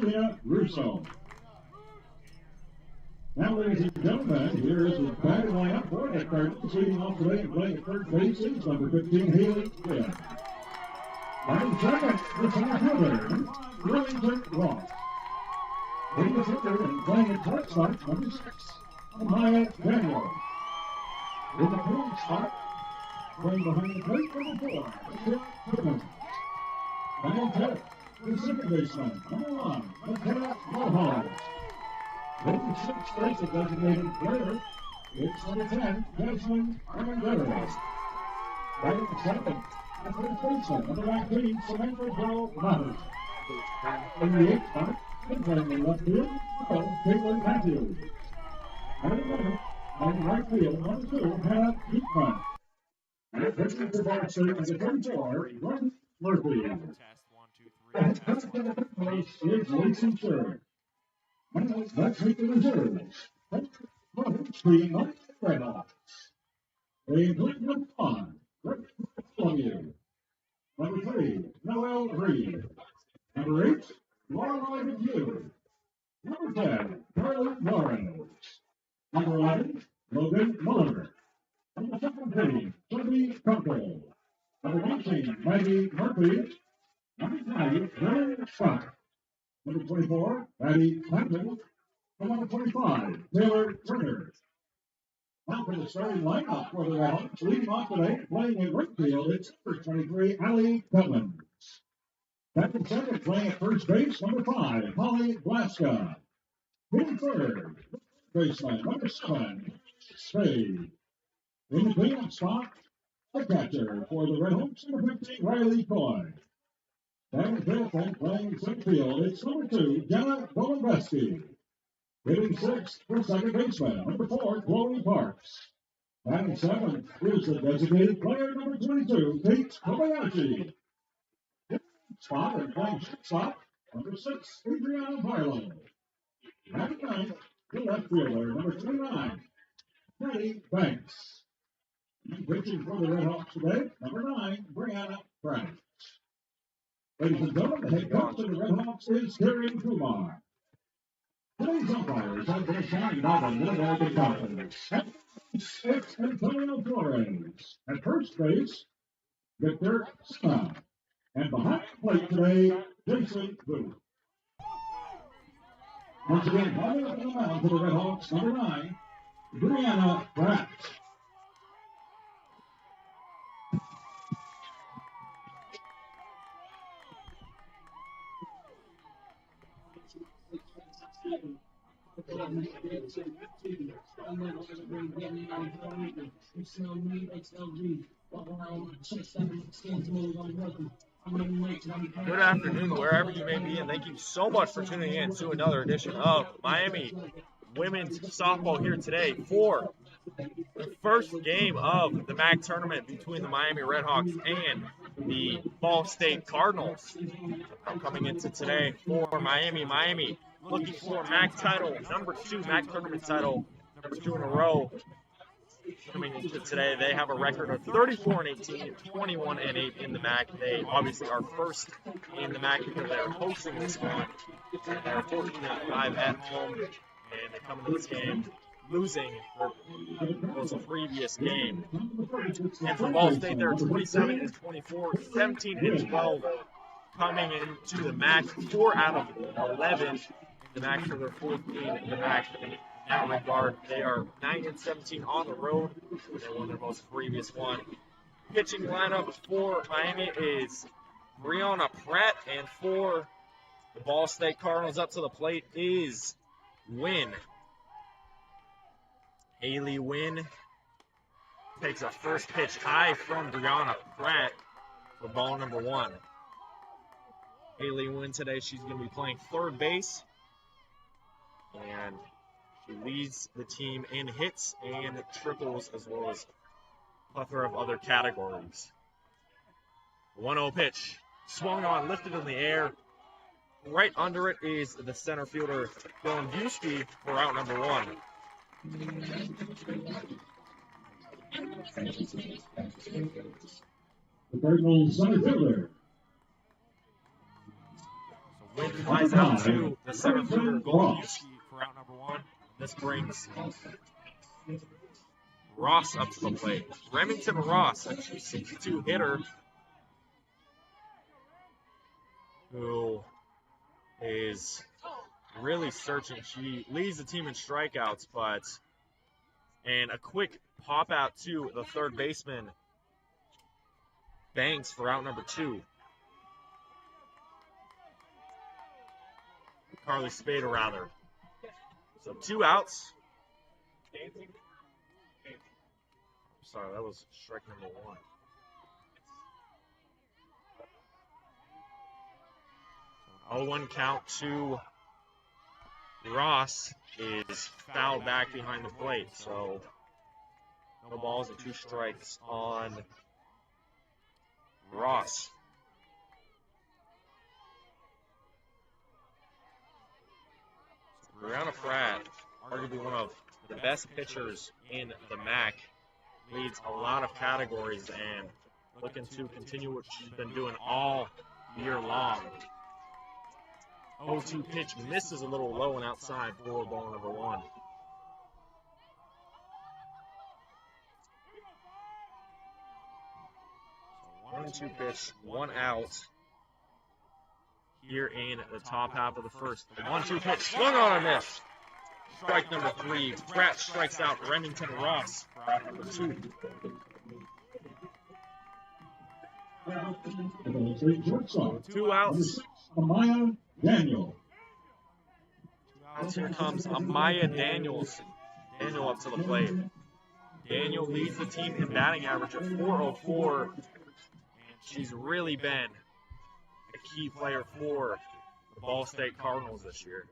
Julia Russo. Now, ladies and gentlemen, here is the batting lineup for the Cardinals. Leading off today and playing at third base is number 15, Haley Quinn. Batting second, the center fielder, Wellington Ross. Hitting the fielder and playing at shortstop, number 6, Maya Daniel. In the point spot, playing behind the plate, number 4, Chip Pittman. Batting 10th, the second baseman, number 1, McKenna Mulholland. Hitting sixth base, a designated player, it's number 10, Jasmine Armendariz. Batting seventh, the first baseman, number 19, Samantha Joe Matters. In the eighth spot, playing in left field, Caitlin Matthews. Batting 11th, and right field, number 2, Hannah Heatman. And pitching for ball state as a 34, Glenn Murphy. And pitching for the fifth place is Lacey Sherry. And let's meet the reserves. The Miami RedHawks. They include number 1, Rick Bartholomew. Number 3, Noel Reed. Number 8, Laura Hughes. Number 10, Carly Lawrence. Number 11, Logan Muller. Number 17, Toby Kunkel. Number 19, Maggie Murphy. Number 5, Dylan Scott. Number 24, Maddie Clinton. And number 25, Taylor Turner. Now for the starting lineup for the RedHawks, leading off today, playing in right field, it's number 23, Allie Cummins. Batting second, playing at first base, number 5, Holly Blaska. Hitting third, baseman, number 7, Spade. In the cleanup spot, the catcher for the RedHawks, number 15, Riley Coy. Batting fifth and playing center field, it's number 2, Jenna Golombesky. Hitting sixth for second baseman, number 4, Chloe Parks. Batting seventh is the designated player, number 22, Kate Kobayashi. Spot and playing shortstop, number 6, Adriana Barlow. Batting ninth, the left fielder, number 29, Freddie Banks. And pitching for the RedHawks today, number 9, Brianna Pratt. Ladies and gentlemen, the head coach of the RedHawks is Terry Kumar. Today's umpires have been assigned by the Mid-American Conference. It's Antonio Flores. At first base, Victor Scott. And behind the plate today, Jason Booth. Once again, coming up on the mound for the RedHawks, number 9, Brianna Pratt. Good afternoon, wherever you may be, and thank you so much for tuning in to another edition of Miami Women's Softball here today for the first game of the MAC tournament between the Miami RedHawks and the Ball State Cardinals. Coming into today for Miami looking for MAC title, number 2 MAC tournament title, number 2 in a row. Coming into today, they have a record of 34-18, 21-8 in the MAC. They obviously are first in the MAC because they're hosting this one. They're 14-5 at home, and they come into this game losing their previous game. And for Ball State, they're 27-24, 17-12, coming into the MAC. 4 out of 11 in the MAC for their 4th game in the MAC. In that regard, they are 9-17 on the road. They won their most previous one. Pitching lineup for Miami is Brianna Pratt, and for the Ball State Cardinals up to the plate is Wynn. Haley Wynn takes a first pitch high from Brianna Pratt for ball number 1. Haley Wynn today, she's going to be playing third base, and she leads the team in hits and triples as well as a plethora of other categories. 1-0 pitch, swung on, lifted in the air. Right under it is the center fielder, Dylan Busky, for out number 1. The Cardinals center fielder. So Wind flies out to the center fielder, Golubowski for out number 1. This brings Ross up to the plate. Remington Ross, a 262 hitter, who is really searching. She leads the team in strikeouts, and a quick pop out to the third baseman, Banks, for out number 2. Carly Spada, rather. So 2 outs. Sorry, that was strike number 1. So 0-1 count to Ross is fouled back behind the plate. So no balls and 2 strikes on Ross. Brianna Pratt, arguably one of the best pitchers in the MAC, leads a lot of categories and looking to continue what she's been doing all year long. 0-2 pitch misses a little low and outside for ball number 1. So 1-2 pitch, 1 out here in the top half of the first. 1-2 pitch, swung on a miss. Strike number 3. Pratt strikes out Remington Ross for out number 2. Two outs. Amaya Daniel. Here comes Amaya Daniels. Daniel up to the plate. Daniel leads the team in batting average of .404. And she's really been a key player for the Ball State Cardinals this year.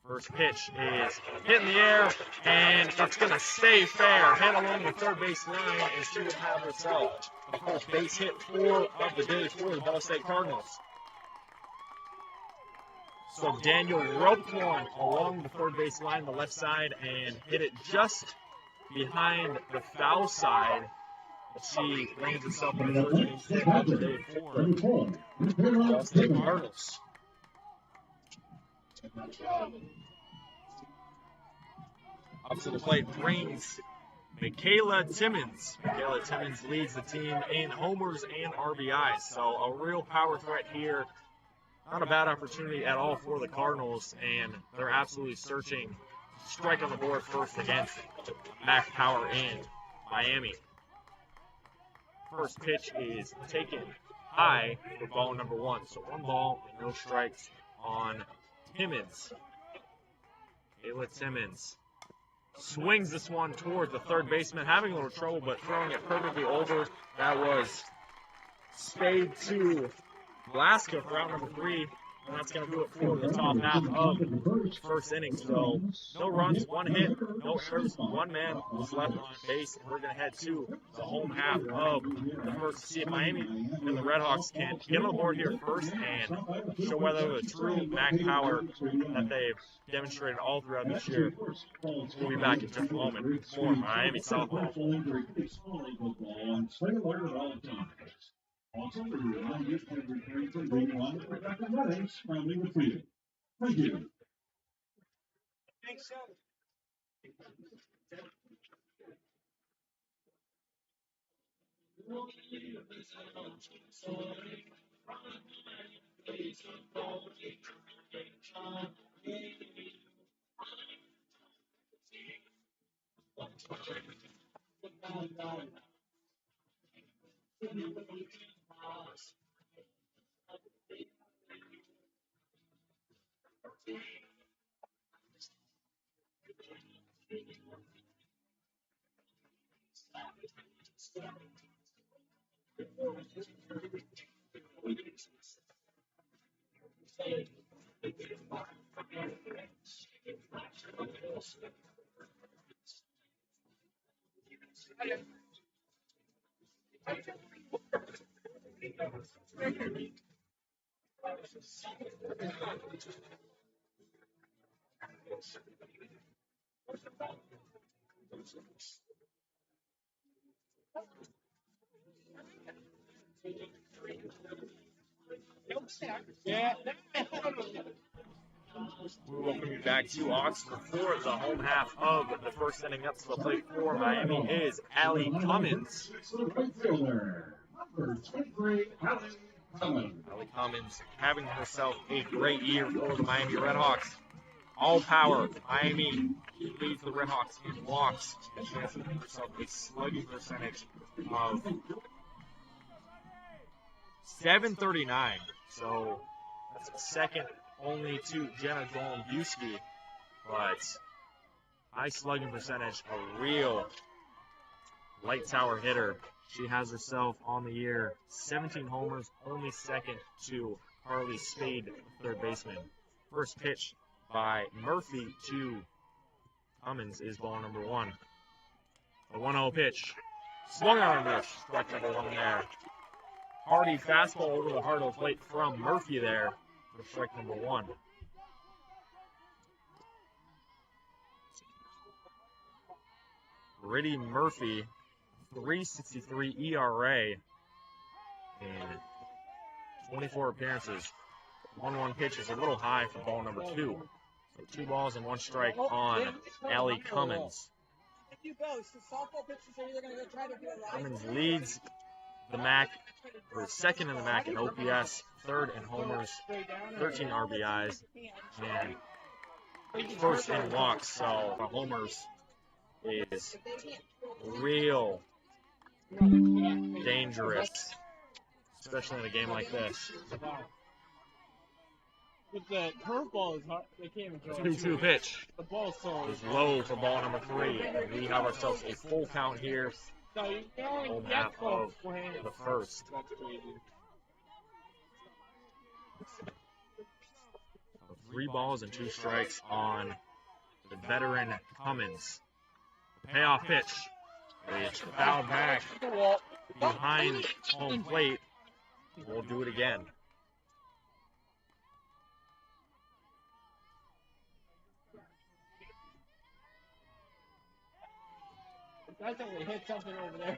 First pitch is hit in the air, and it's going to stay fair. Hit along the third base line, and she will have herself the first base hit of the day for the Ball State Cardinals. So Daniel roped one along the third base line, the left side, and hit it just behind the foul side. She lands herself in the first base hit of the day for the Ball State Cardinals. Up to the plate brings Michaela Timmons. Michaela Timmons leads the team in homers and RBIs. So a real power threat here. Not a bad opportunity at all for the Cardinals, and they're absolutely searching. Strike on the board first against MAC Power in Miami. First pitch is taken high for ball number 1. So 1 ball and no strikes on Timmons. Michaela Timmons swings this one toward the third baseman, having a little trouble, but throwing it perfectly over. That was spade to Alaska for out number 3, and that's going to do it for the top half of the first inning. So no runs, 1 hit, no errors, 1 man was left on base, and we're going to head to the home half of the first to see if Miami and the RedHawks can get on the board here first and show whether the true MAC power that they've demonstrated all throughout this year. We'll be back in just a moment for Miami softball. Also, we remind you to return to being on the production weddings surrounding the field. Thank you. Thanks, sir. We welcome you back to Oxford for the home half of the first inning. Up to the plate for Miami is Allie Cummins. Allie Cummins having herself a great year for the Miami RedHawks. All power. Miami leads the RedHawks in walks. And she has herself a slugging percentage of 739. So that's second only to Jenna Dolombuski. But high slugging percentage, a real light tower hitter. She has herself on the year 17 homers, only second to Carly Spade, third baseman. First pitch by Murphy to Cummins is ball number 1. A 1-0 pitch. Swung on a miss. Strike number 1 there. Hardy fastball over the heart of the plate from Murphy there for strike number 1. Brittany Murphy, 3.63 ERA in 24 appearances. 1-1 pitch is a little high for ball number 2. So 2 balls and 1 strike on Allie Cummins. Cummins leads the MAC, or second in the MAC in OPS, third in homers, 13 RBIs, and first in walks. So the homers is real dangerous, especially in a game like this. But the curveball is hard. They can't even throw it. 2-2 pitch The ball's so is low for ball number 3. And we have ourselves a full count here. So you Home get half of beforehand. the first. That's crazy. 3 balls and 2 strikes on the veteran Cummins. Payoff pitch. It's fouled back behind home plate. We'll do it again. I thought they hit something over there.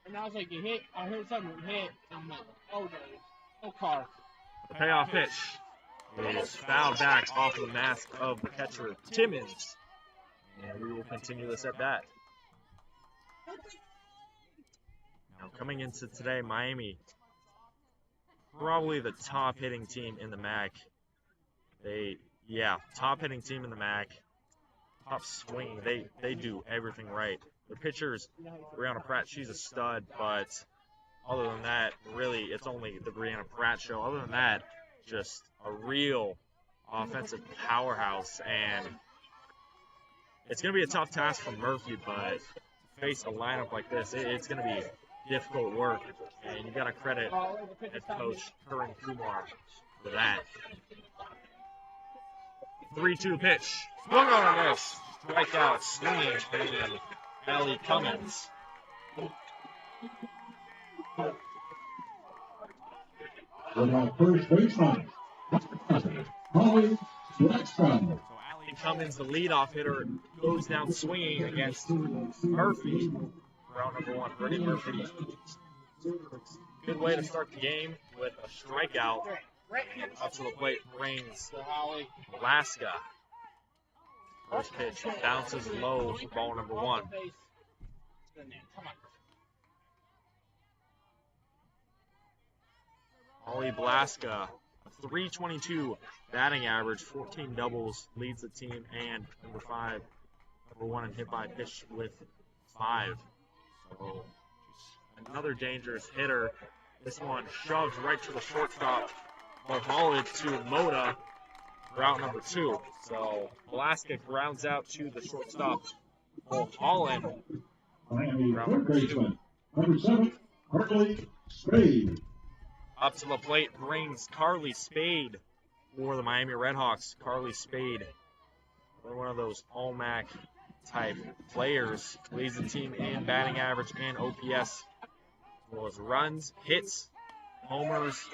And I was like, I heard something hit. And I'm like, oh, no car. The payoff pitch is fouled back off the mask of the catcher, Timmons. And we will continue this at bat. Now coming into today, Miami, probably the top hitting team in the MAC. Top hitting team in the MAC. Top swing, they do everything right. The pitchers, Brianna Pratt, she's a stud, but other than that, really, it's only the Brianna Pratt show. Other than that, just a real offensive powerhouse, and it's going to be a tough task for Murphy, but to face a lineup like this, it's going to be difficult work, and you got to credit head coach Karan Kumar for that. 3-2 pitch. Swung on a miss. Strikeout, swinging, and Allie Cummins. First baseman, Holly Blackstone. So Allie Cummins, the leadoff hitter, goes down swinging against Murphy. Round number 1, Brittany Murphy. Good way to start the game with a strikeout. Up to the plate brings Alaska. First pitch bounces low for ball number 1. Holly Blaska, 322 batting average, 14 doubles, leads the team, and number 1 in hit by pitch with 5. So another dangerous hitter. This one shoves right to the shortstop. Mulholland to Moda, route number 2. So Alaska grounds out to the shortstop, Mulholland. Miami third baseman, number 7, Hartley Spade. Up to the plate brings Carly Spade for the Miami RedHawks. Carly Spade, one of those all-MAC type players, leads the team in batting average and OPS, as well as runs, hits, homers,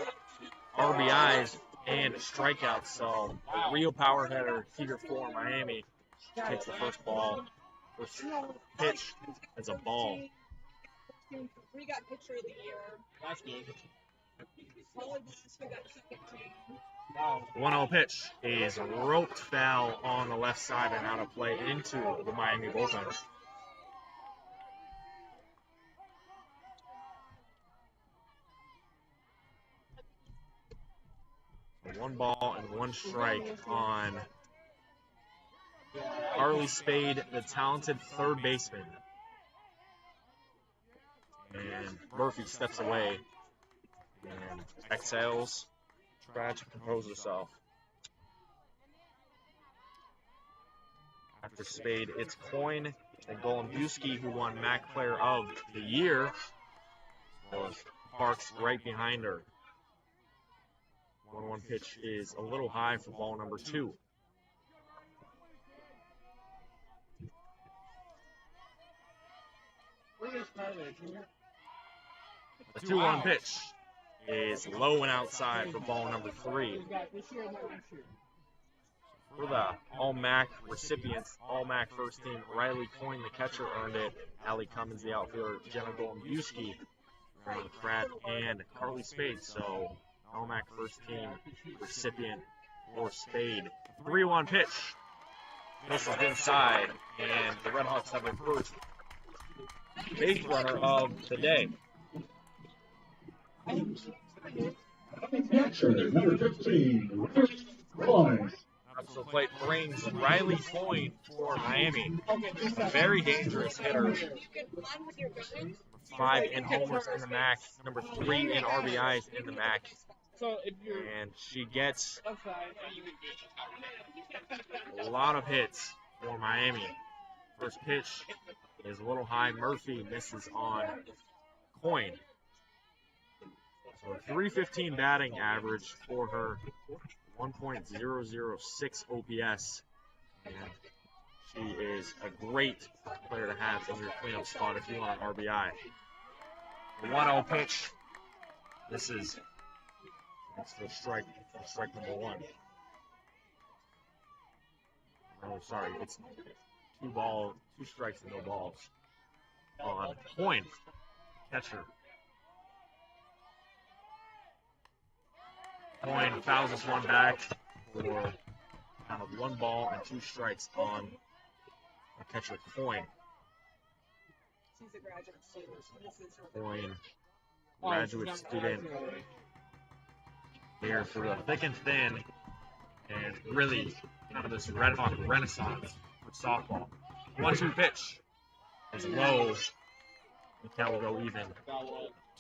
RBIs, and strikeouts. So a real power hitter here for Miami. Takes the first ball. First pitch is a ball. We got pitcher of the year. That's good. 1-0 pitch is roped foul on the left side and out of play into the Miami bullpen. One ball and one strike on Carly Spade, the talented third baseman. And Murphy steps away and exhales, tries to compose herself. After Spade, it's Coyne and Golombuski, who won MAC Player of the Year, was Parks right behind her. 1-1 pitch is a little high for ball number 2. The 2-1 pitch is low and outside for ball number 3. For the All-MAC recipients, All-MAC first team, Riley Coyne, the catcher, earned it. Allie Cummins, the outfielder, Jenna Golombuski, the Pratt, and Carly Spade. So All-MAC first team recipient for Spade. 3-1 pitch. This is inside, and the RedHawks have their first base runner of the day. Catcher, number 15, Relvas. Up to the plate brings Riley Coyne for Miami. A very dangerous hitter. 5 in homers in the MAC, number 3 in RBIs in the MAC. And she gets a lot of hits for Miami. First pitch is a little high. Murphy misses on Coyne. So 315 batting average for her, 1.006 OPS. And she is a great player to have in your cleanup spot if you want an RBI. The 1-0 pitch. This is for strike number 1. Oh, sorry, it's 2 strikes and no balls on Coyne, catcher. Coyne fouls this one back for kind of 1 ball and 2 strikes on the catcher Coyne. She's a graduate student. Coyne, graduate student, here for the thick and thin, and really kind of this RedHawk renaissance for softball. 1-2 pitch is low. The count will go even.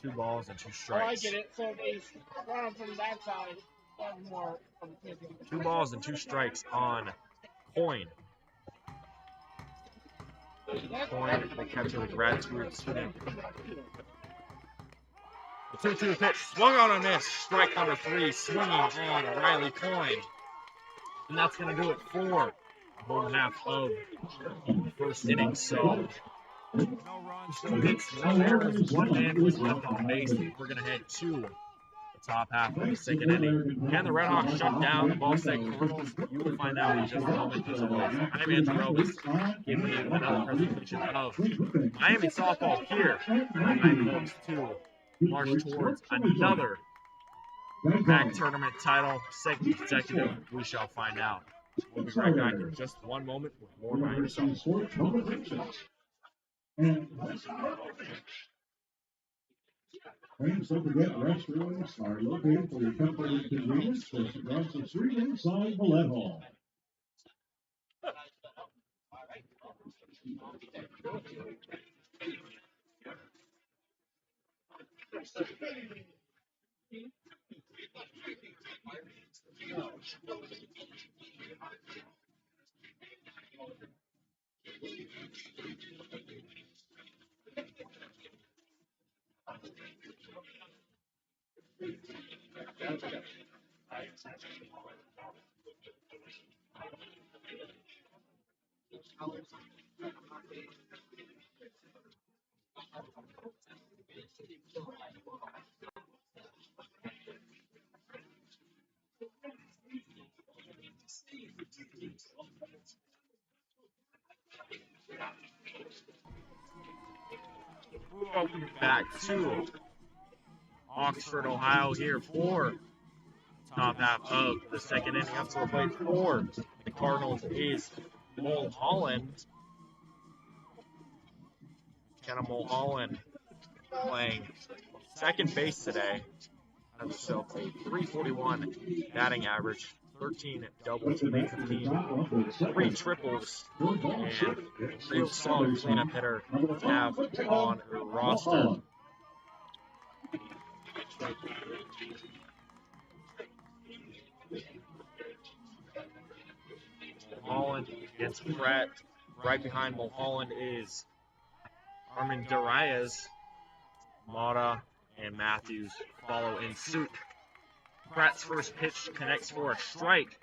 2 balls and 2 strikes. Oh, I get it. So if they run them from the backside, that's more. 2 balls and 2 strikes on Coyne. Coyne, the catcher, the graduate student. The 2-2 pitch swung on a miss. Strike number 3, swinging on Riley Coyne. And that's going to do it for the whole half of the first inning. So, no hits, no errors, 1 man was left on base. We're going to head to the top half of the second inning. Can the RedHawks shut down the Ball State Cardinals? You will find out in just a moment. As always, I'm Andrew Relvas, giving you another presentation of Miami softball here. Miami hopes to march towards another MAC tournament title, 2nd consecutive. We shall find out. We'll be right back in just 1 moment with more Miami softball. And please don't forget restrooms are located for your comfort and convenience just across the street inside the Let Hall. Welcome back to Oxford, Ohio here for top half of the second inning. Up to the plate for the Cardinals is Mulholland. Kenna Mulholland playing second base today. Has herself a 341 batting average, 13 doubles, makes the team 3 triples, and real solid cleanup hitter to have on her roster. Mulholland against Pratt. Right behind Mulholland is Armendariz. Mata and Matthews follow in suit. Pratt's first pitch connects for a strike.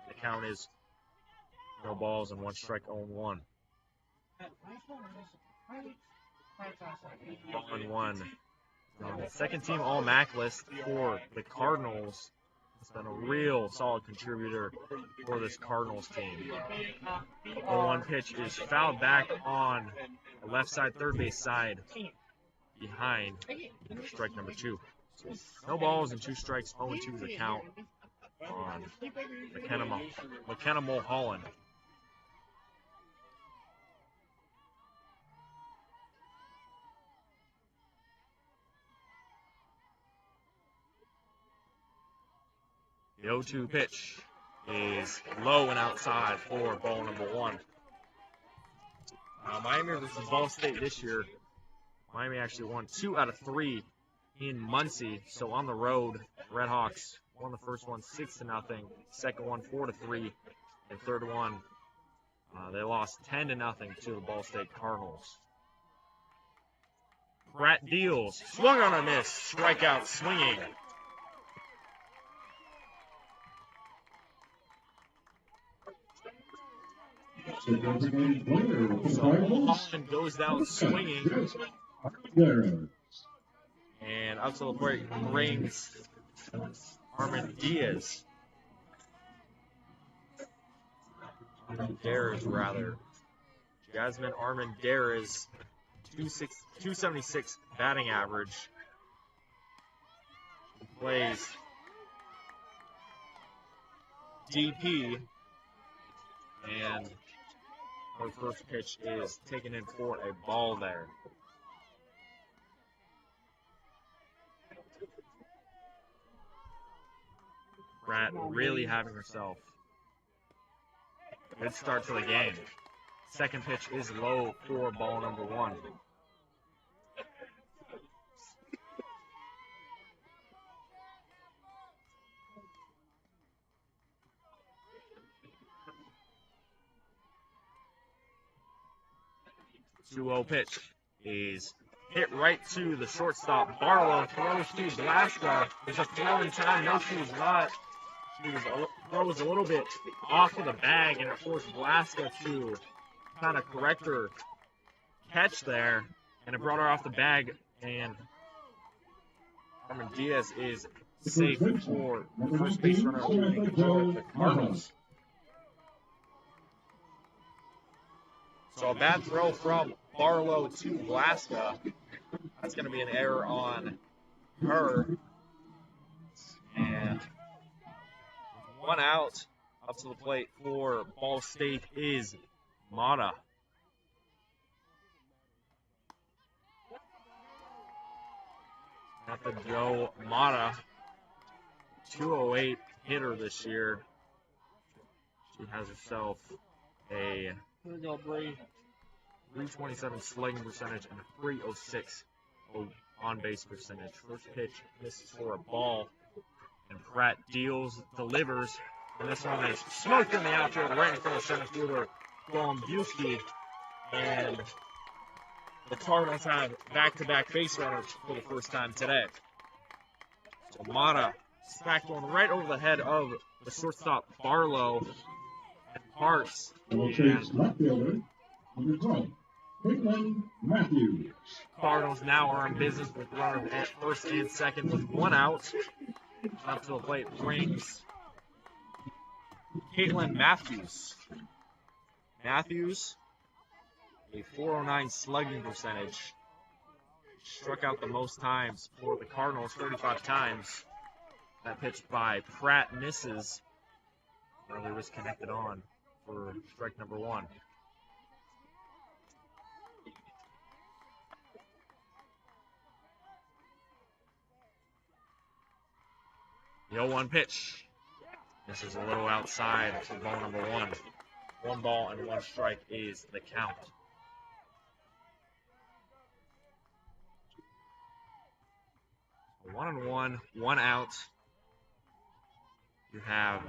The count is no balls and 1 strike, 0-1. 0-1. Second team All-MAC list for the Cardinals. It's been a real solid contributor for this Cardinals team. The 1 pitch is fouled back on the left side, third base side, behind strike number 2. No balls and 2 strikes, 0-2 the count on McKenna Mulholland. The 0-2 pitch is low and outside for ball number 1. Miami versus Ball State this year. Miami actually won 2 out of 3 in Muncie. So on the road, RedHawks won the first one 6-0, second one 4-3, and third one they lost 10-0 to the Ball State Cardinals. Pratt deals, swung on a miss, strikeout swinging. So Mulholland goes down swinging. And up to the plate brings Armendariz. Jasmine Armendariz, 276 batting average. She plays DP. And her first pitch is taken in for a ball there. Pratt really having herself a good start to the game. Second pitch is low for ball number 1. The 2-0 pitch is hit right to the shortstop. Barlow throws to Blaska. There's a throw in time. No, she was not. Throw was a little bit off of the bag, and it forced Blaska to kind of correct her catch there, and it brought her off the bag, and Armendariz is safe for the first base runner for the Cardinals. So a bad throw from Barlow to Blaska. That's going to be an error on her. And 1 out. Up to the plate for Ball State is Mata. At the Joe Mata, 208 hitter this year. She has herself a 327 slugging percentage and a 306 on-base percentage. First pitch misses for a ball, and Pratt delivers, and this one is smoked in the outfield right in front of center fielder Golombuski, and the Cardinals have back-to-back base runners for the first time today. So Mata smacked one right over the head of the shortstop Barlow, and Parks. Cardinals now are in business with runners at first and second with 1 out. Up to the plate brings Caitlin Matthews. Matthews, a 409 slugging percentage. struck out the most times for the Cardinals, 35 times. That pitch by Pratt misses. Early was connected on for strike number 1. The 0-1 pitch. This is a little outside for ball number 1. 1 ball and 1 strike is the count. So 1-1, 1 out. You have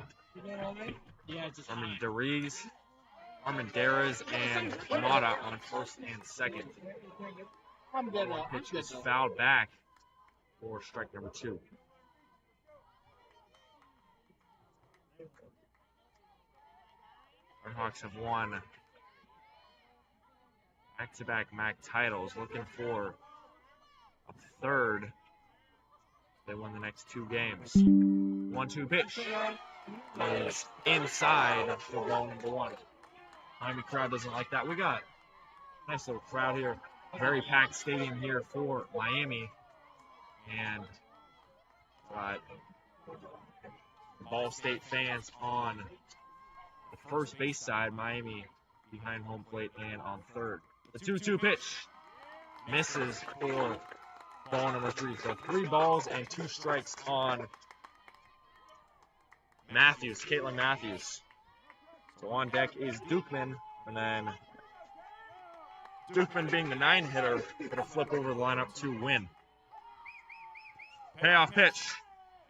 Armendariz and Mata on first and second. One pitch is fouled back for strike number 2. RedHawks have won back-to-back MAC titles, looking for a third. They win the next 2 games. 1-2 pitch is inside for ball number 1. Miami crowd doesn't like that. We got a nice little crowd here. Very packed stadium here for Miami. And got Ball State fans on the first base side, Miami behind home plate and on third. The 2-2 pitch misses for ball number 3. So 3 balls and 2 strikes on Matthews, Caitlin Matthews. So on deck is Dukeman, and then Dukeman being the 9-hitter, gonna flip over the lineup to win. Payoff pitch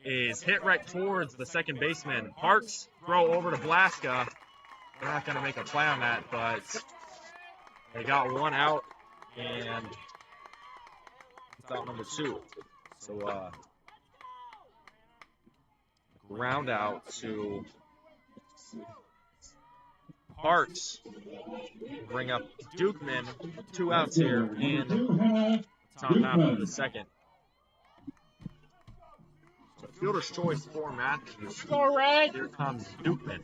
is hit right towards the second baseman. Parks throw over to Blaska. They're not gonna make a play on that, but they got 1 out, and it's out number 2. So ground out to Parks. Bring up Dukeman. 2 outs here in top half of the second. So fielder's choice for Matthews. Here comes Dukeman.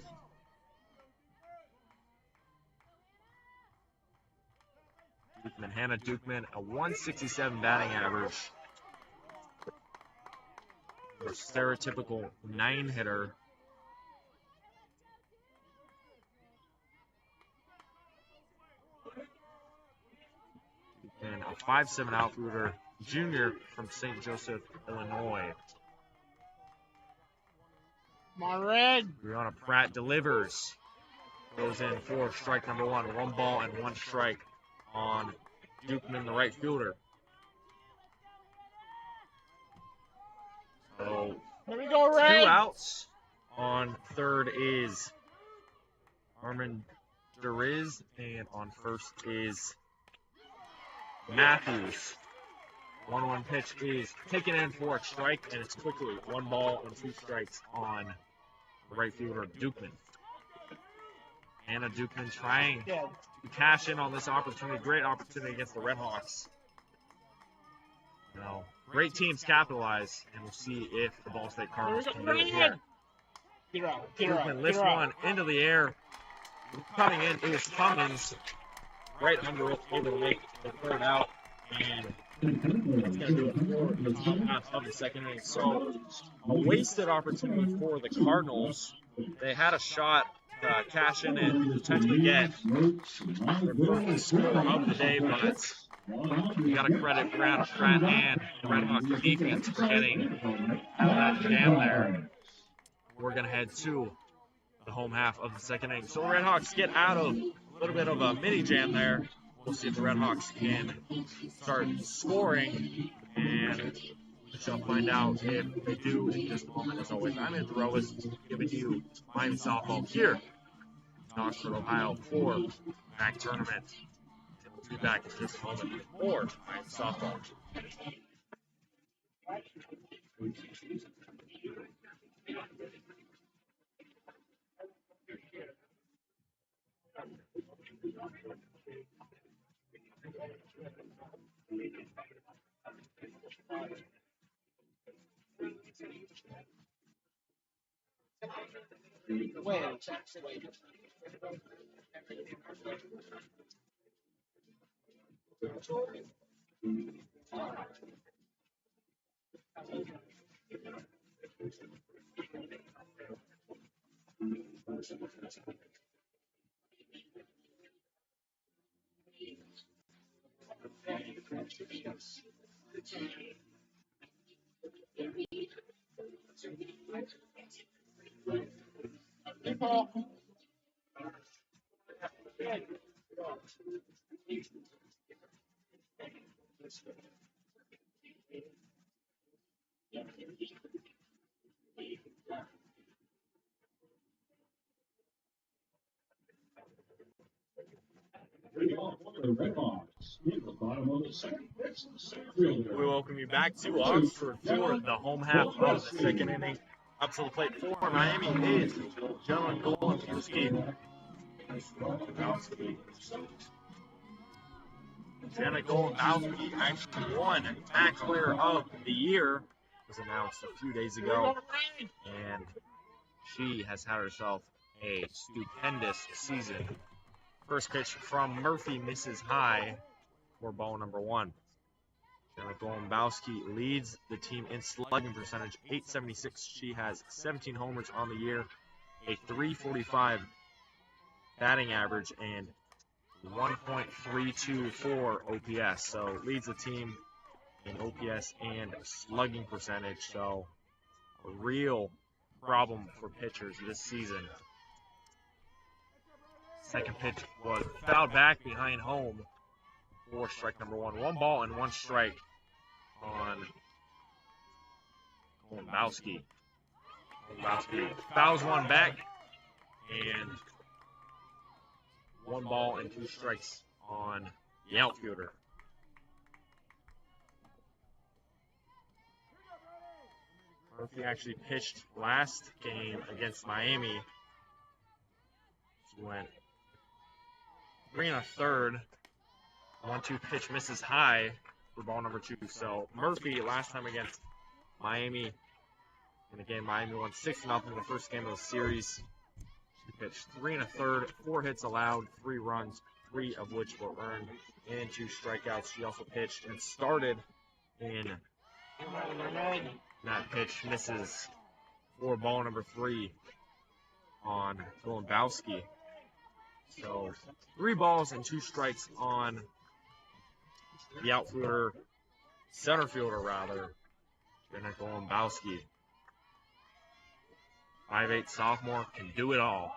Hannah Dukeman, a 167 batting average. A stereotypical 9-hitter. And a 5'7" outfielder, junior from St. Joseph, Illinois. Brianna Pratt delivers. Goes in for strike number 1. 1 ball and 1 strike on Dukeman, the right fielder. So, 2 outs. On third is Armendariz, and on first is Matthews. 1-1 pitch is taken in for a strike, and it's quickly 1 ball and 2 strikes on the right fielder, Dukeman. Anna Dukeman trying to cash in on this opportunity. Great opportunity against the RedHawks. You know, great teams capitalize, and we'll see if the Ball State Cardinals can do it here. Dukeman lifts one into the air. Coming in is Cummins. Right under it, able to make the third out. And that's going to do it for the top half of the second inning. So, a wasted opportunity for the Cardinals. They had a shot to cash in and potentially get their first score of the day, but we got to credit Brianna Pratt and the RedHawks defense for getting out of that jam there. We're going to head to the home half of the second inning. So the RedHawks get out of a little bit of a mini jam there. We'll see if the RedHawks can start scoring, and we shall find out if they do in just a moment. As always, I'm Anthony Relvas, giving you Miami softball here in Oxford, Ohio for MAC tournament. We'll be back in just a moment with more Miami softball. The RedHawks in the bottom of the second. It's the center fielder. We welcome you back to Oxford for the home half of the second inning. Up to the plate for Miami is John Golubowski. Jenna Golubowski actually won Max Player of the Year. Was announced a few days ago, and she has had herself a stupendous season. First pitch from Murphy misses high for ball number 1. Jenna Golubowski leads the team in slugging percentage, .876. She has 17 homers on the year, a .345 batting average, and 1.324 OPS. So leads the team in OPS and slugging percentage. So a real problem for pitchers this season. Second pitch was fouled back behind home for strike number 1. 1 ball and 1 strike on Golubowski. Golubowski fouls one back, and 1 ball and 2 strikes on the outfielder. Murphy actually pitched last game against Miami. She went 3 1/3. 1-2 pitch misses high for ball number 2. So Murphy last time against Miami, and again Miami won 6-0 in the first game of the series. She pitched 3 1/3, 4 hits allowed, 3 runs, 3 of which were earned, and 2 strikeouts. She also pitched and started in that pitch misses for ball number 3 on Golubowski. So 3 balls and 2 strikes on the outfielder, center fielder rather, Jenna Golubowski. 5'8" sophomore can do it all.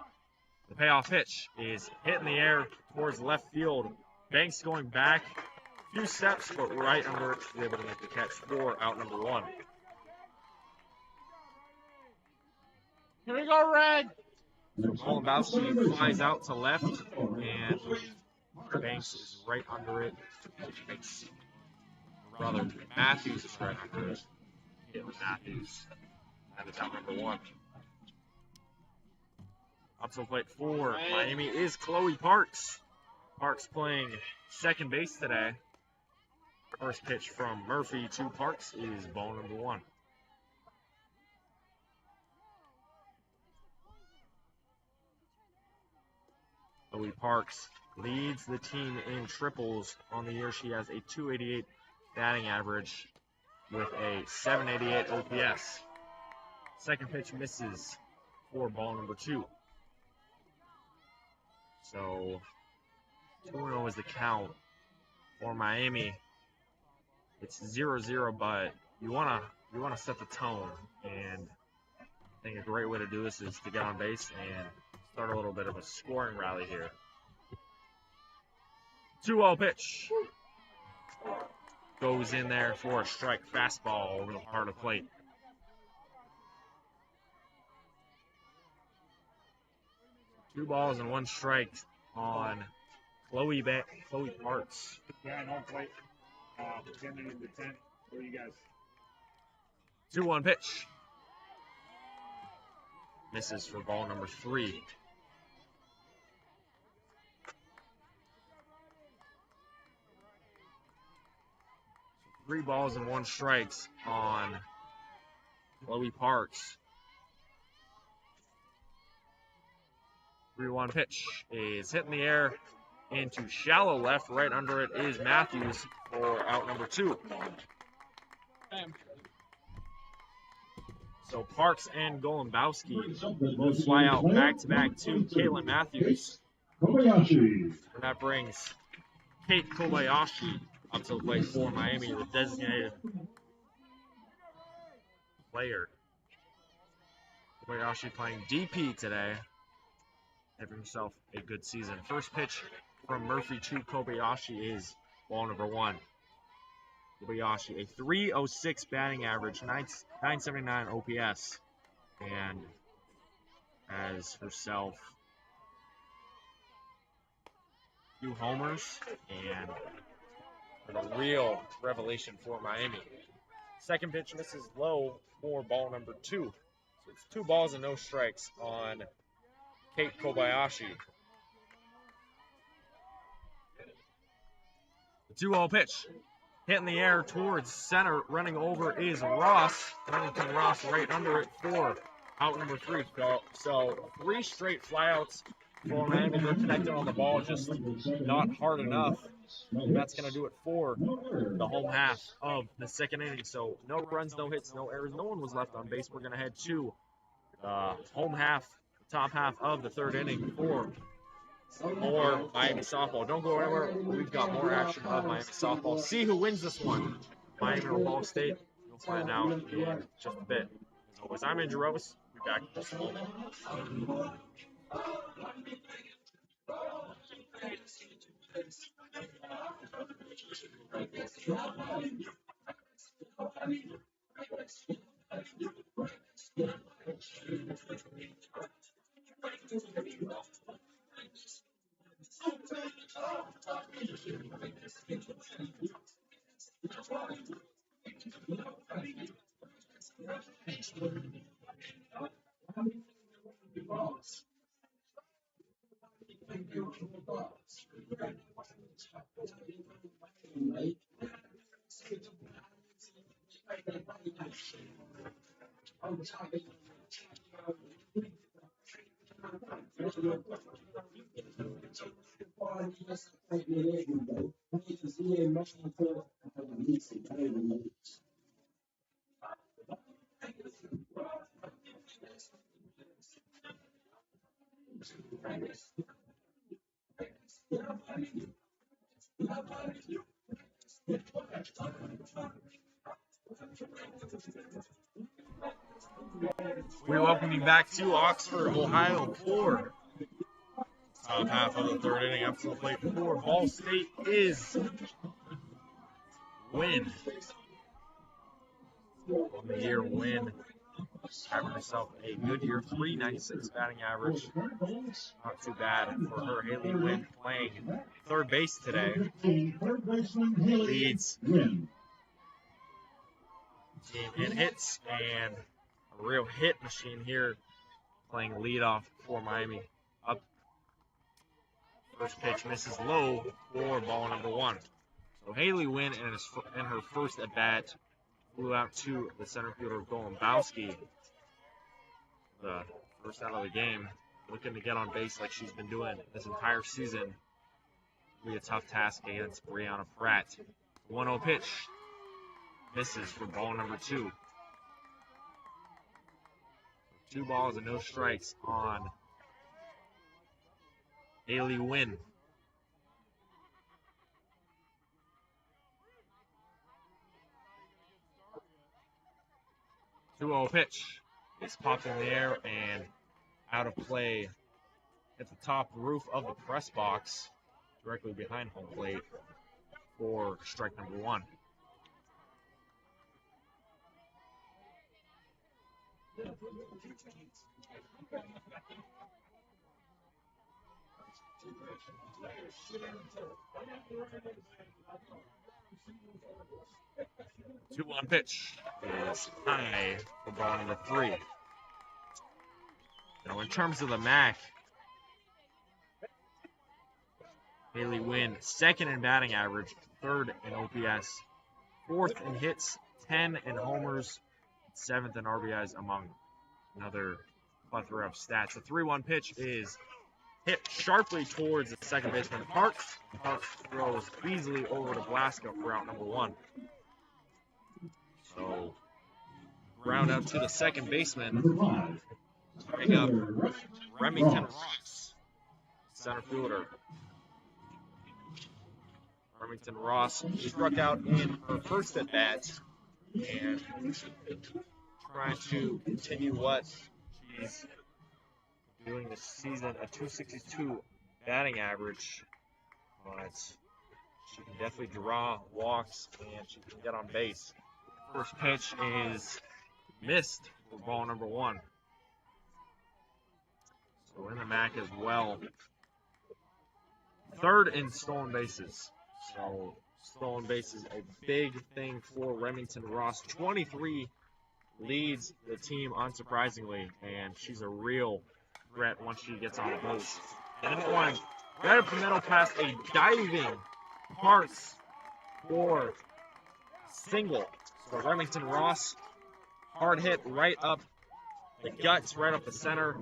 The payoff pitch is hit in the air towards left field. Banks going back a few steps, but right under it to be able to make the catch for out number 1. Here we go, Red. Golubowski flies out to left, and Banks is right under it. Makes brother Matthews is right under it. It was Matthews. And it's out number 1. Up to the plate for Miami is Chloe Parks. Parks playing second base today. First pitch from Murphy to Parks is ball number 1. Chloe Parks leads the team in triples. On the year, she has a .288 batting average with a .788 OPS. Second pitch misses for ball number 2. So 2-0 is the count for Miami. It's 0-0, but you wanna set the tone, and I think a great way to do this is to get on base and start a little bit of a scoring rally here. 2-0 pitch. Goes in there for a strike fastball over the heart of the plate. Two balls and 1 strike on Chloe Parks. Yeah, no plate. 10 minutes to 10 for you guys. 2-1 pitch. Misses for ball number 3. Three balls and 1 strikes on Chloe Parks. 3-1 pitch is hit in the air into shallow left. Right under it is Matthews for out number 2. Bam. So Parks and Golombowski will fly out back-to-back to Caitlin Matthews. Kobayashi. And that brings Kate Kobayashi up to the plate for Miami, the designated player. Kobayashi playing DP today, having himself a good season. First pitch from Murphy to Kobayashi is ball number 1. Kobayashi, a 306 batting average, 979 OPS, and has herself 2 homers and a real revelation for Miami. Second pitch misses low for ball number 2. So it's 2 balls and no strikes on Kate Kobayashi. The 2-0 pitch. Hit in the air towards center. Running over is Ross. Remington Ross right under it for out number 3. So 3 straight flyouts for Miami. They're connected on the ball, just not hard enough. And that's going to do it for the home half of the second inning. So no runs, no hits, no errors. No one was left on base. We're going to head to home half, top half of the third inning for more Miami softball. Don't go anywhere. We've got more action of Miami softball. See who wins this one. Miami or Ball State. You'll find out in just a bit. As always, I'm Andrew Relvas. Be back in just a moment. We welcome you back to Oxford, Ohio for top half of the third inning. Up to the plate for Ball State is Wynn. On the year, Wynn having herself a good year, 396 batting average. Not too bad for her. Haley Wynn playing third base today. Leads team in hits and a real hit machine here, playing leadoff for Miami. Up. First pitch misses low for ball number 1. So Haley Wynn in her first at bat flew out to the center fielder Golombowski. The first out of the game, looking to get on base like she's been doing this entire season. It'll be a tough task against Brianna Pratt. 1-0 pitch misses for ball number 2. 2 balls and no strikes on Haley Wynn. Two-0 pitch. It's popped in the air and out of play at the top roof of the press box, directly behind home plate for strike number 1. Two-one pitch is high for ball number 3. Now, in terms of the MAC, Haley Wynn, second in batting average, third in OPS, fourth in hits, 10 in homers, 7th in RBIs, among another plethora of stats. The 3-1 pitch is hit sharply towards the second baseman Parks. Parks throws easily over to Blasco for out number 1. So, ground out to the second baseman. Bring up Remington Ross, center fielder. Remington Ross struck out in her first at bat and trying to continue what she's doing this season, a .262 batting average, but she can definitely draw walks and she can get on base. First pitch is missed for ball number 1. So in the MAC as well. Third in stolen bases. So stolen bases, a big thing for Remington Ross. 23 leads the team unsurprisingly, and she's a real threat once she gets on base. And this one, right up the middle past a diving Parks for single. So Remington Ross, hard hit right up the guts, right up the center.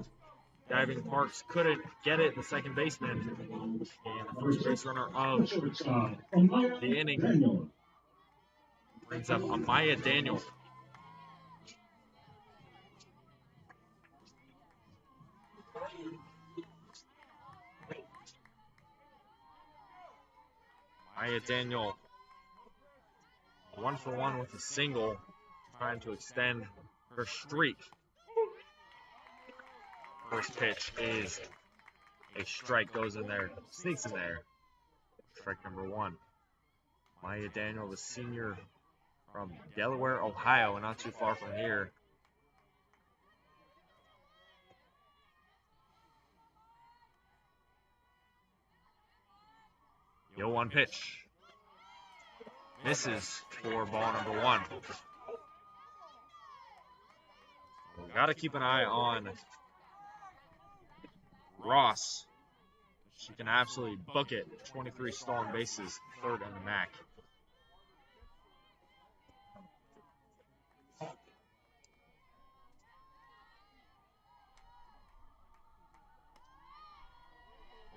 Diving Parks couldn't get it, the second baseman. And the first base runner of the inning brings up Amaya Daniel. Amaya Daniel, 1 for 1 with a single, trying to extend her streak. First pitch is a strike, goes in there, sneaks in there. Strike number 1. Maya Daniel, the senior from Delaware, Ohio, and not too far from here. The 0-1 pitch. Misses for ball number 1. We've got to keep an eye on Ross. She can absolutely book it. 23 stolen bases, third in the MAC.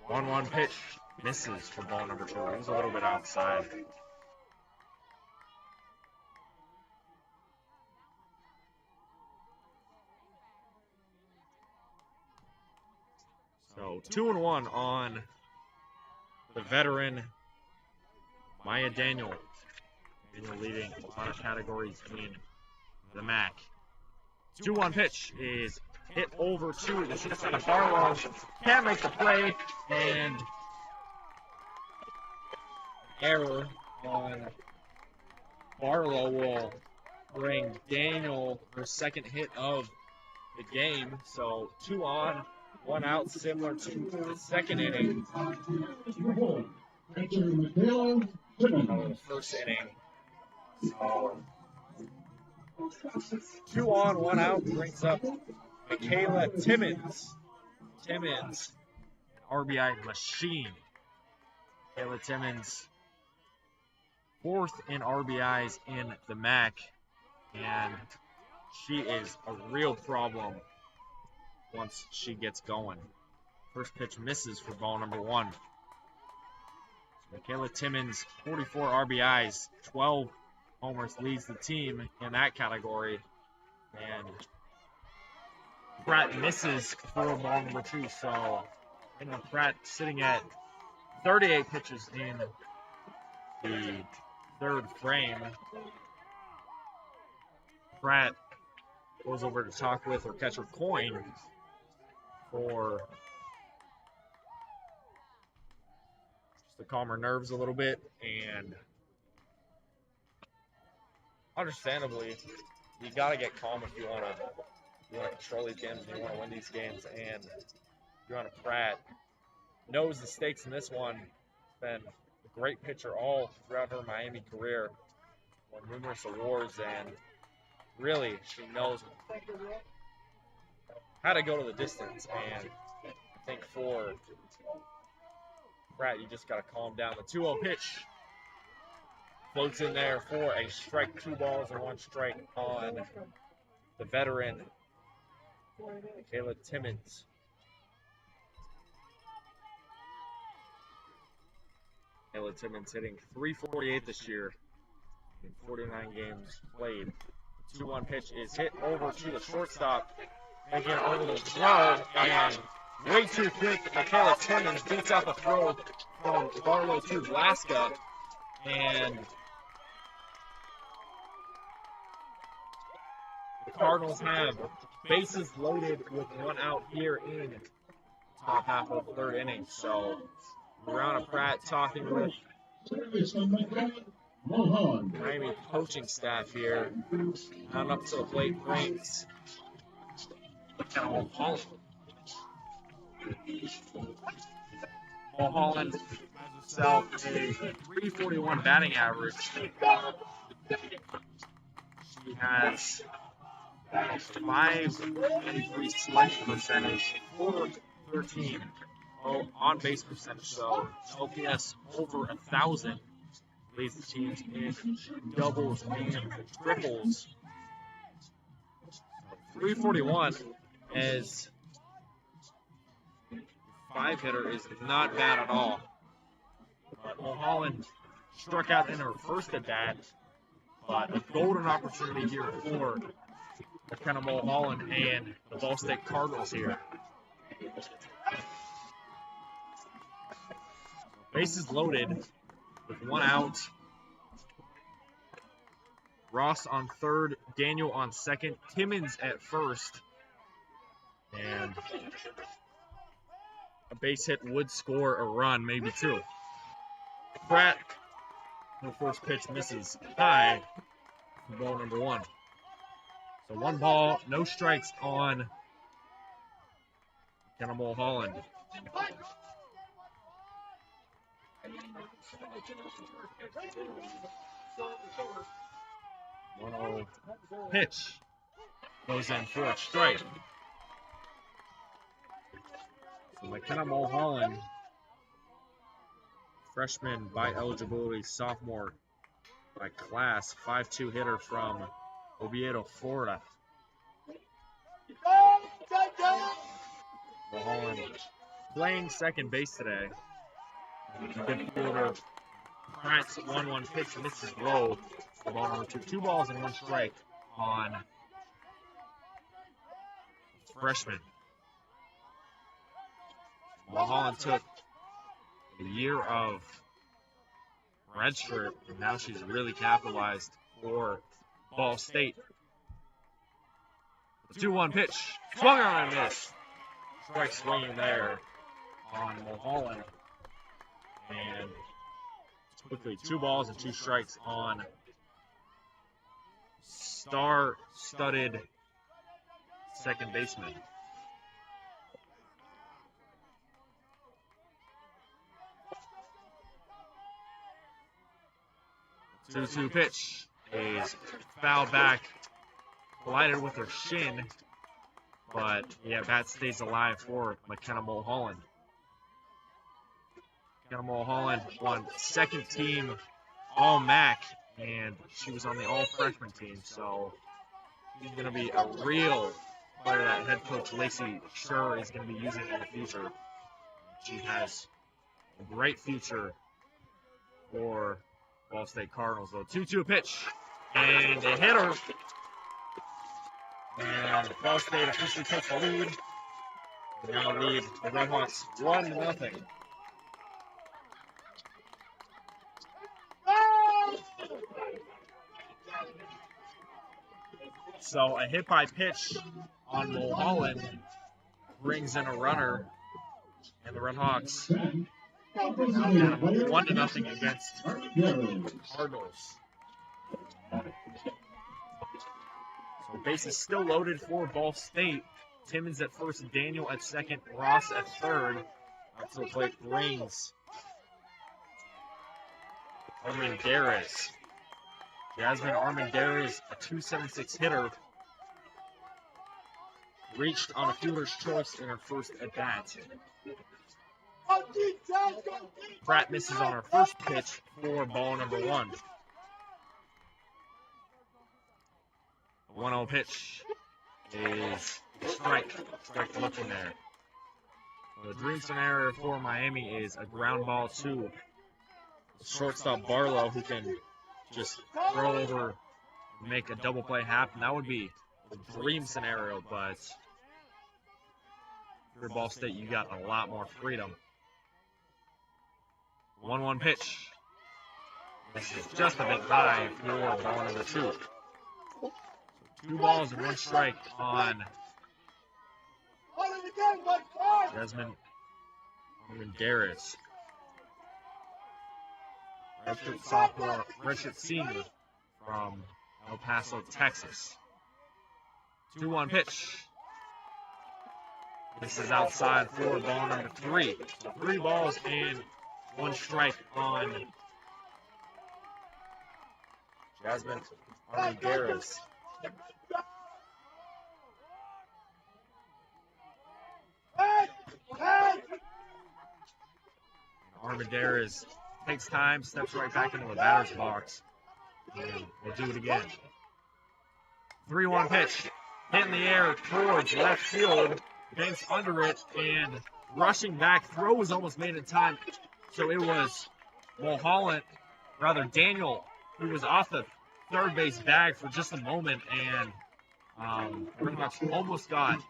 One pitch misses for ball number 2. It was a little bit outside. So 2-1 on the veteran Maya Daniel. Daniel leading a lot of categories in the MAC. 2-1 pitch is hit over to the short side of Barlow. Can't make the play, and error on Barlow will bring Daniel her second hit of the game. So 2 on, 1 out, similar to the second inning. The first inning. So 2 on, 1 out brings up Michaela Timmons. Timmons, RBI machine. Michaela Timmons, 4th in RBIs in the MAC, and she is a real problem once she gets going. First pitch misses for ball number 1. So Michaela Timmons, 44 RBIs, 12 homers, leads the team in that category. And Pratt misses for ball number 2. So Pratt sitting at 38 pitches in the third frame. Pratt goes over to talk with her catcher Coyne for just to calm her nerves a little bit, and understandably, you gotta get calm if you wanna control these games and you wanna win these games. And Joanna Pratt knows the stakes in this one. Been a great pitcher all throughout her Miami career, won numerous awards, and really she knows how to go to the distance. And I think for Pratt, you just got to calm down. The 2-0 pitch floats in there for a strike, 2 balls and 1 strike on the veteran Michaela Timmons. the Timmins, hitting .348 this year in 49 games played. The 2-1 pitch is hit over to the shortstop, making it over the throw, and way too quick. Michaela Timmins beats out the throw from Barlow to Blaska, and the Cardinals have bases loaded with 1 out here in the top half of the 3rd inning. So, Brianna Pratt talking with Miami coaching staff here. And up to the plate brings Mulholland. Mulholland has herself a .341 batting average. She has 583 slugging percentage, 413 on base percentage, so OPS over 1,000. Leads the teams in doubles and triples. 341 as 5-hitter is not bad at all. Mulholland struck out in her first at bat, but a golden opportunity here for McKenna Mulholland and the Ball State Cardinals here. Bases loaded with 1 out. Ross on 3rd, Daniel on 2nd, Timmins at 1st, and a base hit would score a run, maybe 2. Pratt, her first pitch misses high for ball number 1. So 1 ball, no strikes on McKenna Mulholland. 1-0 pitch goes in for a strike. So McKenna Mulholland, freshman by eligibility, sophomore by class, 5'2" hitter from Oviedo, Florida. Mulholland playing second base today. Good fielder. Pratt's 1-1 pitch misses low. Ball number 2. 2 balls and 1 strike on freshman. Mulholland took a year of redshirt, and now she's really capitalized for Ball State. The 2-1 pitch. Swung on and missed. Strike swinging there on Mulholland. And quickly 2 balls and 2 strikes on star-studded second baseman. The 2-2 pitch is fouled back, collided with her shin, but yeah, bat stays alive for McKenna Mulholland. McKenna Mulholland won 2nd team All-MAC, and she was on the all-freshman team, so she's going to be a real player that head coach Lacey Sure is going to be using in the future. She has a great future for Ball State Cardinals, though. 2-2 pitch, and a hitter, and Ball State officially takes the lead. They now lead the RedHawks 1-0. So a hit by pitch on Mulholland brings in a runner, and the RedHawks now 1-0 against Cardinals. So base is still loaded for Ball State. Timmins at 1st, Daniel at 2nd, Ross at 3rd. Up to the plate brings Armendariz. Jasmine Armendariz, a .276 hitter, reached on a fielder's choice in her first at bat. Pratt misses on her first pitch for ball number 1. The 1-0 pitch is strike looking there. So the dream scenario for Miami is a ground ball to shortstop Barlow, who can just throw over and make a double play happen. That would be a dream scenario, but for Ball State, you got a lot more freedom. 1-1 pitch. This is just a bit high for ball number 2. So 2 balls and 1 strike on Desmond Armendariz. Redshirt sophomore, redshirt senior from El Paso, Texas. 2-1 pitch. This is outside for ball number 3. So 3 balls and 1 strike on Jasmine Armendariz. Armendariz takes time, steps right back into the batter's box, and we'll do it again. 3-1 pitch, hit in the air towards left field, banks under it, and rushing back, throw was almost made in time. So it was Daniel, who was off the third base bag for just a moment, and pretty much almost got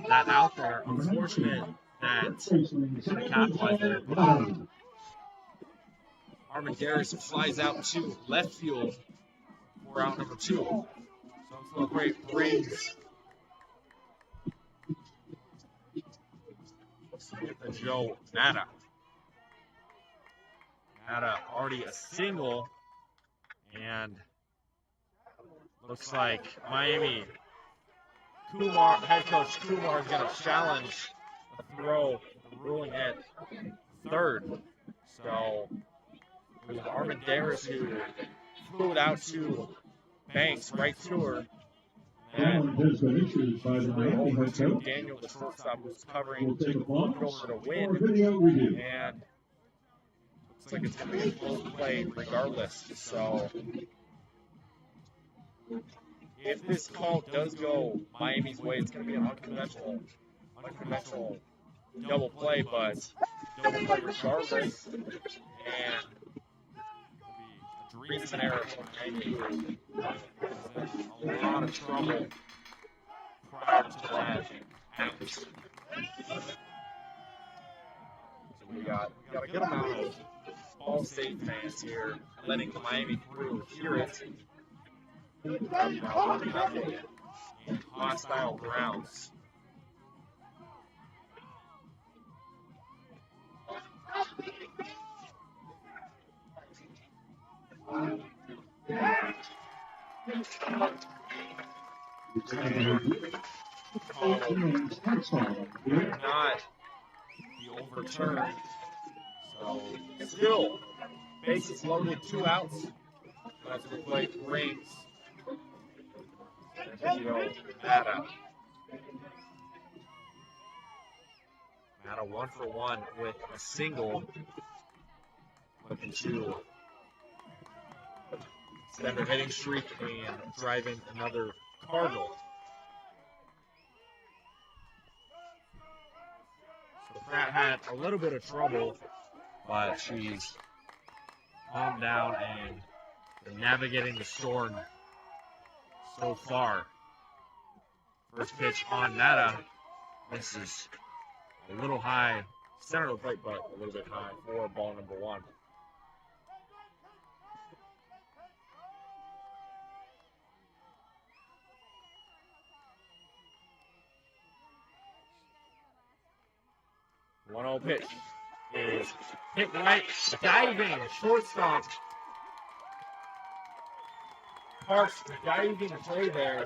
that out there. Unfortunate that couldn't capitalize there. Armendariz flies out to left field for out number 2. So slow break brings Joe Mata. Mata already a single, and looks like Miami head coach Kumar is going to challenge a throw ruling at third. So it was Armendariz who flew it out to Banks, right to her. And Has been issued by the Miami over head to coach. Daniel, the shortstop, who's covering We'll take a pause over to for win. video review. And looks like it's going to be a full play regardless. So if this call does go Miami's way, it's going to be an unconventional double play, but double play regardless. And dream scenario for Miami. A lot of trouble prior to that. So we got a good amount of Ball State fans here letting the Miami crew hear it. In hostile grounds. Not the overturn. So still, bases loaded, 2 outs. That's the play brings Mata. Mata 1 for 1 with a single. Looking to extend their hitting streak and driving another Cardinal. So Pratt had a little bit of trouble, but she's calmed down and navigating the storm so far. First pitch on Mata. This is a little high, center of the plate, but a little bit high for ball number 1. One-zero pitch is hit right, diving, shortstop. Parks diving play there,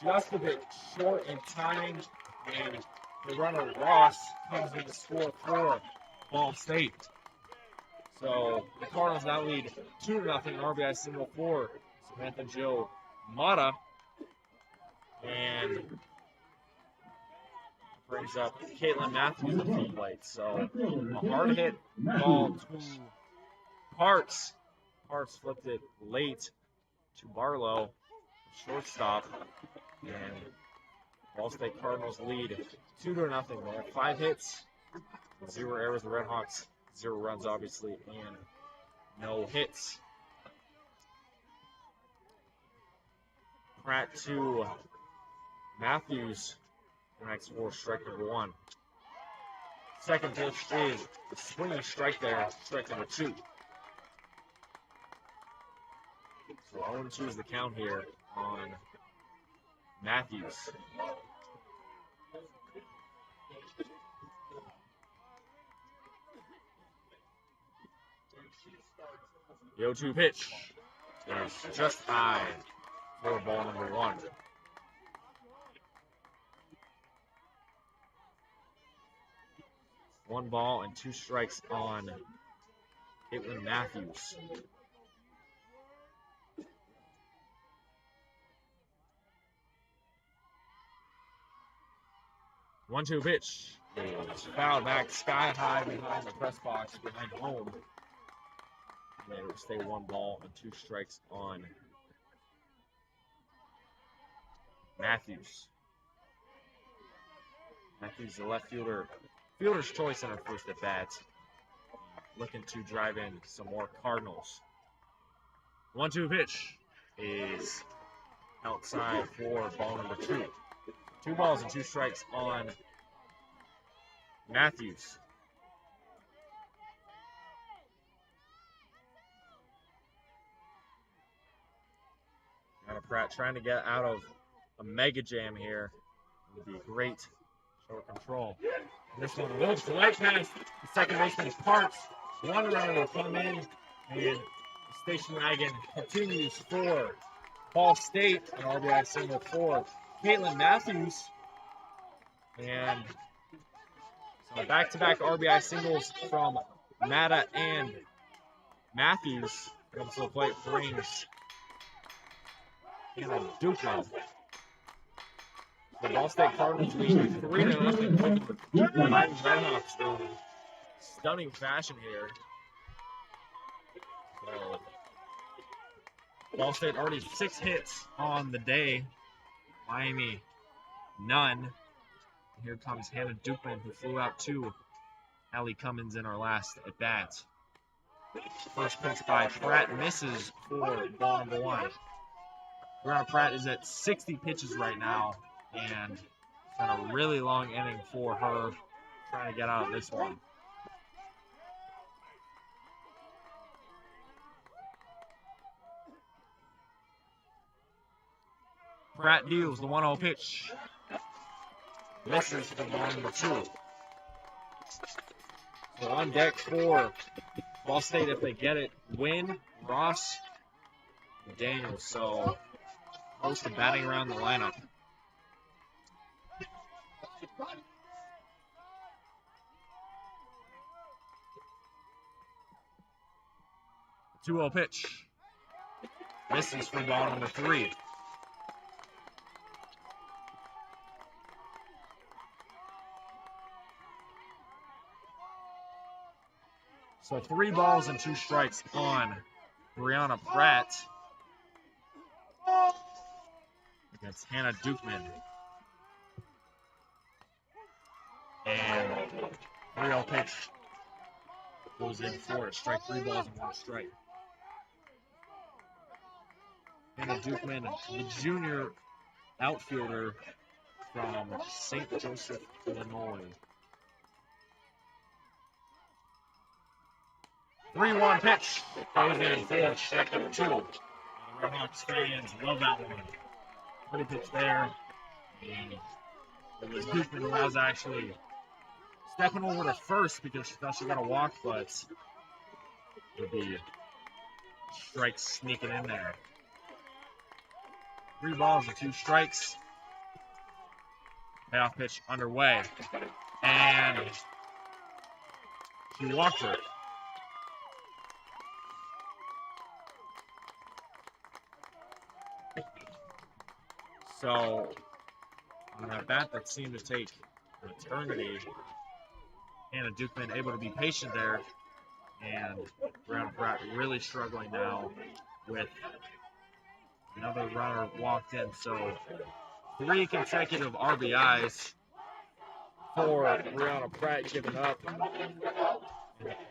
just a bit short in timing, and the runner Ross comes in to score for Ball State. So the Cardinals now lead 2-0, RBI single for Samantha Jill Mata, and brings up Caitlin Matthews at the plate. So a hard hit ball to Parks. Parks flipped it late to Barlow, shortstop, and Ball State Cardinals lead 2-0. They have 5 hits, 0 errors. The RedHawks 0 runs, obviously, and No hits. Pratt to Matthews. The next 4, strike number 1. Second pitch is a swinging strike there, strike number 2. So 0-2 is the count here on Matthews. The 0-2 pitch is just high for ball number 1. One ball and 2 strikes on Caitlin Matthews. One-two pitch is fouled back sky high behind the press box behind home. And it will stay 1 ball and 2 strikes on Matthews. Matthews, the left fielder. Fielder's choice in her first at bat. Looking to drive in some more Cardinals. 1-2 pitch is outside for ball number 2. 2 balls and 2 strikes on Matthews. Anna Pratt trying to get out of a mega jam here. It would be great short control. This one looks to right past the second baseman Parks. 1 runner will come in, and the station wagon continues for Ball State. An RBI single for Caitlin Matthews. And so back-to-back RBI singles from Matta and Matthews. Comes to the plate, brings Hannah Duca. The Ball State Cardinals lead 3-0 over the Miami RedHawks in stunning fashion here. So, Ball State already 6 hits on the day. Miami, none. And here comes Hannah Dukeman, who flew out to Allie Cummins in our last at bat. First pitch by Pratt misses for ball number 1. Brianna Pratt is at 60 pitches right now, and it's been a really long inning for her, trying to get out of this one. Pratt deals the 1-0 pitch. Misses for ball number 2. So on deck for Ball State, if they get it, Wynn, Ross, and Daniels. So most of batting around the lineup. The 2-0 pitch. Misses for ball number 3. So 3 balls and 2 strikes on Brianna Pratt against Hannah Dukeman. And 3-0 pitch goes in for it. Strike 3 balls and 1 strike. Hannah Dukeman, the junior outfielder from St. Joseph, Illinois. 3-1 pitch goes in for strike number 2. The RedHawks fans love that one. Pretty pitch there. And it was Dukeman who was actually stepping over to first because she thought she got a walk, but with the strikes sneaking in there. 3 balls and 2 strikes. Payoff pitch underway. And she walked her. So, on a bat that seemed to take an eternity, Hannah Dukeman able to be patient there, and Brianna Pratt really struggling now with another runner walked in. So, 3 consecutive RBIs for Brianna Pratt, giving up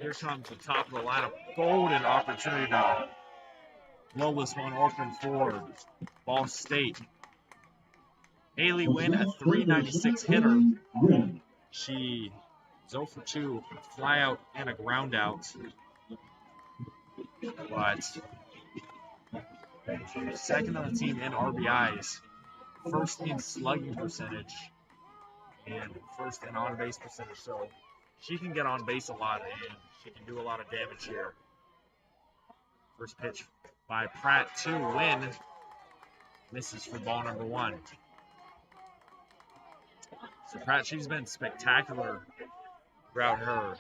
Here comes the top of the lineup. Golden opportunity to blow this one open for Ball State. Haley Wynn, a 396 hitter. She is 0 for 2, a fly out and a ground out. But second on the team in RBIs, first in slugging percentage, and first in on base percentage. So she can get on base a lot and she can do a lot of damage here. First pitch by Pratt to Wynn. Misses for ball number 1. So Pratt, she's been spectacular throughout her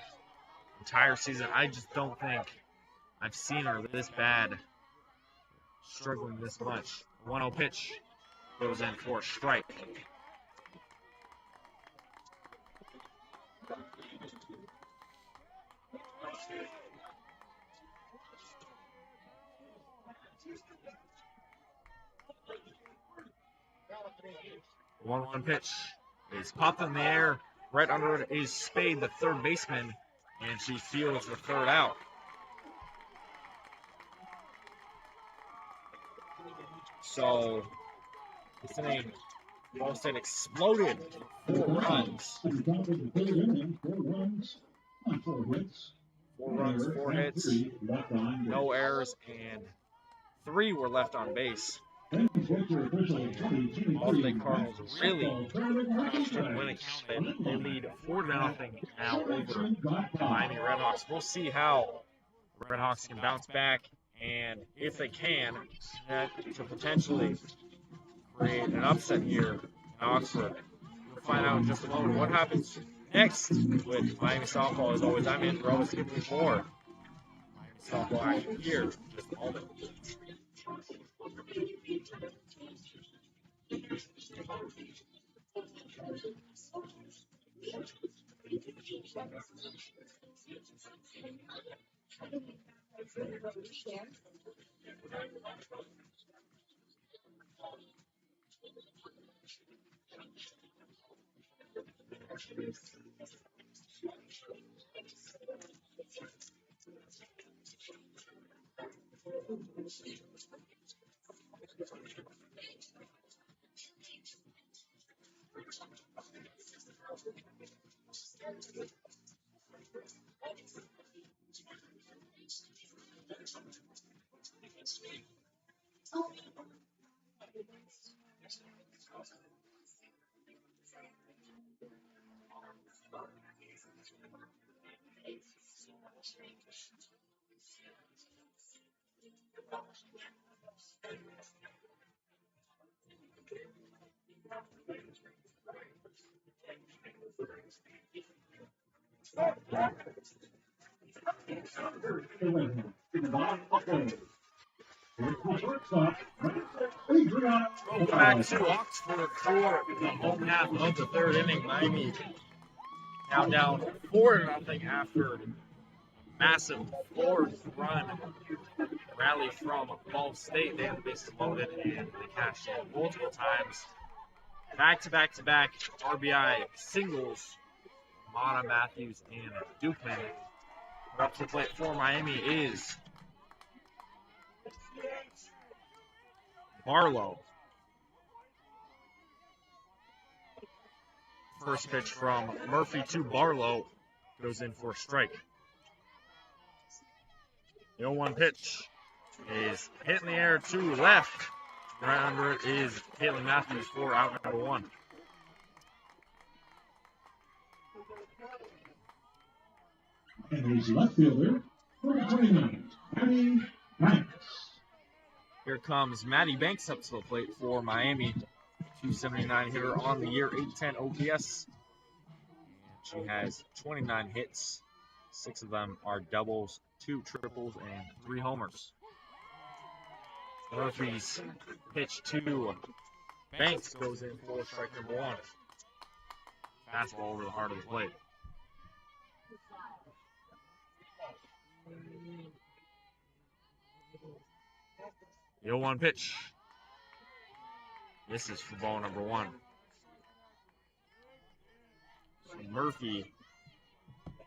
entire season. I just don't think I've seen her this bad, struggling this much. 1-0 pitch goes in for a strike. One pitch is popped in the air. Right under it is Spade, the third baseman, and she fields the third out. So this inning, Ball State exploded 4 runs. 4 runs on 4 hits. 4 runs, 4 hits, no errors, and 3 were left on base. Ball State Cardinals really win a count. They lead 4-0 now over Miami RedHawks. We'll see how RedHawks can bounce back, and if they can, to potentially create an upset here in Oxford. We'll find out in just a moment what happens next with Miami softball. As always, I'm in Relvas to give you more Miami softball action here in just a moment. Welcome back to Oxford for the home half of the third inning. Miami now down 4-0 after a massive 4th run rally from Ball State. They had the bases loaded and they cashed in multiple times. Back-to-back RBI singles. Mana, Matthews, and Dukeman. Up to the plate for Miami is Barlow. First pitch from Murphy to Barlow goes in for a strike. The 0-1 pitch is hit in the air to left. Right under it is Caitlin Matthews for out number 1. And his left fielder, number 29, Maddie Banks. Here comes Maddie Banks up to the plate for Miami. 279 hitter on the year, 810 OPS. And she has 29 hits. 6 of them are doubles, 2 triples, and 3 homers. Murphy's pitch to Banks goes in for strike number 1. Fastball over the heart of the plate. The 0-1 pitch. This is for ball number 1. So Murphy,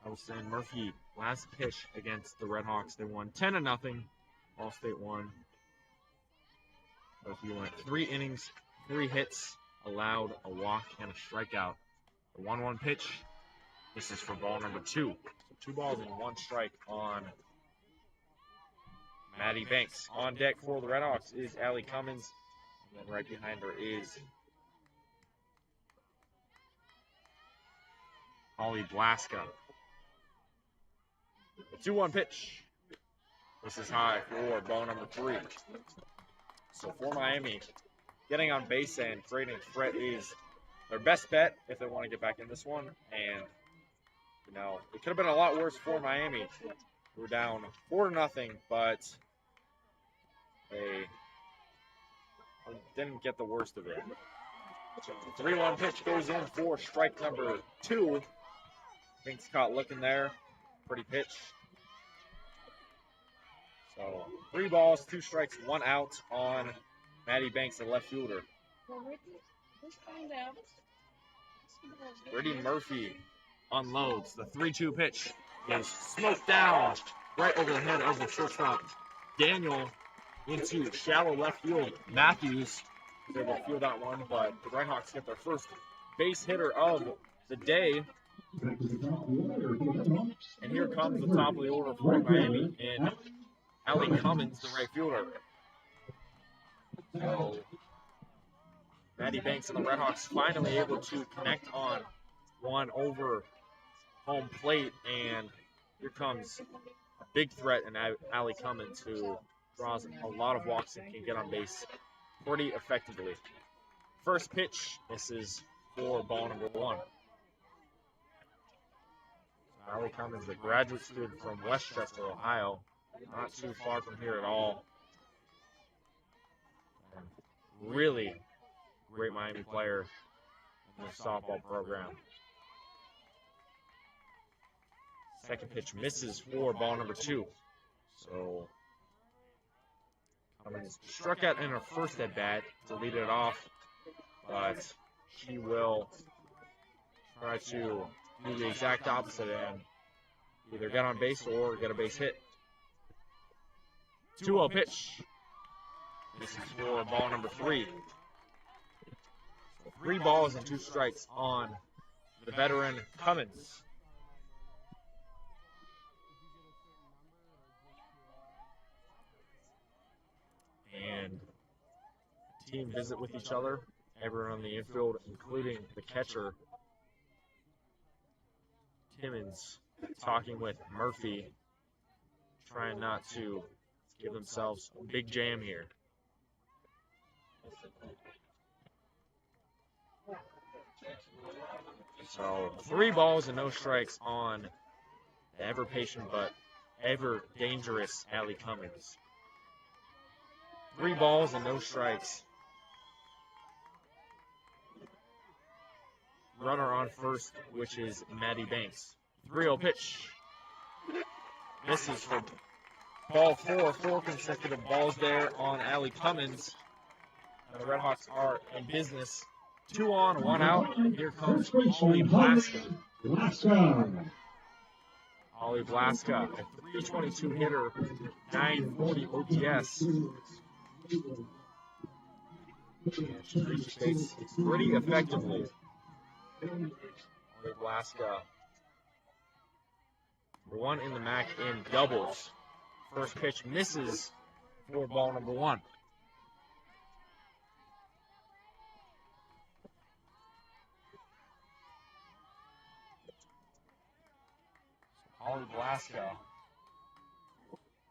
Wilson Murphy, last pitch against the RedHawks. They won 10-0. Ball State won. Murphy went 3 innings, 3 hits, allowed a walk and a strikeout. The 1-1 pitch. This is for ball number 2. So 2 balls and 1 strike on Maddie Banks. On deck for the RedHawks is Allie Cummins. And then right behind her is Holly Blaska. The 2-1 pitch. This is high for ball number 3. So for Miami, getting on base and creating a threat is their best bet if they want to get back in this one. And, you know, it could have been a lot worse for Miami. We're down 4-0, but they didn't get the worst of it. So the 3-1 pitch goes in for strike number 2. Banks caught looking there. Pretty pitch. So 3 balls, 2 strikes, 1 out on Maddie Banks, the left fielder. Brittany Murphy unloads. The 3-2 pitch is smoked down right over the head of the shortstop Daniel into shallow left field. Matthews is able to field that one, but the RedHawks get their first base hitter of the day. And here comes the top of the order for Miami, and Allie Cummins, the right fielder. So Maddie Banks and the RedHawks finally able to connect on one over home plate, and here comes a big threat in Allie Cummins, who draws a lot of walks and can get on base pretty effectively. First pitch, this is for ball number 1. Allie Cummins, a graduate student from Westchester, Ohio. Not too far from here at all. And really great Miami player in the softball program. Second pitch misses for ball number 2. So Cummins struck out in her first at bat to lead it off, but she will try to do the exact opposite and either get on base or get a base hit. 2-0 pitch. This is for ball number 3. So 3 balls and 2 strikes on the veteran Cummins. And team visit with each other. Everyone on the infield, including the catcher, Timmons, talking with Murphy, trying not to give themselves a big jam here. So 3 balls and no strikes on the ever patient but ever dangerous Allie Cummins. 3 balls and no strikes. Runner on first, which is Maddie Banks. 3-0 pitch. This is for ball 4. 4 consecutive balls there on Allie Cummins. And the RedHawks are in business. 2 on, 1 out. And here comes Holly Blaska. Holly Blaska, a 322 hitter, 940 OPS. And she reaches base pretty effectively. Holly Blaska, one in the MAC in doubles. First pitch misses for ball number 1. Holly Blaska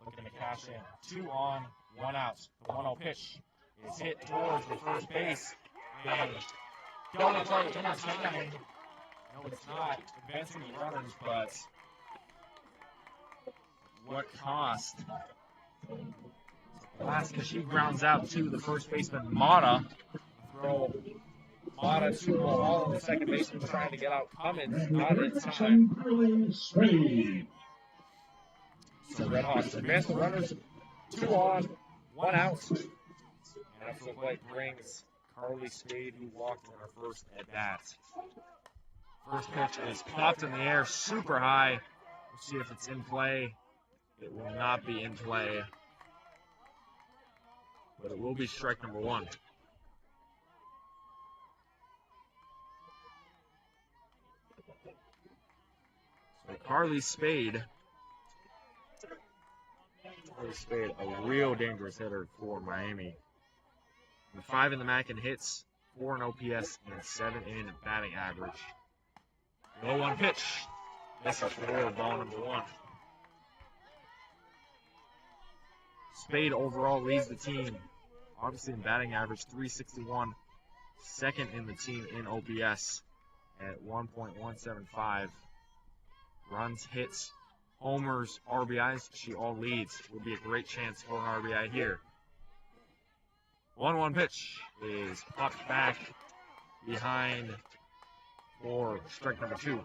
looking to cash in. 2 on, 1 out. The 1-0 pitch is hit towards the first base. And don't play entertaining. No, it's not. Advancing the runners, but what cost? Blaska, she grounds out to the first baseman, Mata. Throw Mata to the wall on the second baseman trying to get out Cummins. Not in time. So RedHawks advance the runners. 2 on, 1 out. And that's what Blake brings Carly Spade, who walked in her first at bat. First pitch is popped in the air, super high. We'll see if it's in play. It will not be in play, but it will be strike number one. So Carly Spade, a real dangerous hitter for Miami. 5 in the MAC in hits, 4 in OPS, and 7 in batting average. 0-1 pitch. This is for ball number one. Spade overall leads the team, obviously in batting average, 361. Second in the team in OPS at 1.175. Runs, hits, homers, RBIs, she all leads. Would be a great chance for an RBI here. 1-1 pitch is popped back behind for strike number two.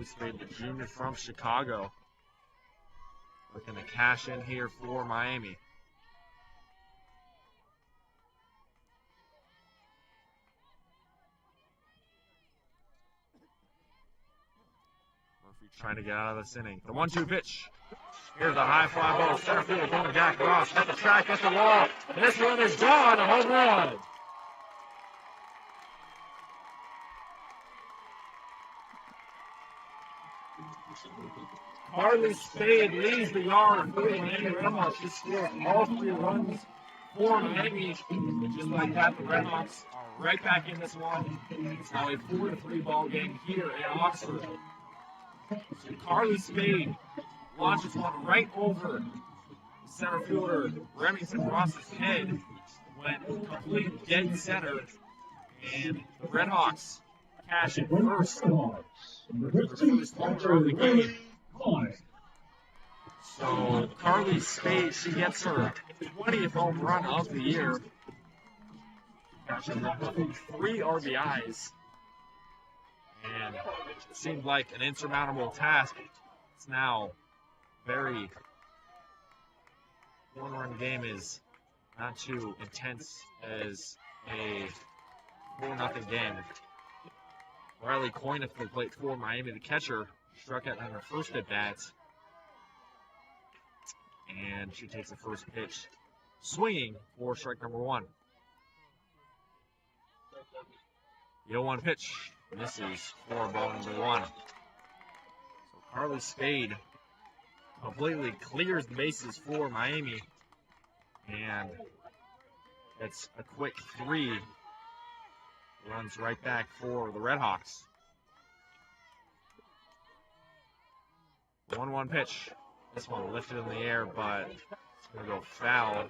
Spade, the junior from Chicago, looking to cash in here for Miami. Murphy trying to get out of this inning. The 1-2 pitch. Here's a high fly ball. Center field going Jack Ross. At the track, at the wall. And this one is gone. A home run. Carly Spade leads the yard for the Miami RedHawks. She scores all 3 runs for Miami. And just like that, the RedHawks are right back in this one. It's now a 4-3 ball game here in Oxford. So Carly Spade launches one right over center fielder Remington Ross's head. Went complete dead center. And the RedHawks cash it first. So Carly Spade, she gets her 20th home run of the year. Catching 3 RBIs. And it seemed like an insurmountable task. It's now very 1-run game is not too intense as a 4-0 game. Riley Coyne at the plate for Miami, the catcher, struck out on her first at bat. And she takes the first pitch, swinging for strike number one. The 0-1 pitch misses for ball number one. So Carly Spade completely clears the bases for Miami. And it's a quick 3. Runs right back for the RedHawks. 1-1 pitch. This one lifted in the air, but it's going to go foul.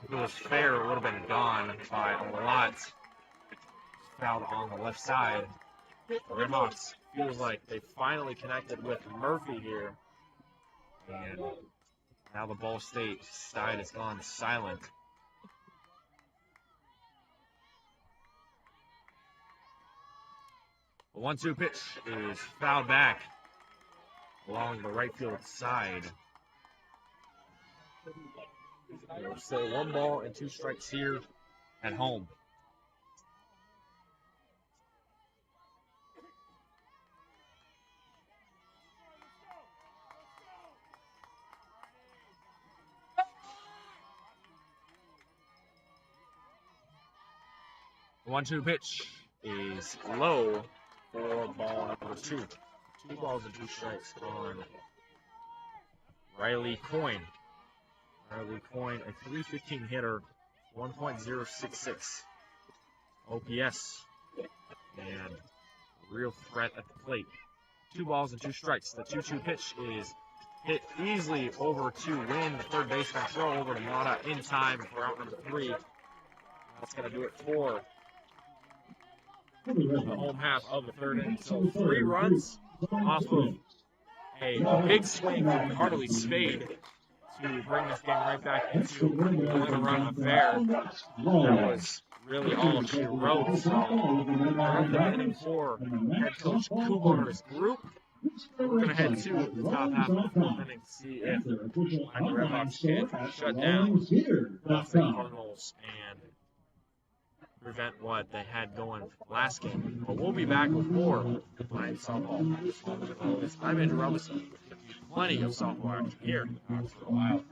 If it was fair, it would have been gone by a lot. Fouled on the left side. The RedHawks feels like they finally connected with Murphy here. And now the Ball State side has gone silent. The 1-2 pitch is fouled back along the right field side. So 1 ball and 2 strikes here at home. The 1-2 pitch is low for ball number 2. 2 balls and 2 strikes on Riley Coyne. Riley Coyne, a .315 hitter, 1.066 OPS, and a real threat at the plate. 2 balls and 2 strikes. The 2-2 pitch is hit easily over to win. The third baseman throw over to Mata in time for out number 3. That's going to do it for the home half of the third inning. So 3 runs off of a big swing from Carly Spade to bring this game right back into a win-run affair. That was really all she wrote. So the inning for head coach Cooper's group. We're going to head to the top half of the 4th inning to see if the RedHawks can shut down the Cardinals and prevent what they had going last game. But we'll be back with more Miami softball. I'm Andrew Relvas. Plenty of softball action here for a while.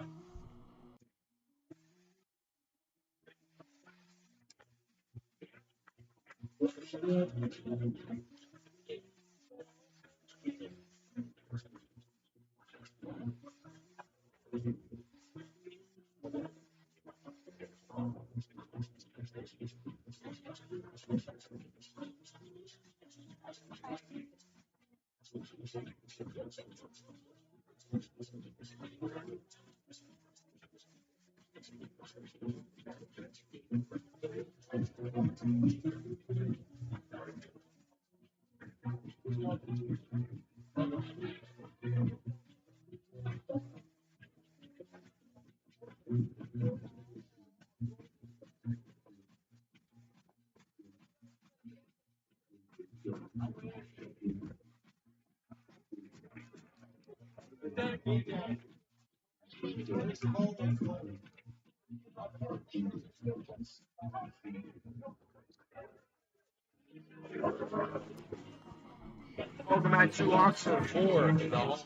Welcome back to Oxford for the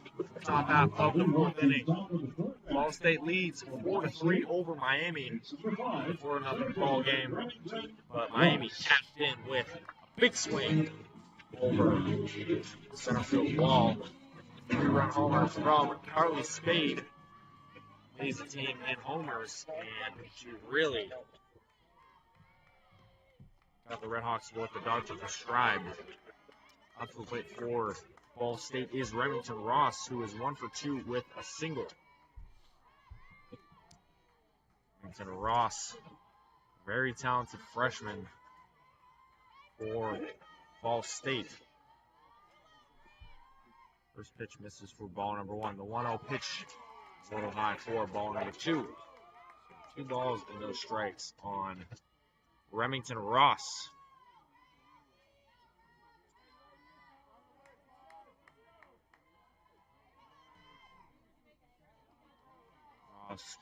top half of the fourth inning. Ball State leads 4-3 over Miami for another ball game, but Miami tapped in with a big swing over the center field wall. 3-run homer from Carly Spade leads the team in homers, and she really got the RedHawks what the Dodgers described. Up to the plate for Ball State is Remington Ross, who is 1 for 2 with a single. Remington Ross, very talented freshman for Ball State. First pitch misses for ball number 1. The 1-0 pitch is a little high for ball number 2. 2 balls and no strikes on Remington Ross.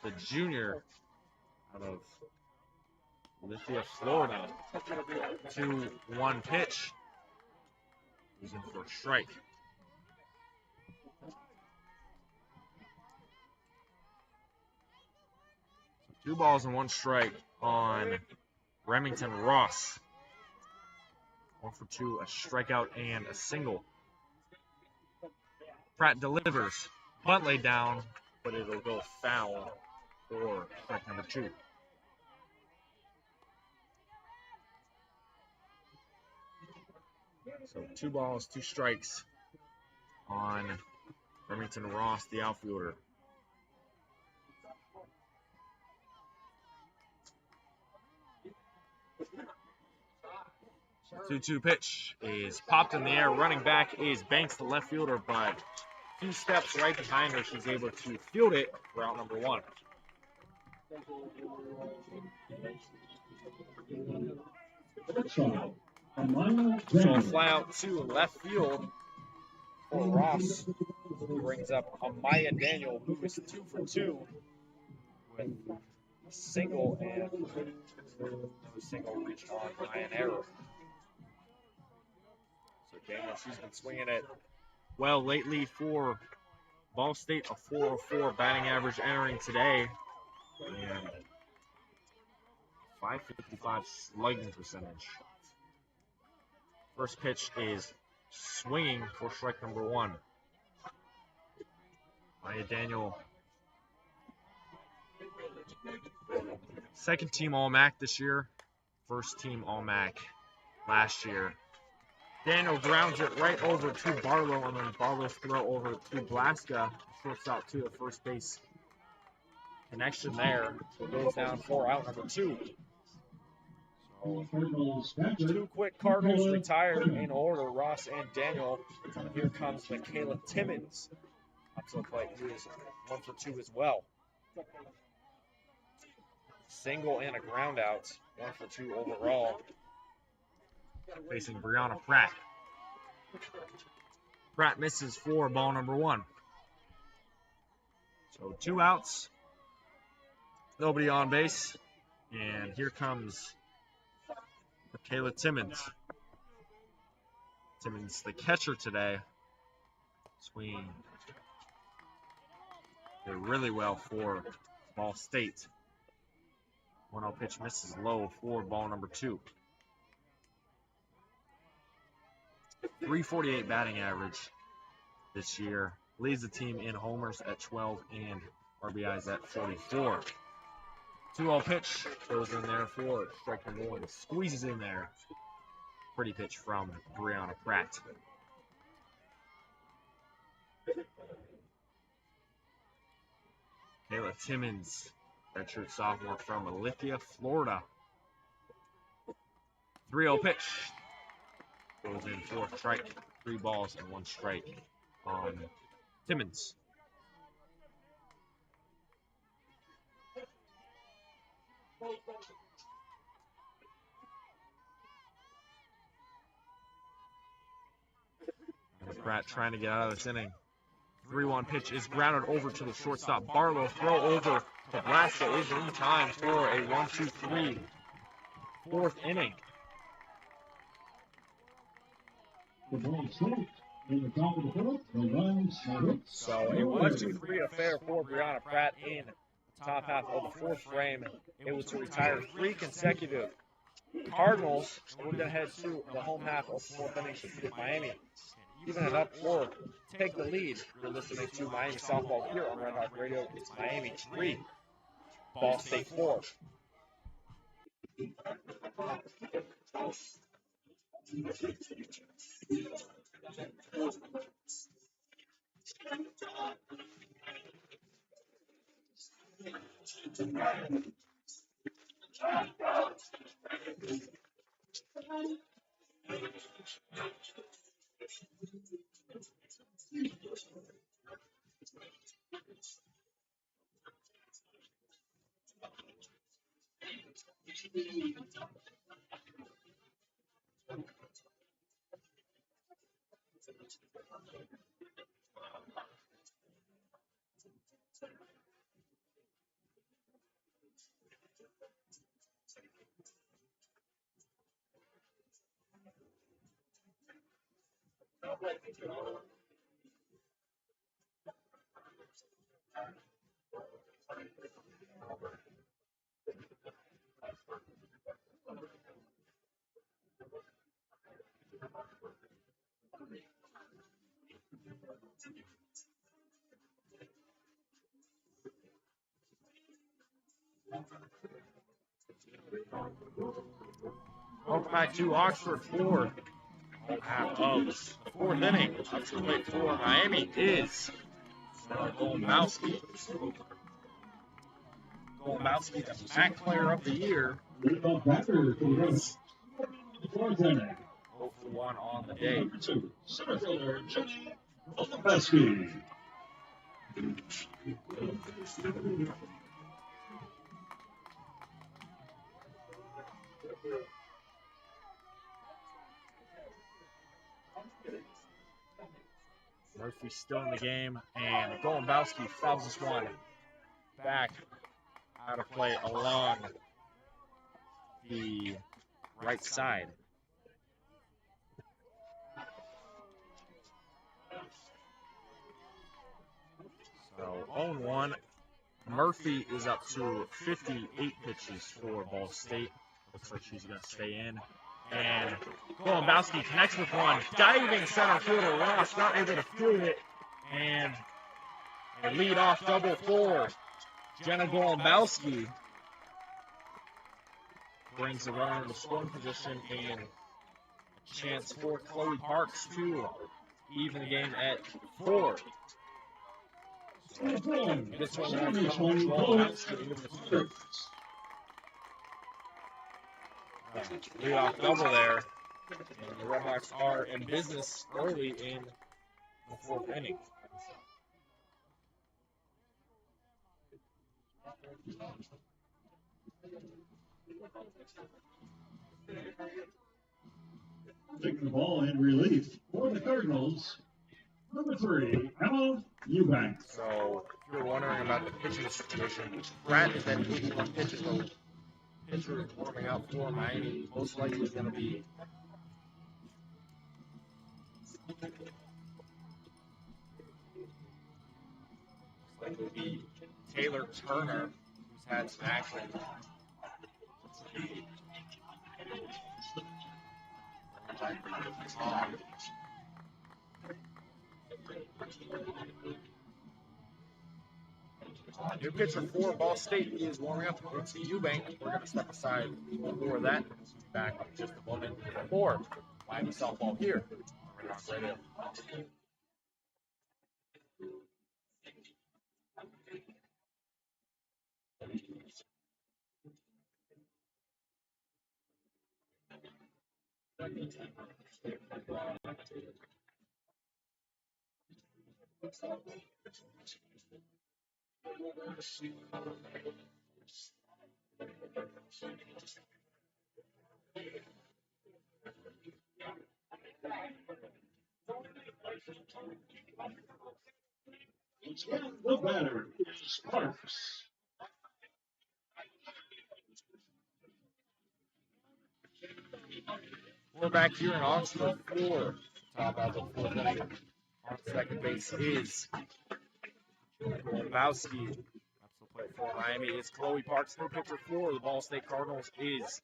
The junior out of Lithia, Florida. 2-1 pitch. He's in for a strike. So 2 balls and 1 strike on Remington Ross. 1 for 2, a strikeout and a single. Pratt delivers. Bunt laid down, but it'll go foul for strike number 2. So 2 balls, 2 strikes on Remington Ross, the outfielder. The 2-2 pitch is popped in the air. Running back is Banks, the left fielder, but 2 steps right behind her, she's able to field it for out number 1. So a fly out to left field for Ross, who brings up Amaya Daniel, who is 2 for 2 with a single and no single reached on by an error. So Daniel, she's been swinging it well lately for Ball State, a 404 batting average entering today, and 555 slugging percentage. First pitch is swinging for strike number 1. Maya Daniel, second team All-MAC this year, first team All-MAC last year. Daniel grounds it right over to Barlow, and then Barlow's throw over to Blaska, shortstop to the first base connection there. So it goes down for out number 2. So 2 quick Cardinals retired in order, Ross and Daniel. And here comes Michaela Timmons up to the plate, who is 1 for 2 as well. Single and a ground out, 1 for 2 overall. Facing Brianna Pratt. Pratt misses for ball number 1. So 2 outs, nobody on base, and here comes Kayla Timmons. Timmons, the catcher today. Swing. Did really well for Ball State. 1-0 pitch misses low for ball number 2. 348 batting average this year. Leads the team in homers at 12 and RBIs at 44. 2-0 pitch goes in there for strike number 1. Squeezes in there. Pretty pitch from Brianna Pratt. Kayla Timmons, redshirt sophomore from Olympia, Florida. 3-0 pitch goes in for a strike. 3 balls and 1 strike on Timmons. Pratt trying to get out of this inning. 3-1 pitch is grounded over to the shortstop. Barlow throw over. Nebraska is in time for a 1-2-3 4th inning. The ball straight in the top of the 4th. The runs are hit. So a 1-2-3 affair for Brianna Pratt in the top half of the 4th frame. Able to retire 3 consecutive Cardinals. We're going to head to the home half of the 4th inning to see if Miami even it up or take the lead. You're listening to Miami Softball here on Red Hawk Radio. It's Miami 3, Ball State 4. Welcome back to Oxford for half of the 4th inning. Up to the plate for Miami is Golubowski. Golubowski, the MAC Player of the Year. Rebound batter for the Reds. The 4th inning. 0-for-1 on the day. Number 2, center fielder Jenny Golubowski. Murphy still in the game, and Golubowski fouls this one back out of play along the right side. So 0-1. Murphy is up to 58 pitches for Ball State. Looks like she's going to stay in. And Golubowski connects with one. Diving center fielder Ross, not able to field it. And a leadoff double for Jenna Golubowski. Brings the runner into scoring position and a chance for Chloe Parks to even the game at 4. This one has Golubowski with the third. Leadoff double there. And the RedHawks are in business early in the 4th inning. Taking the ball in relief for the Cardinals. Number 3, Emma Eubank. So, if you're wondering about the pitching situation, Pratt is at 81 pitches. So pitcher warming up for Miami most likely is going to be Taylor Turner, who's had some action. New pitcher for Ball State is warming up. It's Eubank. We're going to step aside for that. Back in just a moment for Miami softball here. Right in. The batter is Sparks. We're back here in Oxford for top out of the fourth inning. On second base is Relvas. For Miami is Chloe Parks. New pitcher for the Ball State Cardinals is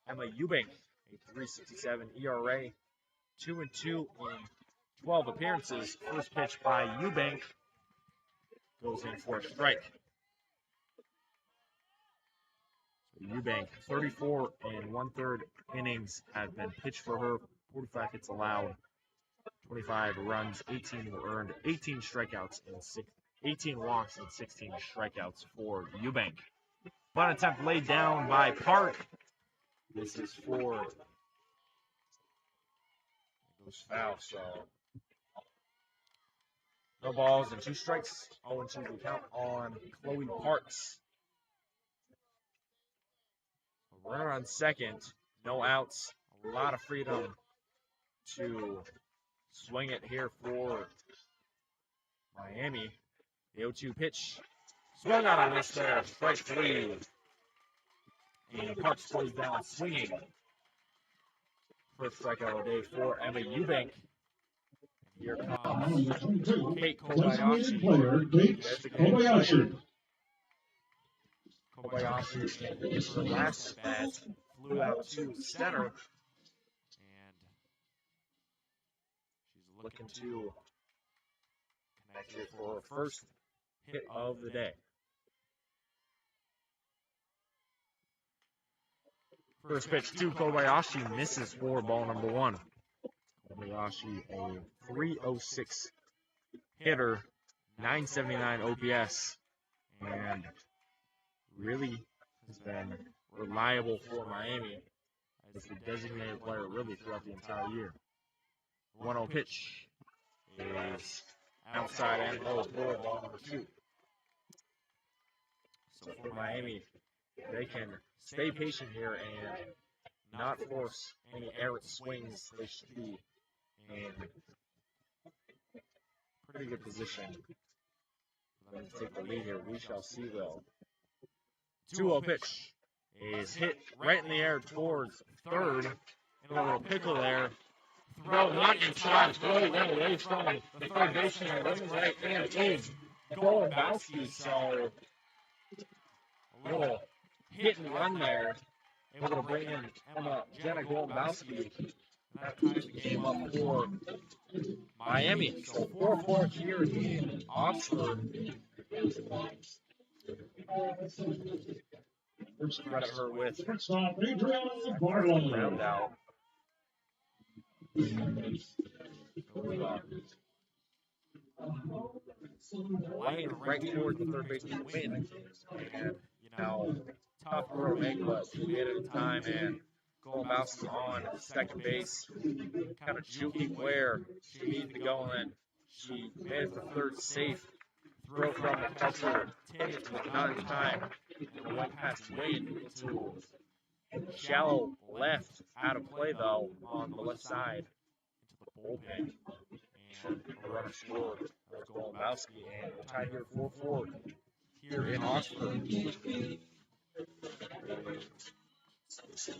Emma Eubank. A 3.67 ERA, 2-2 in 12 appearances. First pitch by Eubank goes in for a strike. Eubank, 34 1/3 innings have been pitched for her, 45 hits allowed, 25 runs, 18 were earned, 18 strikeouts, and 18 walks and 16 strikeouts for Eubank. Bunt attempt laid down by Park. This is for it goes foul, so no balls and 2 strikes. 0-2 the count on Chloe Parks. Runner on second, no outs, a lot of freedom to swing it here for Miami. The 0-2 pitch, swung out on this there, strike 3. And Parks goes down swinging. First strikeout of the day for Emma Eubank. Here comes Kate Designated Kobayashi. player, Kate Kobayashi. Kobayashi in her last at bat flew out to center, and she's looking to connect here for her first hit of the day. First pitch to Kobayashi misses for ball number 1. Kobayashi, a 3.06 hitter, 979 OPS, and really has been reliable for Miami as the designated player really throughout the entire year. 1-0 pitch is outside and low for ball number 2. So for Miami, they can stay patient here and not force any errant swings. They should be in pretty good position. Let me take the lead here. We shall see, though. 2-0 pitch is hit right in the air towards third. And a little pickle there. Throw not inside. Throw went away from the third baseman. Running right hand is Golubowski. So a little hit and run there. Able to bring in Jenna Golubowski. That ties the game up for Miami. So 4-4 here in Oxford. Credit her with round out. Laying right towards the third baseman win. And, tough throw to make, but 2 hit at a time. And Golubowski on second base. Kind of juking where she needed to go in. She made it for third safe. Throw from the catcher. Not in time. And went past Wayne to shallow left. Out of play, though, on the left side. Into the bullpen. And a runner scored. That was Golubowski. And we're tied here 4-4 here in Oxford. So it's a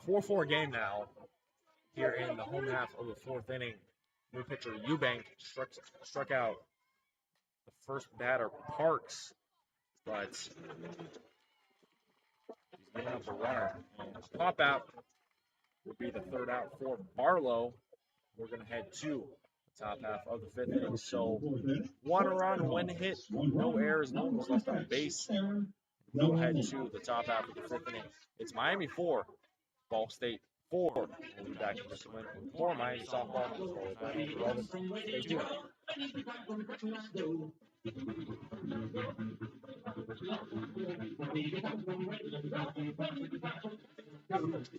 4-4 game now here in the home half of the fourth inning. New pitcher Eubank struck out the first batter Parks, but he's giving up a runner. And pop out would be the third out for Barlow. We're going to head to the top half of the fifth inning. So 1 run, 1 hit, no errors, no one was left on base. We'll head to the top half of the fifth inning. It's Miami 4, Ball State 4. We'll be back in just a minute with more Miami softball. Relvas.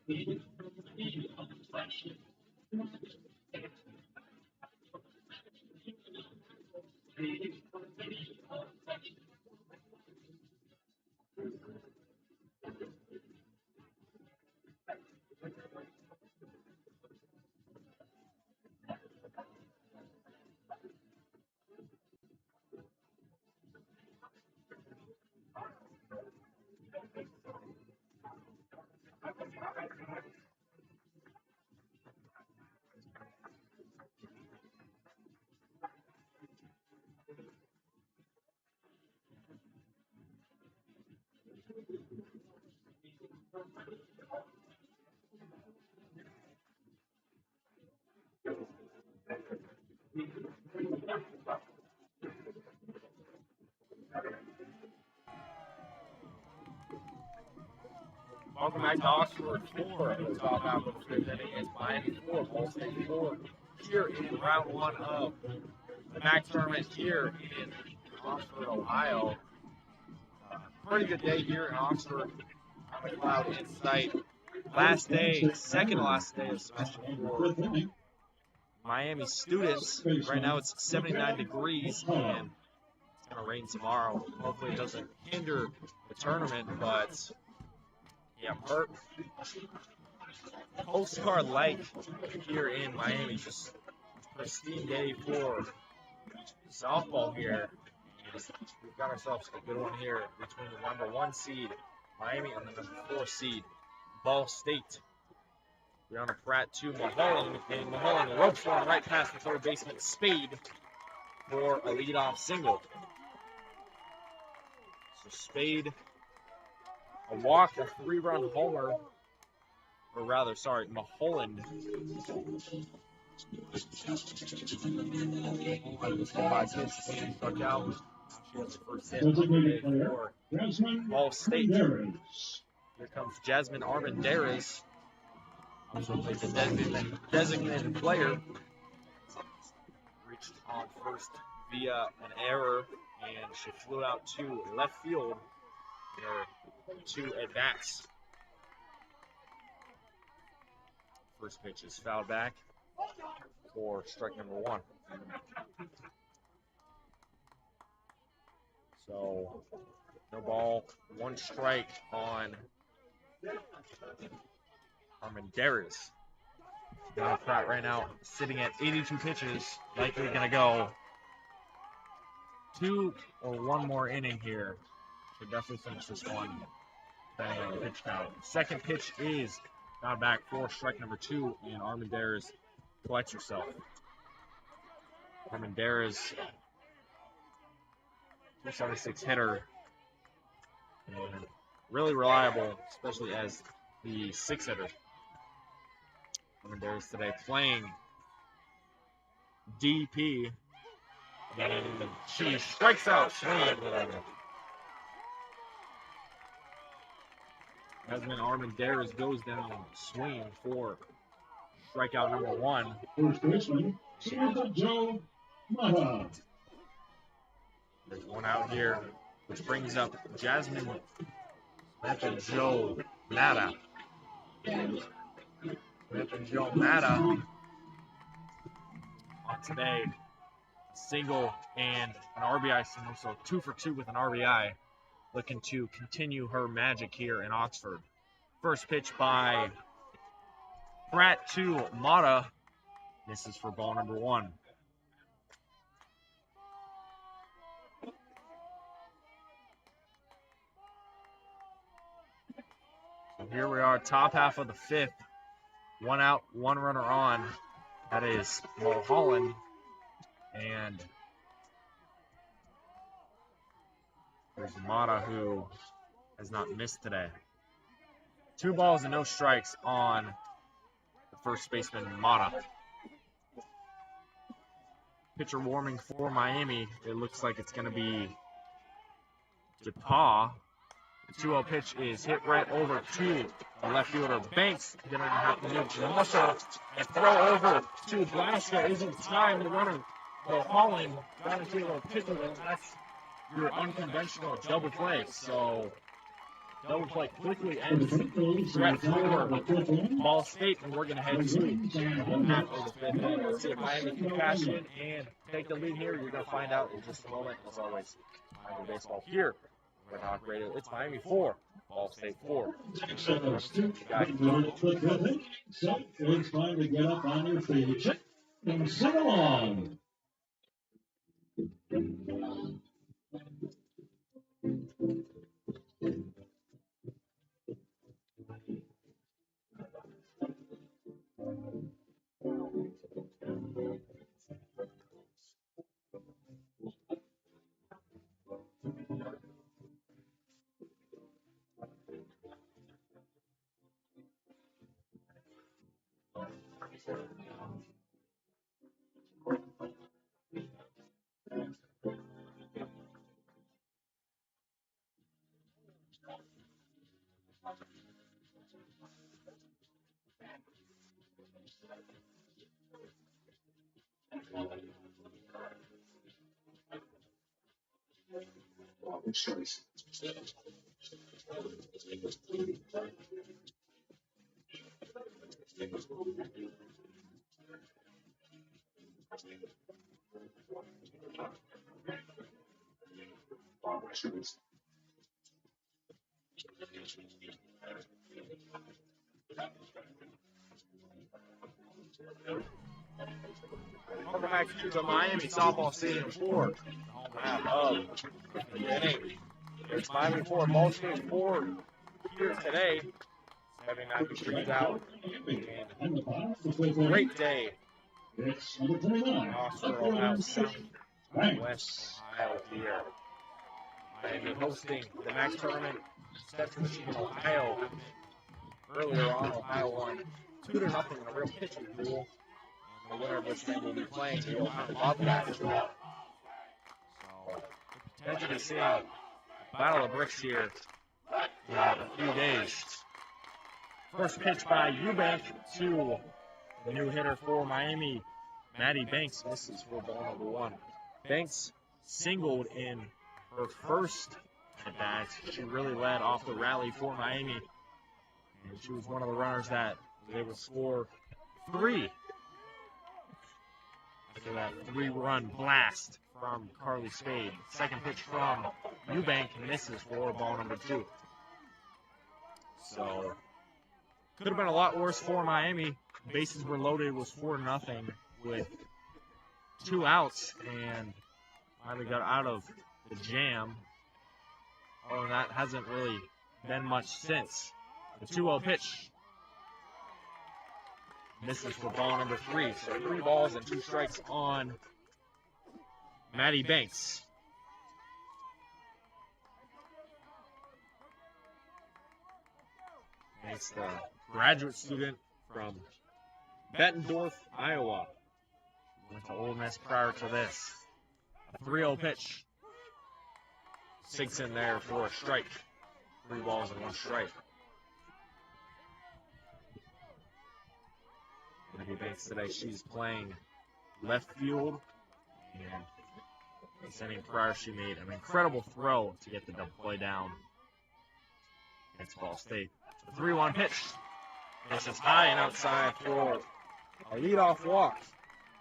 Stay tuned. Welcome back to Oxford 4, the top half of the fifth inning. It's Miami 4, Ball State 4, here in round 1 of the MAC tournament here in Oxford, Ohio. Pretty good day here in Oxford. On the cloud in sight. Last day, second to last day of semester 4. Miami students, right now it's 79 degrees and it's going to rain tomorrow. Hopefully it doesn't hinder the tournament, but yeah, postcard-like here in Miami. Just a pristine day for softball here. We've got ourselves a good one here between the number 1 seed, Miami, and the number 4 seed, Ball State. Brianna Pratt to Mulholland, and Mulholland ropes one right past the third baseman Spade for a leadoff single. So Spade, a walk, a 3-run homer, or rather, sorry, Mulholland. Mulholland was hit by pitch and struck out. She has the first hit of the day for Ball State. Here comes Jasmine Armendariz. Also played the designated player. Reached on first via an error, and she flew out to left field. There 2 at-bats. First pitch is fouled back for strike number 1. So, no ball, 1 strike on Armendariz. Now Pratt right now sitting at 82 pitches, likely going to go 2 or 1 more inning here. Should definitely finish this one. Depending on the pitch count. Second pitch is fouled back for strike number 2, and Armendariz collects herself. Armendariz, 276 hitter, and really reliable, especially as the 6 hitter. Armendariz today playing DP, and she strikes out swinging. Jasmine Armendariz goes down swinging for strikeout number 1. First baseman, Samantha Joe Mata. There's 1 out here, which brings up Jasmine Samantha Joe Mata. Samantha Joe Mata on today single and an RBI single, so 2 for 2 with an RBI, looking to continue her magic here in Oxford. First pitch by Pratt to Mata. This is for ball number 1. So here we are, top half of the 5th. 1 out, 1 runner on. That is Mulholland. And there's Mata, who has not missed today. 2 balls and no strikes on the first baseman, Mata. Pitcher warming for Miami. It looks like it's going to be DePaw. The 2-0 pitch is hit right over to the left fielder, Banks. Going to have to move to muscle and throw over to Blaska. Isn't time. The runner, Holland, got into a little pickle. That's your unconventional double play. So double play quickly ends threat for Ball State, and we're going to head to the home half of the 5th inning. Let's see if Miami can cash in and take the lead here. You're going to find out in just a moment. As always, Miami baseball here. RedHawk Radio. It's Miami 4, Ball State 4. So it's time to get up on your feet and sing along. Welcome back to the Miami Softball Stadium 4. Home half of the inning. It's Miami 4, Ball State 4 here today. 79 degrees out. And great day. It's number 29. Oxford, Ohio, Southwest Ohio here. Miami hosting the MAC tournament. Central Michigan, Ohio. Earlier on, Ohio won 2-0 in a real pitching duel. And the winner of this game will be playing the Ohio Bobcats. So, potentially seeing a battle of bricks here in a few days. First pitch by Eubank to the new hitter for Miami, Maddie Banks. Misses for ball number 1. Banks singled in her first at bat. She really led off the rally for Miami. And she was one of the runners that was able to score 3 after that 3-run blast from Carly Spade. Second pitch from Eubank misses for ball number 2. So, could have been a lot worse for Miami. Bases were loaded. It was 4-0 with 2 outs, and Miami got out of the jam. Oh, that hasn't really been much since. The 2-0 pitch misses for ball number 3. So 3 balls and 2 strikes on Maddie Banks. It's the graduate student from Bettendorf, Iowa. Went to Ole Miss prior to this. A 3-0 pitch. Sinks in there for a strike. 3 balls and 1 strike. Maddie Banks today, she's playing left field. And this inning prior, she made an incredible throw to get the double play down against Ball State. The 3-1 pitch. This is high and outside for a leadoff walk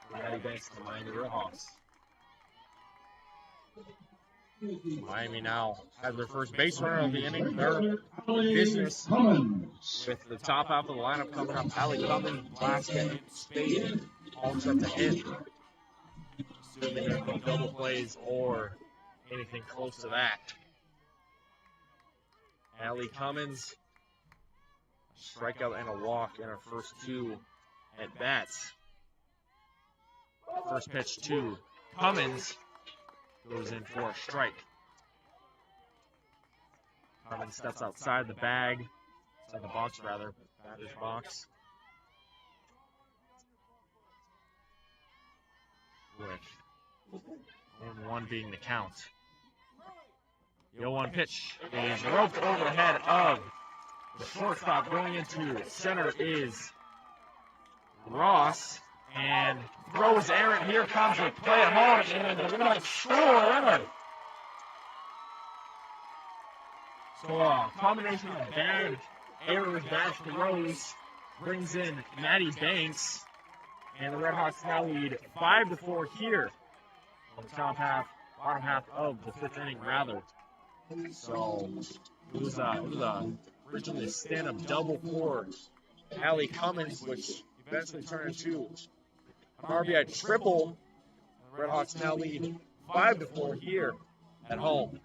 for Maddie Banks to Miami RedHawks. Miami now has their first base runner of the inning. Their business with the top half of the lineup coming up. Allie Cummins, Blaska, and Spade all set to hit. Assuming there's no double plays or anything close to that. Allie Cummins, a strikeout and a walk in her first two at bats. First pitch to Cummins goes in for a strike. Cummins steps outside the bag, outside the box rather, batter's box. With 1-1 being the count. The 0-1 pitch is roped over the head of the shortstop. Going into center is Ross, and throws errant. Here comes the play at home, and the Redhawks score a runner. So a combination of bad errors, bad throws, brings in Maddie Banks, and the Redhawks now lead 5-4 here on the top half, bottom half of the fifth inning, rather. So it was originally a stand-up double for Allie Cummins, which eventually turned into an RBI triple. The Redhawks now lead 5-4 here at home.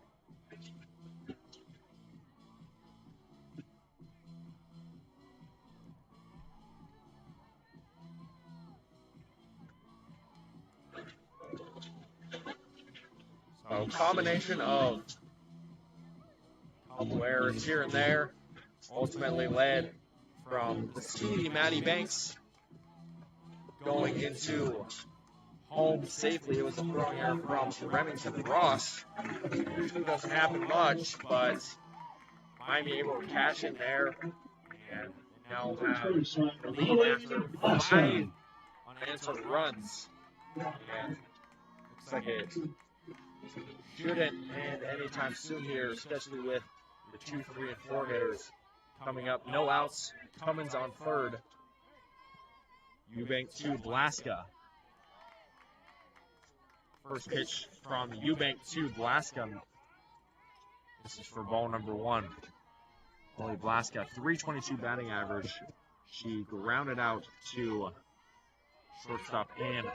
So combination of a couple errors here and there ultimately led from the speedy Maddie Banks going into home safely. It was a throwing error from Remington Ross. Usually doesn't happen much, but Miami able to cash in there and now have the lead after 5 unanswered runs. And looks like it shouldn't end anytime soon here, especially with the 2, 3, and 4 hitters coming up. No outs. Cummins on third. Eubank to Blaska. First pitch from Eubank to Blaska. This is for ball number 1. Holly Blaska, 322 batting average. She grounded out to shortstop and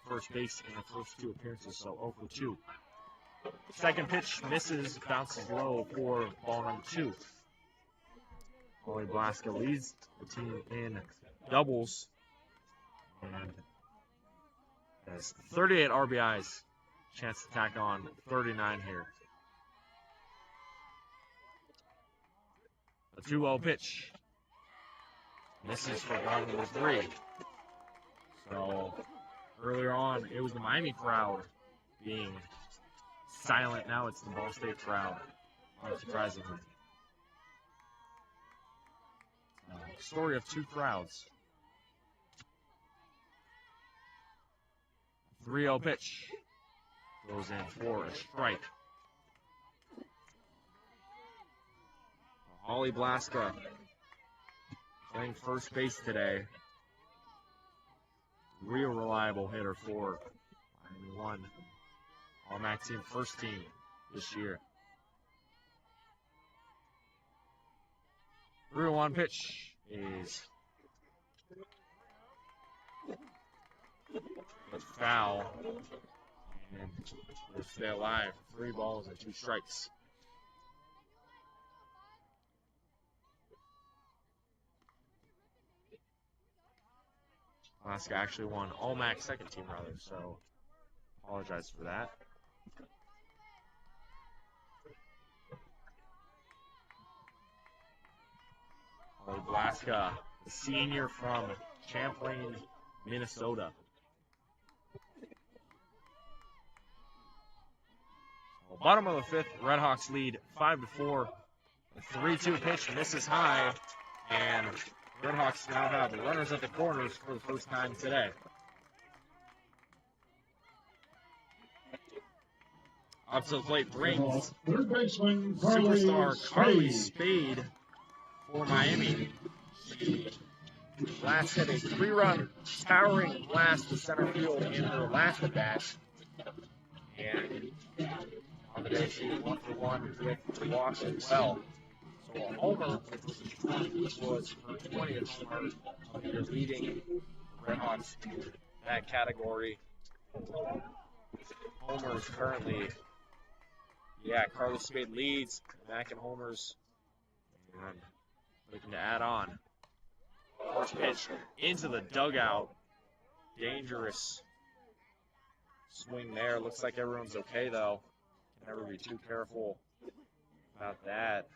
first base in her first 2 appearances, so 0 for 2. Second pitch misses, bounces low for ball number 2. Holly Blaska leads the team in doubles and has 38 RBIs. Chance to tack on 39 here. A 2-0 pitch. Misses for ball number 3. So earlier on, it was the Miami crowd being silent. Now it's the Ball State crowd, unsurprisingly. Story of 2 crowds. 3-0 pitch. Goes in for a strike. Holly Blaska playing first base today. Real reliable hitter for Miami. Won All-MAC team, first team this year. 3-1 pitch is a foul, and we'll stay alive. 3 balls and 2 strikes. Alaska actually won All-MAC second team, rather, so apologize for that. Holly Blaska, the senior from Champlain, Minnesota. Well, bottom of the 5th, Redhawks lead 5-4. A 3-2 pitch misses high, and Redhawks now have runners at the corners for the first time today. Up to the plate brings Third baseman superstar Carly Spade for Miami. She last hit a 3-run towering blast to center field in her last at bat. And on the day, she's 1-for-1 with the walk as well. So a homer was her 20th homer of the year, leading the RedHawks in that category. Homers currently, Carly Spade leads back in homers. And looking to add on. First pitch into the dugout. Dangerous swing there. Looks like everyone's okay, though. Can never be too careful about that.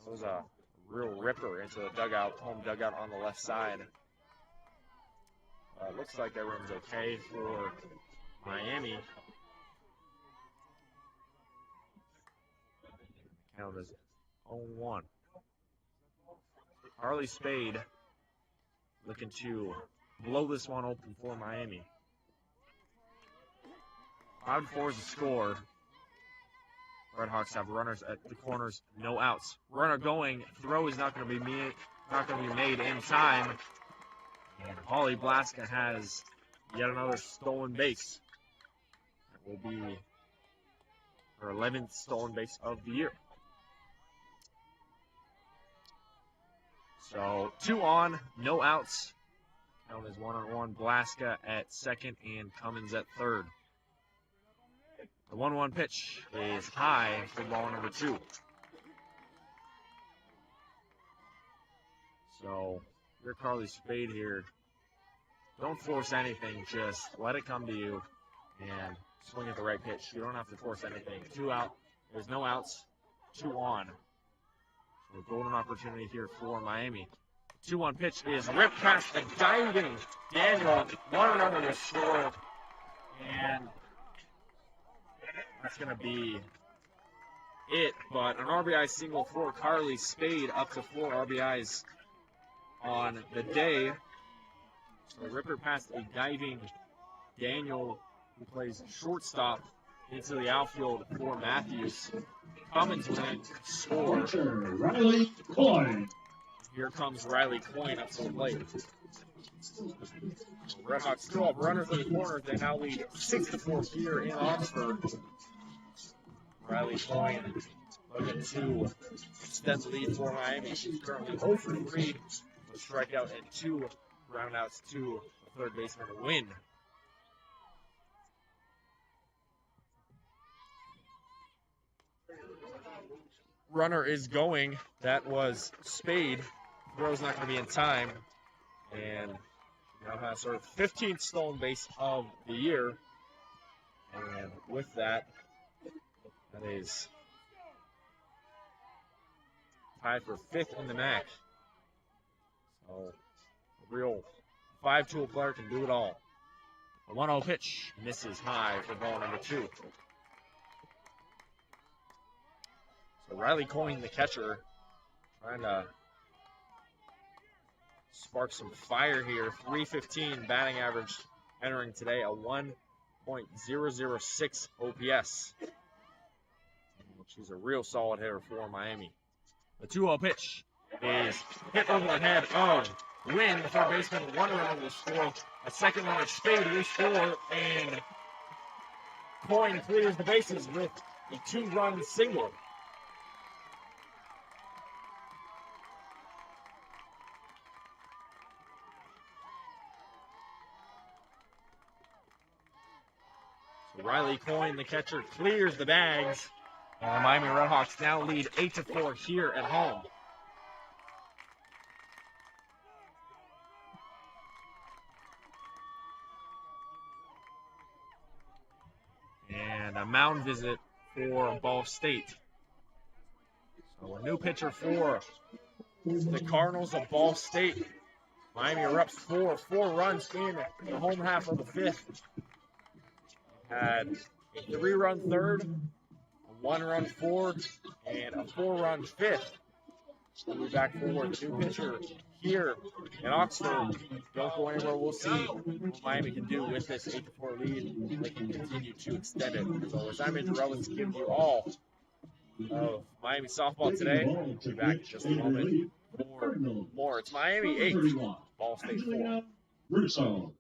That was a real ripper into the dugout, home dugout on the left side. Looks like everyone's okay for Miami. Count is 0-1. Harley Spade looking to blow this one open for Miami. 5-4 is the score. RedHawks have runners at the corners, no outs. Runner going, throw is not going to be made in time. And Holly Blaska has yet another stolen base. That will be her 11th stolen base of the year. So 2 on, no outs. Count is 1-1. Blaska at second and Cummins at third. The 1-1 pitch is high for ball number 2. So you're Carly Spade here. Don't force anything. Just let it come to you and swing at the right pitch. You don't have to force anything. 2 out. There's no outs. 2 on. So golden opportunity here for Miami. 2-1 pitch is ripped past the diving Daniel. 1 run to score. And that's going to be it. But an RBI single for Carly Spade, up to 4 RBIs on the day. So ripper past a diving Daniel, who plays shortstop, into the outfield for Matthews. Cummins win, score. Riley Coyne. Here comes Riley Coyne up to the plate. RedHawks still up runners in the corner. They now lead 6-4 here in Oxford. Riley Coyne looking to extend the lead for Miami. She's currently 0 for 3 with strikeout and 2 groundouts to the third baseman to win. Runner is going. That was Spade. Throw's not going to be in time. And now has her 15th stolen base of the year. And with that, that is tied for 5th in the MAC. So a real 5-tool player can do it all. A 1-0 pitch misses high for ball number 2. So Riley Coyne, the catcher, trying to spark some fire here. 315 batting average entering today, a 1.006 OPS. She's a real solid hitter for Miami. The 2-0 pitch is hit over the head of Wynn, the third baseman. 1 runner will score. A second runner, Spade, will score, and Coyne clears the bases with a 2-run single. Riley Coyne, the catcher, clears the bags. And the Miami RedHawks now lead 8-4 here at home. And a mound visit for Ball State. So a new pitcher for the Cardinals of Ball State. Miami are up 4 runs in the home half of the 5th. Had a 3-run third, a 1-run fourth, and a 4-run 5th. We'll be back forward. The new pitcher here in Oxford. Don't go anywhere. We'll see what Miami can do with this 8-4 lead. They can continue to extend it. So as I'm Relvas to give you all of Miami softball today, we'll be back in just a moment for more. It's Miami 8, Ball State 4. Angelina Russo.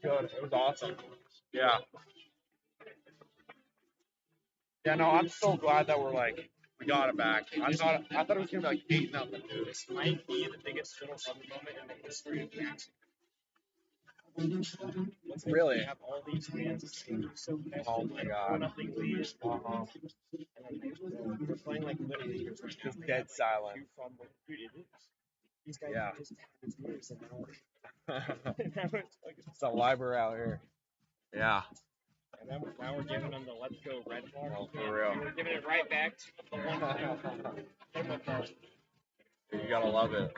Good. It was awesome. Yeah. Yeah, no, I'm so glad that we got it back. I thought it was gonna be like 8-0. This might be the biggest little run moment in the history of Jackson. Really? They have all these fans so passionate. Oh my God. Nothing lead. Uh-huh. They're playing like little leaguers. Right Just now. dead silent. Dude, it is. These guys Yeah. just have his ears and now It's a library out here. Yeah. and now we're giving them the let's go RedHawks. No, for real. We're giving it right back to the one. You gotta love it.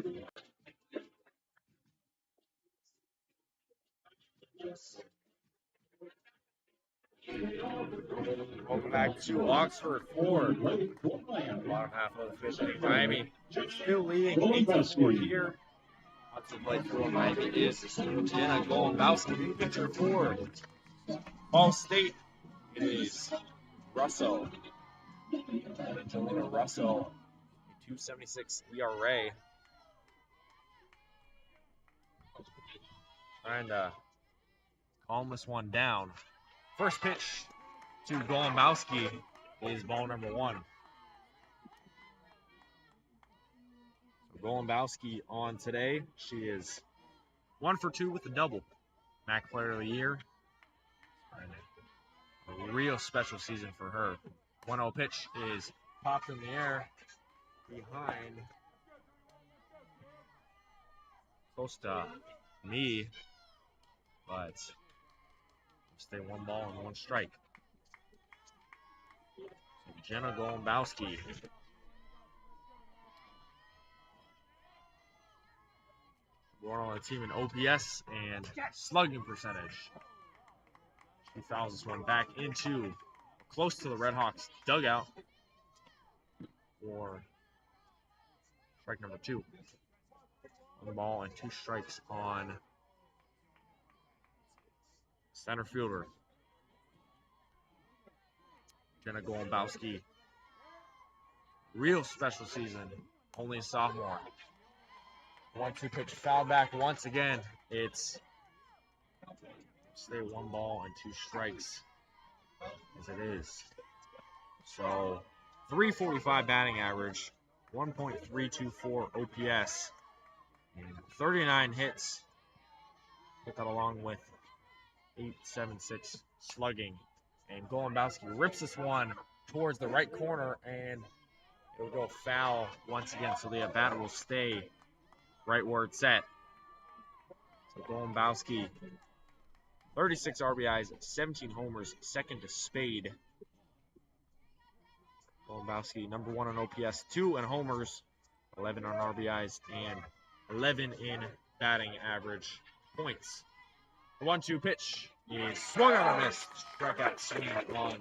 Welcome back to Oxford 4. Bottom half of the fifth inning. Miami still leading 8-4 here. Lots of play for Miami is Jenna Golubowski, pitcher for Ball State. It is Russell. Angelina Russell, 2.76 ERA. Trying to calm this one down. First pitch to Golubowski is ball number 1. So Golubowski on today. She is 1 for 2 with a double. MAC Player of the Year. A real special season for her. 1-0 pitch is popped in the air behind close to me, but stay 1 ball and 1 strike. So Jenna Golubowski. We're on the team in OPS and slugging percentage. She fouls this one back into close to the RedHawks dugout for strike number 2. 1 ball and 2 strikes on center fielder Jenna Golubowski. Real special season, only a sophomore. 1-2 pitch, foul back once again. It's stay 1 ball and 2 strikes as it is. So 345 batting average, 1.324 OPS, and 39 hits. Put that along with 8.76 slugging. And Golubowski rips this one towards the right corner, and it will go foul once again. So the bat will stay right where it's at. So Golubowski, 36 RBIs, 17 homers, second to Spade. Golubowski, number 1 on OPS, 2 in homers, 11 on RBIs, and 11 in batting average points. The 1-2 pitch is swung on a miss. Strikeout swing on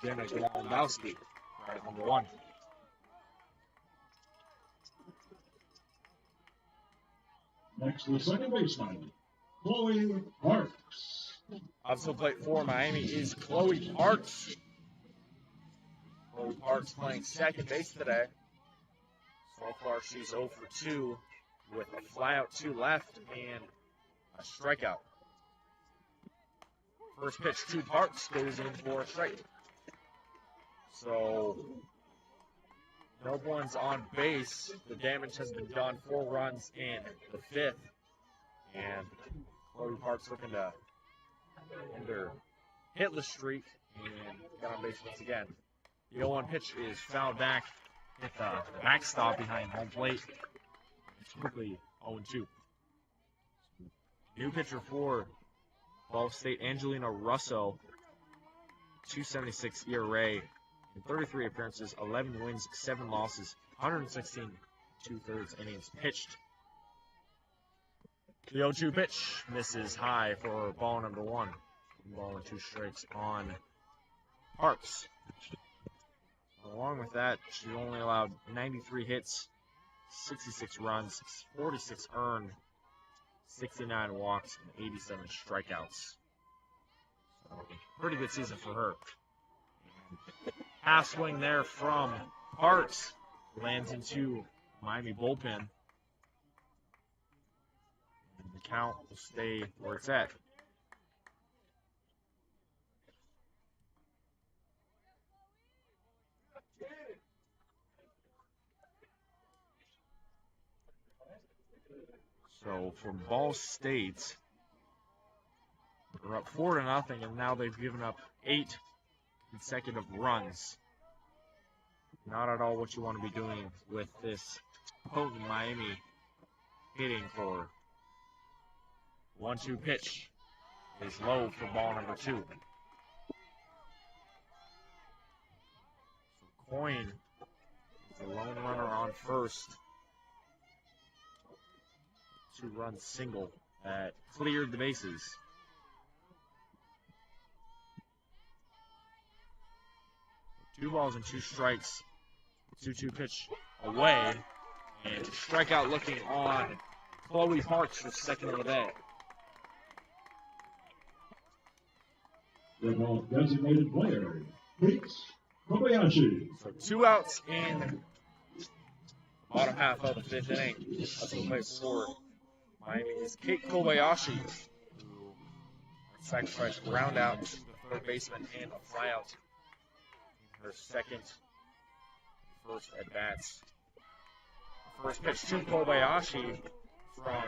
Jenna Golubowski, right, number 1. Next to the second baseman, Chloe Parks. Also plate for Miami is Chloe Parks. Chloe Parks playing second base today. So far she's 0 for 2 with a flyout 2 left and a strikeout. First pitch to Parks goes in for a strike. So no one's on base. The damage has been done. 4 runs in the 5th. And Chloe Parks looking to end her hitless streak and got on base once again. The 0-1 pitch is fouled back. Hit the backstop behind home plate. It's quickly 0-2. New pitcher for Ball State, Angelina Russo. .276 ERA in 33 appearances, 11 wins, 7 losses, 116 2/3 innings pitched. The 0-2 pitch misses high for ball number 1. Ball and 2 strikes on Parks. Along with that, she only allowed 93 hits, 66 runs, 46 earned, 69 walks, and 87 strikeouts. So, pretty good season for her. Half swing there from Parks lands into Miami bullpen. And the count will stay where it's at. So for Ball State, they're up 4-0, and now they've given up 8 consecutive runs. Not at all what you want to be doing with this potent Miami hitting core. 1-2 pitch is low for ball number 2. So Coyne is the lone runner on first. 2-run single that cleared the bases. 2 balls and 2 strikes. 2-2 pitch away. And strikeout looking on Chloe Parks for second of the day. Redhawks designated player, Peaks Kobayashi. So 2 outs in the bottom half of the 5th inning. That's the play for Miami is Kate Kobayashi, who sacrificed a ground out to the third baseman and a flyout in her first at bats. First pitch to Kobayashi from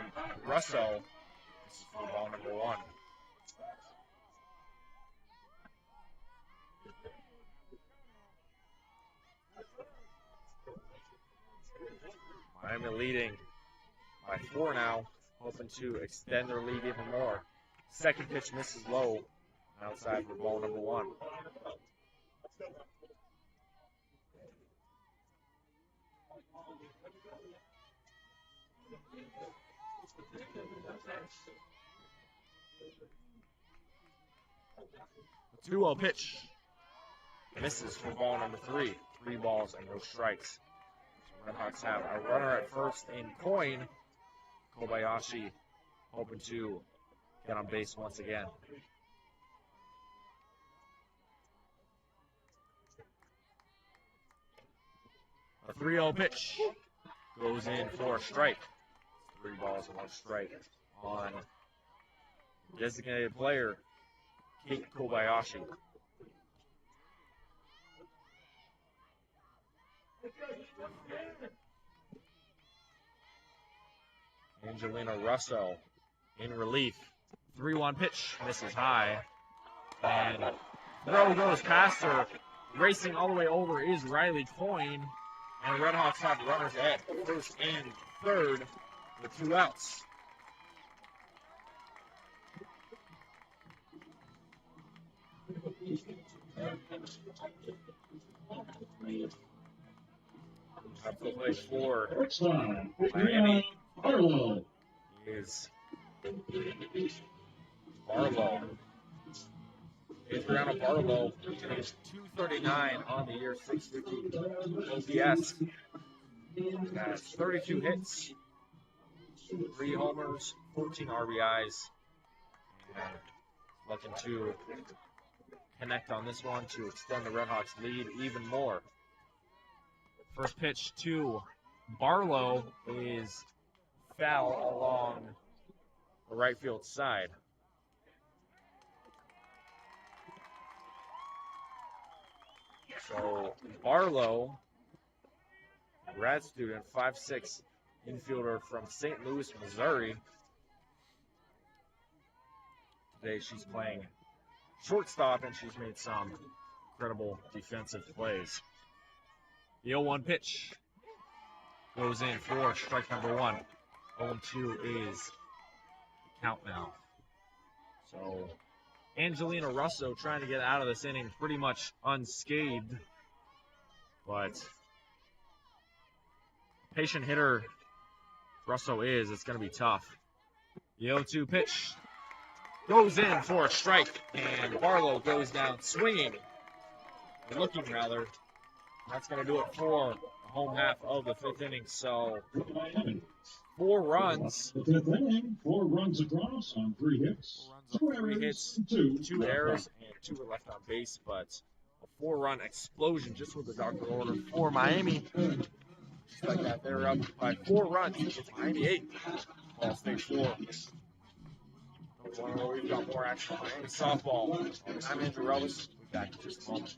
Russell. This is for ball number 1. Miami leading by 4 now, hoping to extend their lead even more. Second pitch misses low, outside for ball number 1. The 2-0 pitch misses for ball number 3. 3 balls and no strikes. Redhawks have a runner at first in Coyne. Kobayashi hoping to get on base once again. A 3-0 pitch goes in for a strike. 3 balls and 1 strike on designated player Kate Kobayashi. Angelina Russo in relief. 3-1 pitch misses high. And throw goes past her. Racing all the way over is Riley Coyne. And the Redhawks have runners at first and third with 2 outs. Up to play for Miami Barlow is Barlow. Adriana Barlow is 239 on the year, 650 OPS. Has 32 hits, 3 homers, 14 RBIs. And looking to connect on this one to extend the Redhawks lead even more. First pitch to Barlow is foul along the right field side. So Barlow, grad student, 5'6", infielder from St. Louis, Missouri. Today she's playing shortstop, and she's made some incredible defensive plays. The 0-1 pitch goes in for strike number 1. 0-2 is the count now. So Angelina Russo trying to get out of this inning pretty much unscathed. But patient hitter Russo is, it's going to be tough. The 0-2 pitch goes in for a strike, and Barlow goes down swinging, or looking rather. That's going to do it for the home half of the 5th inning. So 4 runs. The 5th inning, 4 runs across on 3 hits. 3 hits, 2 errors, and 2 were left on base, but a 4-run explosion just with the doctor order for Miami. Just like that, they're up by 4 runs. It's Miami 8, Ball State 4. We've got more action on Miami softball. I'm Andrew Relvas. We'll be back in just a moment.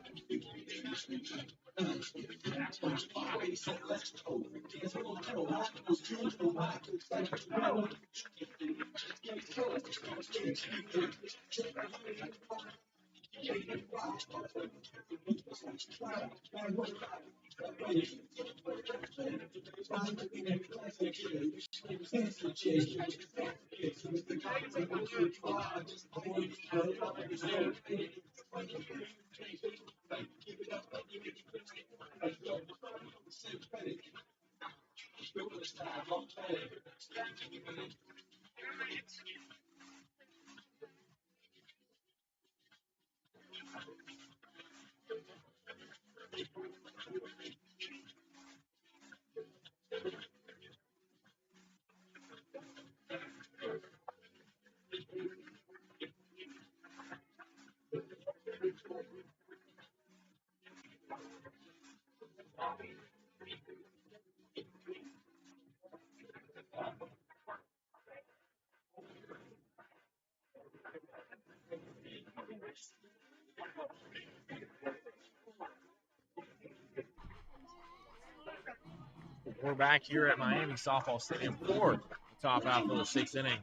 We're back here at Miami Softball Stadium for the top half of the 6th inning.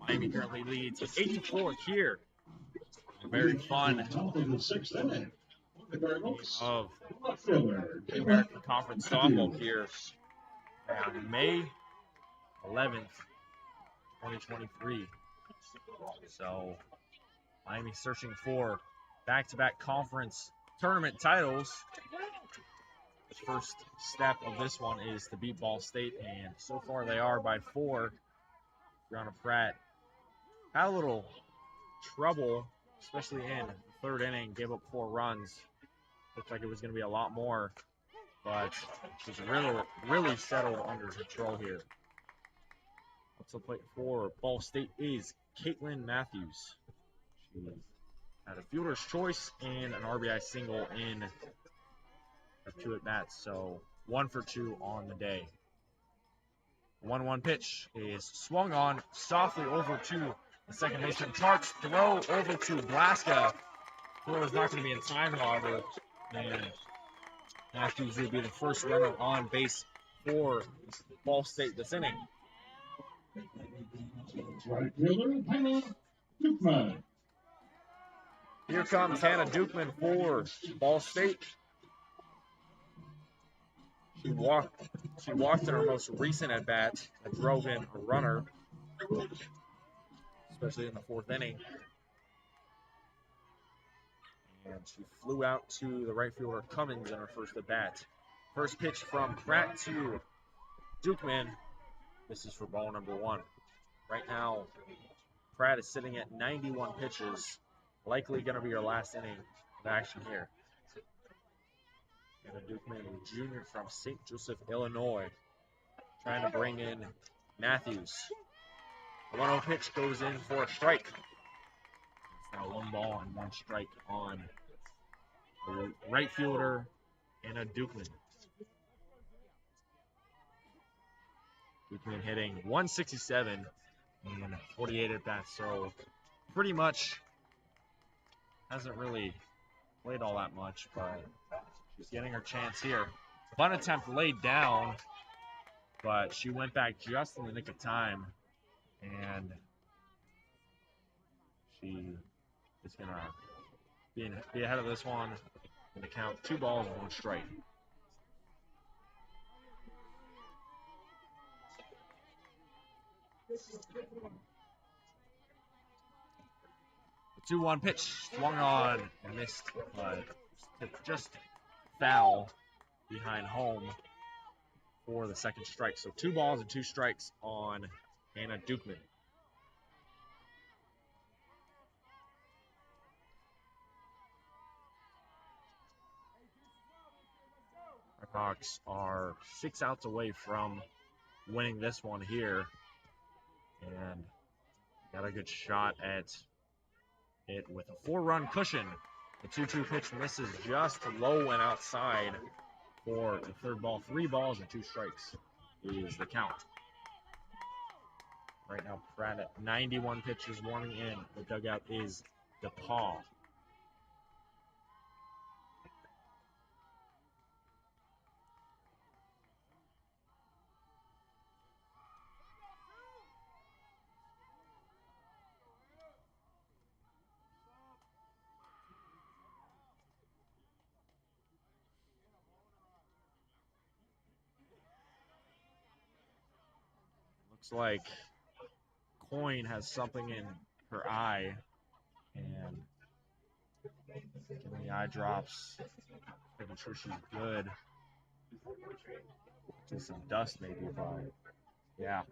Miami currently leads 8-4 here. A very fun Top of the 6th inning. The Cardinals of left fielder. the American Conference softball here on May 11th, 2023. So Miami searching for back-to-back conference tournament titles. The first step of this one is to beat Ball State, and so far they are by 4. Brianna Pratt had a little trouble, especially in the 3rd inning, gave up 4 runs. Looked like it was going to be a lot more, but she's really settled under control here. What's the plate for Ball State is Caitlin Matthews. She had a fielder's choice and an RBI single in her 2 at-bats, so 1 for 2 on the day. 1-1 pitch is swung on softly over to the second baseman. Parks throw over to Blaska. Throw is not going to be in time, however, and Matthews will be the first runner on base for Ball State this inning. Right fielder, Hannah Dukeman. Here comes Hannah Dukeman for Ball State. She walked in her most recent at-bat and drove in a runner, especially in the 4th inning. And she flew out to the right fielder Cummins in her first at-bat. First pitch from Pratt to Dukeman. This is for ball number 1. Right now, Pratt is sitting at 91 pitches. Likely going to be her last inning of action here. And a Dukeman junior from St. Joseph, Illinois, trying to bring in Matthews. The 1-0 pitch goes in for a strike. It's now 1 ball and 1 strike on the right fielder, Anna Dukeman. Dukeman hitting 167 and 48 at bats, so pretty much hasn't really played all that much, but she's getting her chance here. Bunt attempt laid down, but she went back just in the nick of time, and she is going to be ahead of this one and count 2 balls and 1 strike. The 2-1 pitch swung on and missed, but just foul behind home for the second strike. So 2 balls and 2 strikes on Hannah Dukeman. RedHawks are 6 outs away from winning this one here, and got a good shot at it with a 4-run cushion. The 2-2 pitch misses just low and outside for the third ball. 3 balls and 2 strikes is the count. Right now, Pratt at 91 pitches warming in. The dugout is DePaul. Looks like Coyne has something in her eye, and giving the eye drops, making sure she's good. Just some dust maybe, but yeah.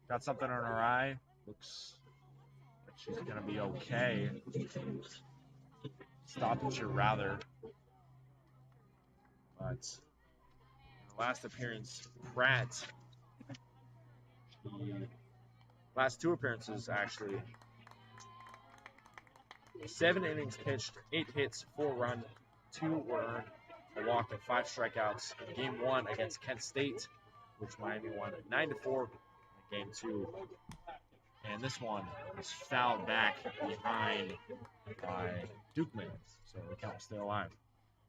Got something in her eye. Looks like she's going to be okay. Stoppage her rather. But in the last appearance, Pratt, the last 2 appearances actually, 7 innings pitched, 8 hits, 4 runs, 2 were earned, a walk and 5 strikeouts in Game 1 against Kent State, which Miami won 9-4 in Game 2. And this one was fouled back behind by Dukeman, so the count was still alive.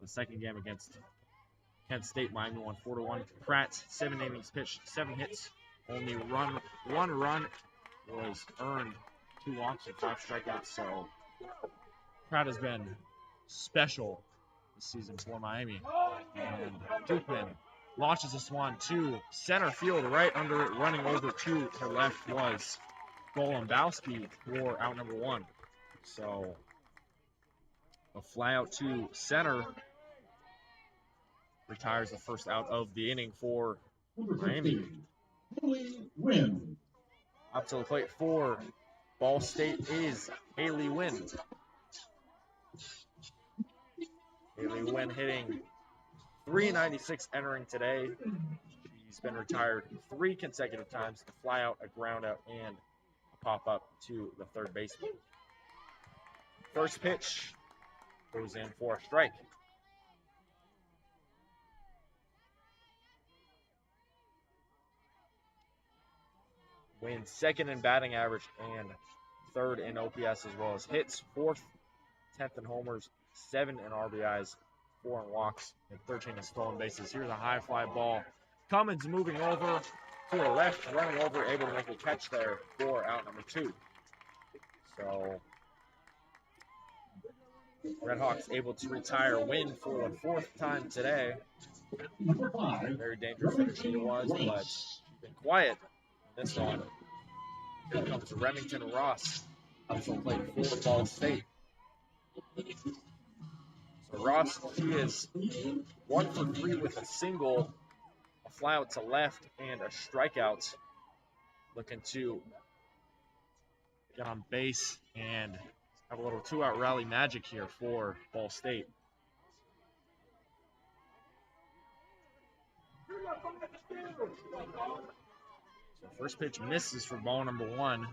The second game against Kent State, Miami won 4-1. Pratt, 7 innings pitched, 7 hits, only 1 run was earned, 2 walks and 5 strikeouts. So Pratt has been special this season for Miami. And Dukeman launches this one to center field, right under it, running over to her left was Golombowski for out number 1. So a fly out to center retires the first out of the inning for Miami. Win. Up to the plate for Ball State is Haley Wynn. Haley Wynn hitting .396 entering today. She's been retired 3 consecutive times. A fly out, a ground out, and a pop up to the third baseman. First pitch goes in for a strike. Wins second in batting average and third in OPS, as well as hits, 4th, 10th in homers, 7 in RBIs, 4 in walks, and 13 in stolen bases. Here's a high fly ball. Cummins moving over to the left, running over, able to make a catch there for out number 2. So RedHawks able to retire Wynn for the 4th time today. Number 5. Very dangerous finish she was, but she's been quiet in this one. Here comes Remington Ross up to the plate for Ball State. So Ross, she is 1 for 3 with a single, a fly out to left, and a strikeout. Looking to get on base and have a little 2-out rally magic here for Ball State. So first pitch misses for ball number 1.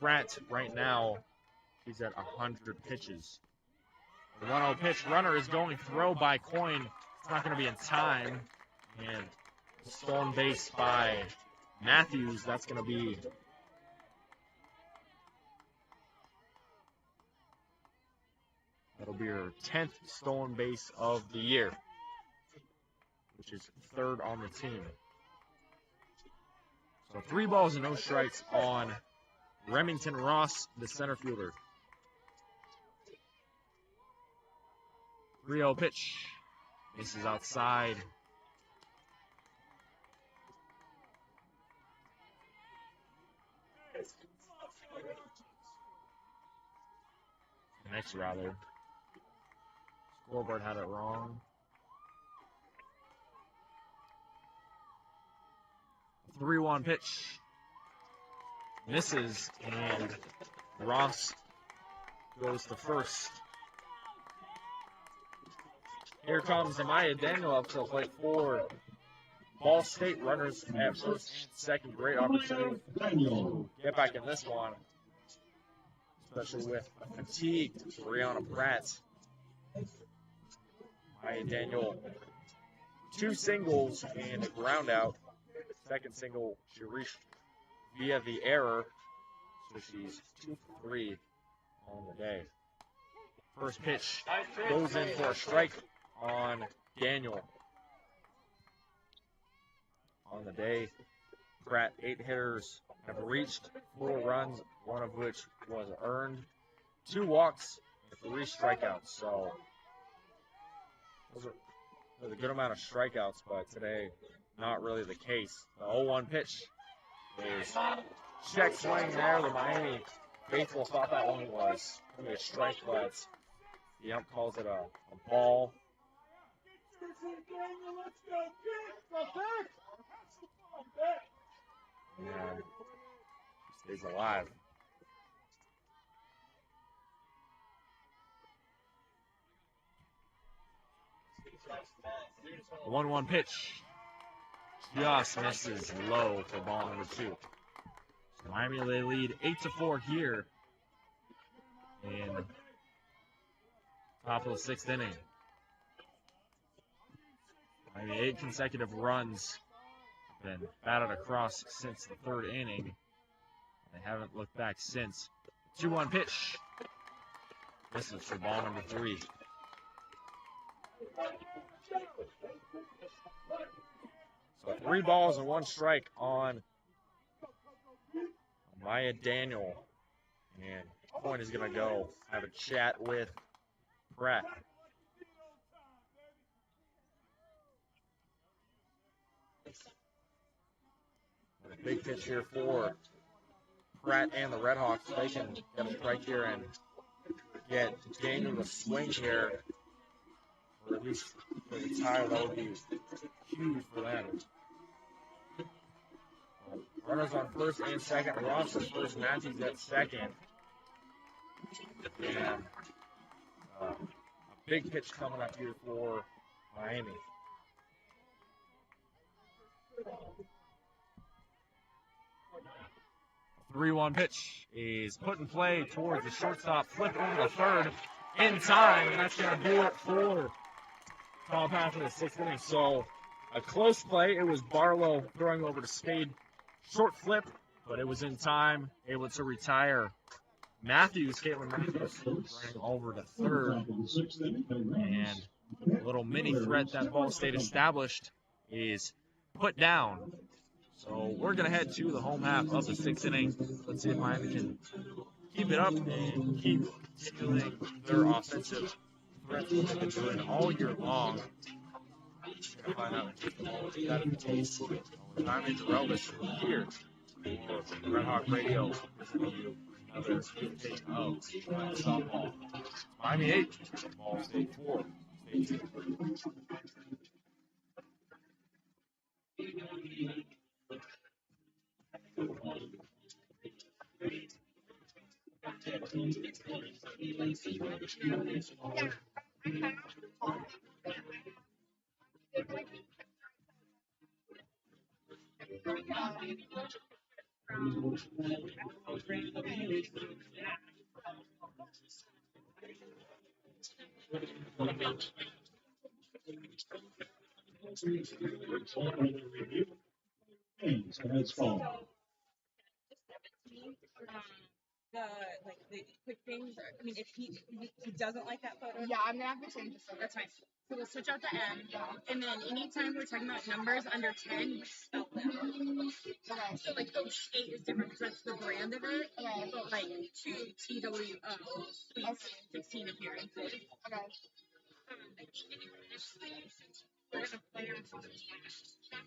Pratt right now, he's at 100 pitches. The 1-0 pitch, runner is going throw by Coyne. It's not going to be in time. And stolen base by Matthews. That's going to be that'll be her 10th stolen base of the year, which is 3rd on the team. So 3 balls and no strikes on Remington Ross, the center fielder. 3-0 pitch. Misses outside. Next, rather. Scoreboard had it wrong. 3-1 pitch. Misses, and Ross goes to first. Here comes Amaya Daniel up to the plate for Ball State. Runners at first and second. Great opportunity to get back in this one, especially with a fatigued Brianna Pratt. Amaya Daniel, 2 singles and a ground out. Second single she reached via the error, so she's 2 for 3 on the day. First pitch goes in for a strike on Daniel. On the day, Pratt 8 hitters have reached 4 runs, one of which was earned, 2 walks, and 3 strikeouts. So there's a good amount of strikeouts, but today not really the case. The 0-1 pitch is check swing there. The Miami faithful thought that one was going to be a strike, but the ump calls it a ball. And stays alive. The 1-1 pitch just misses low for ball number 2. So Miami, they lead 8-4 here in top of the 6th inning. Miami 8 consecutive runs have been batted across since the 3rd inning. They haven't looked back since. 2-1 pitch. This is for ball number 3. So 3 balls and 1 strike on Maya Daniel. And Point is going to go have a chat with Pratt. A big pitch here for Pratt and the RedHawks. They can get a strike here and get Daniel to swing here, or at least retire. That would be huge for them. Runners on first and second. Ross at first, Matthews at second. And a big pitch coming up here for Miami. The 3-1 pitch is put in play towards the shortstop, flip over the third in time, and that's going to do it for top half of the 6th inning. So a close play. It was Barlow throwing over to Spade. Short flip, but it was in time, able to retire. Caitlin Matthews, running over to third. And a little mini threat that Ball State established is put down. So we're going to head to the home half of the 6th inning. Let's see if Miami can keep it up and keep stimulating their offensive threats that they've been doing all year long. We're going to find out if that is the case. I'm into Relvas here for Red Hawk Radio. Bringing you another take of softball. Miami 8, Ball State 4. Stay tuned. The quick things. I mean, if he doesn't like that photo, Yeah, I'm gonna have to change this. that's fine. So we'll switch out the M, and then anytime we're talking about numbers under 10, you spell them. Okay. So like Ocean 8 is different because that's the brand of it. Okay. But like 2 TWO, 16 appearances. Okay. We're gonna play on something.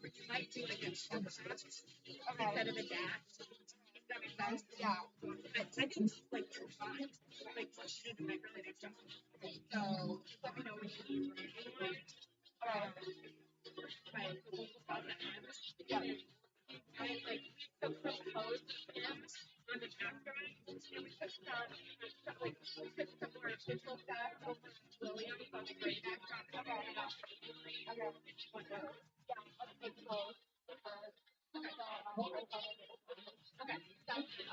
You might do like a instead of a dash. That makes sense. Yeah. I think like you're fine. Like she did like really nice job. So just let me know when you need anyone. My local spot that Yeah. I like so proposed him on the track ride, and we took some like we took some more official stuff over to Williams on the great backdrop. Okay. Okay. Yeah. Okay. Cool. Okay, sounds good.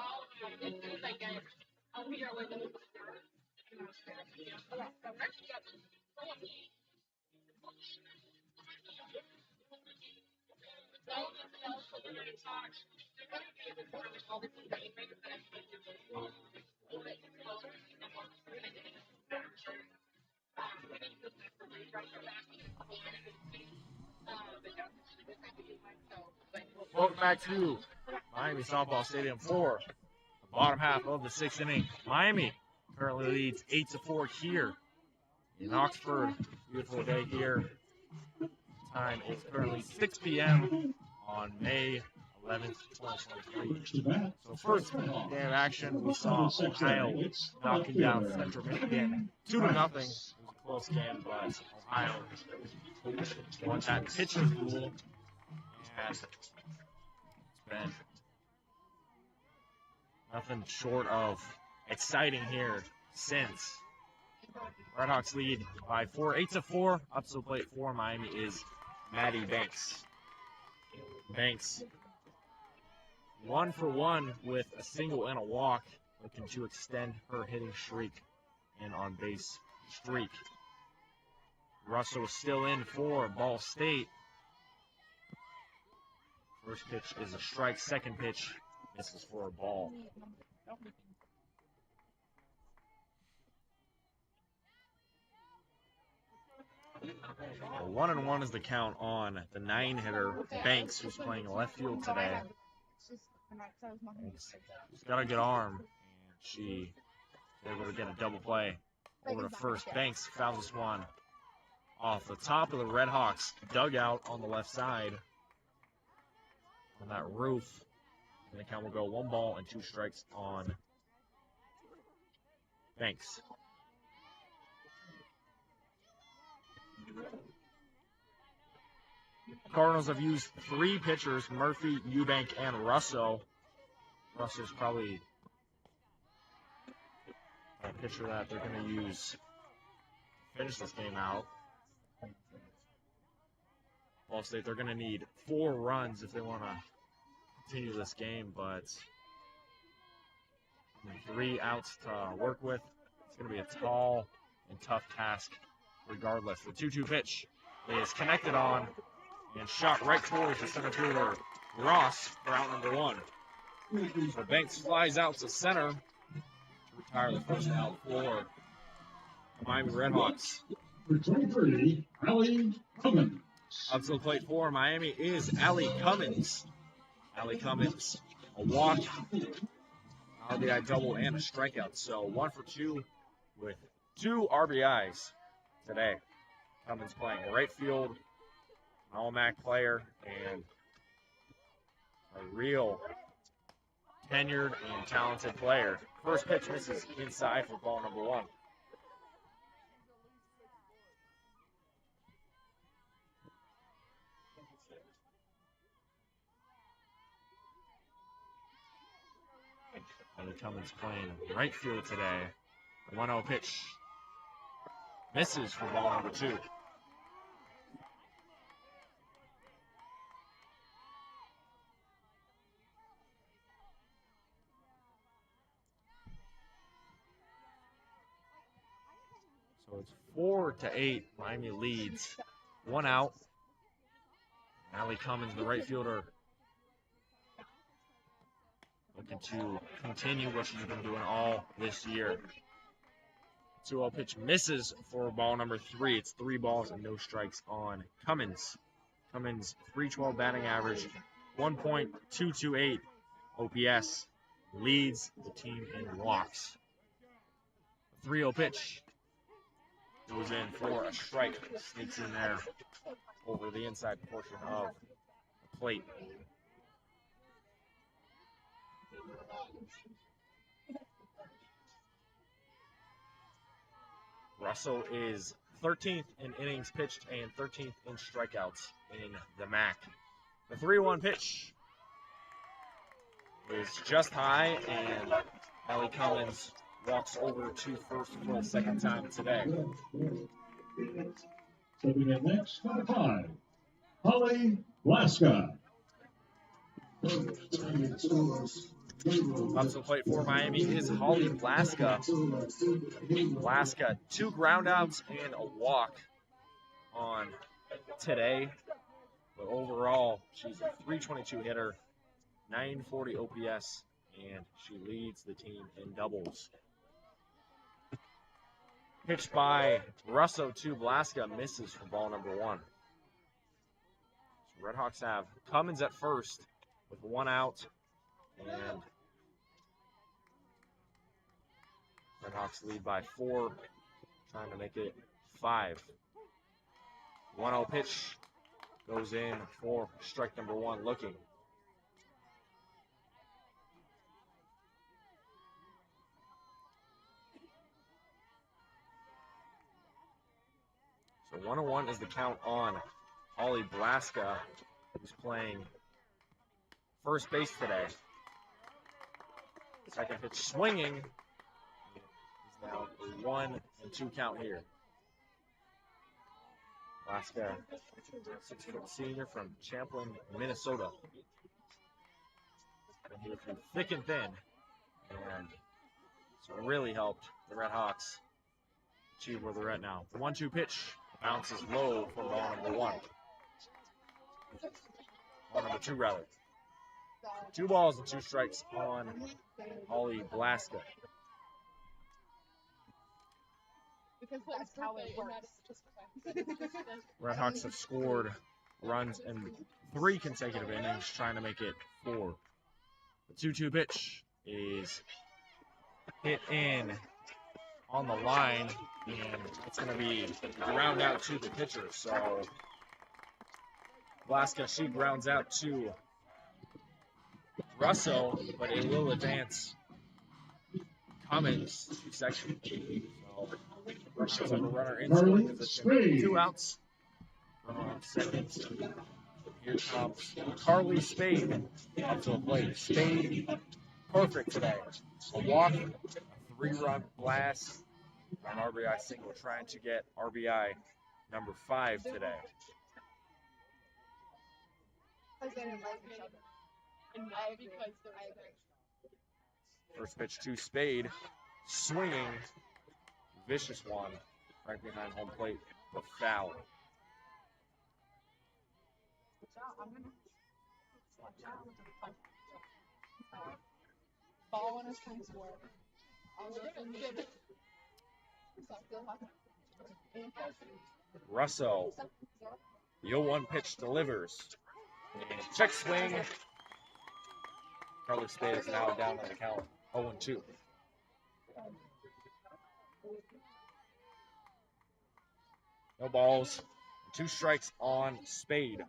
As soon as I get it, I'll figure out where the start. And I'll share it with you. Okay. Yep. Welcome back to Miami Softball Stadium for the bottom half of the sixth inning. Miami currently leads 8-4 here in Oxford. Beautiful day here. Time is currently 6 p.m. on May 11th, 2023. So first game of action, we saw Ohio knocking down Central Michigan 2-0. It was a close game, but Ohio won that pitching duel, and it's been nothing short of exciting here since. RedHawks lead by 4, 8-4. Up to the plate for Miami is Maddie Banks. Banks 1 for 1 with a single and a walk, looking to extend her hitting streak and on base streak. Russell is still in for Ball State. First pitch is a strike. Second pitch misses for a ball. Well, 1-1 is the count on the 9-hitter Banks, who's playing left field today. She's got a good arm, and she is able to get a double play over to first. Banks fouls this one off the top of the RedHawks dugout on the left side on that roof. And the count will go 1 ball and 2 strikes on Banks. Cardinals have used 3 pitchers, Murphy, Eubank, and Russo. Russo's probably a pitcher that they're going to use to finish this game out. Ball State, they're going to need 4 runs if they want to continue this game, but 3 outs to work with. It's going to be a tall and tough task regardless. The 2-2 pitch is connected on and shot right towards the center fielder Ross for out number 1. So Banks flies out to center to retire the first out for the Miami RedHawks. For 23, Allie Cummins. Up to the plate for Miami is Allie Cummins. Allie Cummins, a walk, RBI double, and a strikeout. So 1 for 2 with 2 RBIs today. Cummins playing right field, an all-MAC player, and a real tenured and talented player. First pitch misses inside for ball number 1. Allie Cummins playing right field today. 1-0 pitch misses for ball number 2. So it's 4-8. Miami leads. 1 out. Allie Cummins, the right fielder, looking to continue what she's been doing all this year. 2-0 pitch misses for ball number 3. It's 3 balls and no strikes on Cummins. Cummins, 312 batting average, 1.228 OPS, leads the team in walks. 3-0 pitch goes in for a strike, sneaks in there over the inside portion of the plate. Russell is 13th in innings pitched and 13th in strikeouts in the MAC. The 3-1 pitch is just high, and Ellie Cummins walks over to first for the second time today. So we have next, number 5, Holly Blaska. Up to the plate for Miami is Holly Blaska. Blaska, 2 groundouts and a walk on today. But overall, she's a 322 hitter, 940 OPS, and she leads the team in doubles. Pitched by Russo to Blaska, misses for ball number 1. So RedHawks have Cummins at first with 1 out, and RedHawks lead by 4, trying to make it 5. 1-0 pitch goes in for strike number 1 looking. So 1-1 is the count on Holly Blaska, who's playing first base today. Second pitch swinging. Is now a 1-2 count here. Blaska, 6-foot senior from Champlin, Minnesota. Been here through thick and thin, and it's really helped the RedHawks achieve where they're at now. The 1-2 pitch bounces low for ball number 1. Ball number 2, rather. 2 balls and 2 strikes on Holly Blaska. Because that's how it works. RedHawks have scored runs in 3 consecutive innings, trying to make it 4. The 2-2 pitch is hit in on the line, and it's going to be ground out to the pitcher. So Blaska, she grounds out to Russo, but it will advance Cummins to second. So Russell's have a runner in scoring position. 2 outs. Second. Here comes Carly Spade up to the plate. Spade, perfect today. A walk, a 3-run blast, an RBI single, trying to get RBI number 5 today. First pitch to Spade, swinging, vicious one, right behind home plate, but foul. Russo, the 0-1 pitch delivers. And check swing. Carly Spade is now down on the count, 0-2. No balls, 2 strikes on Spade.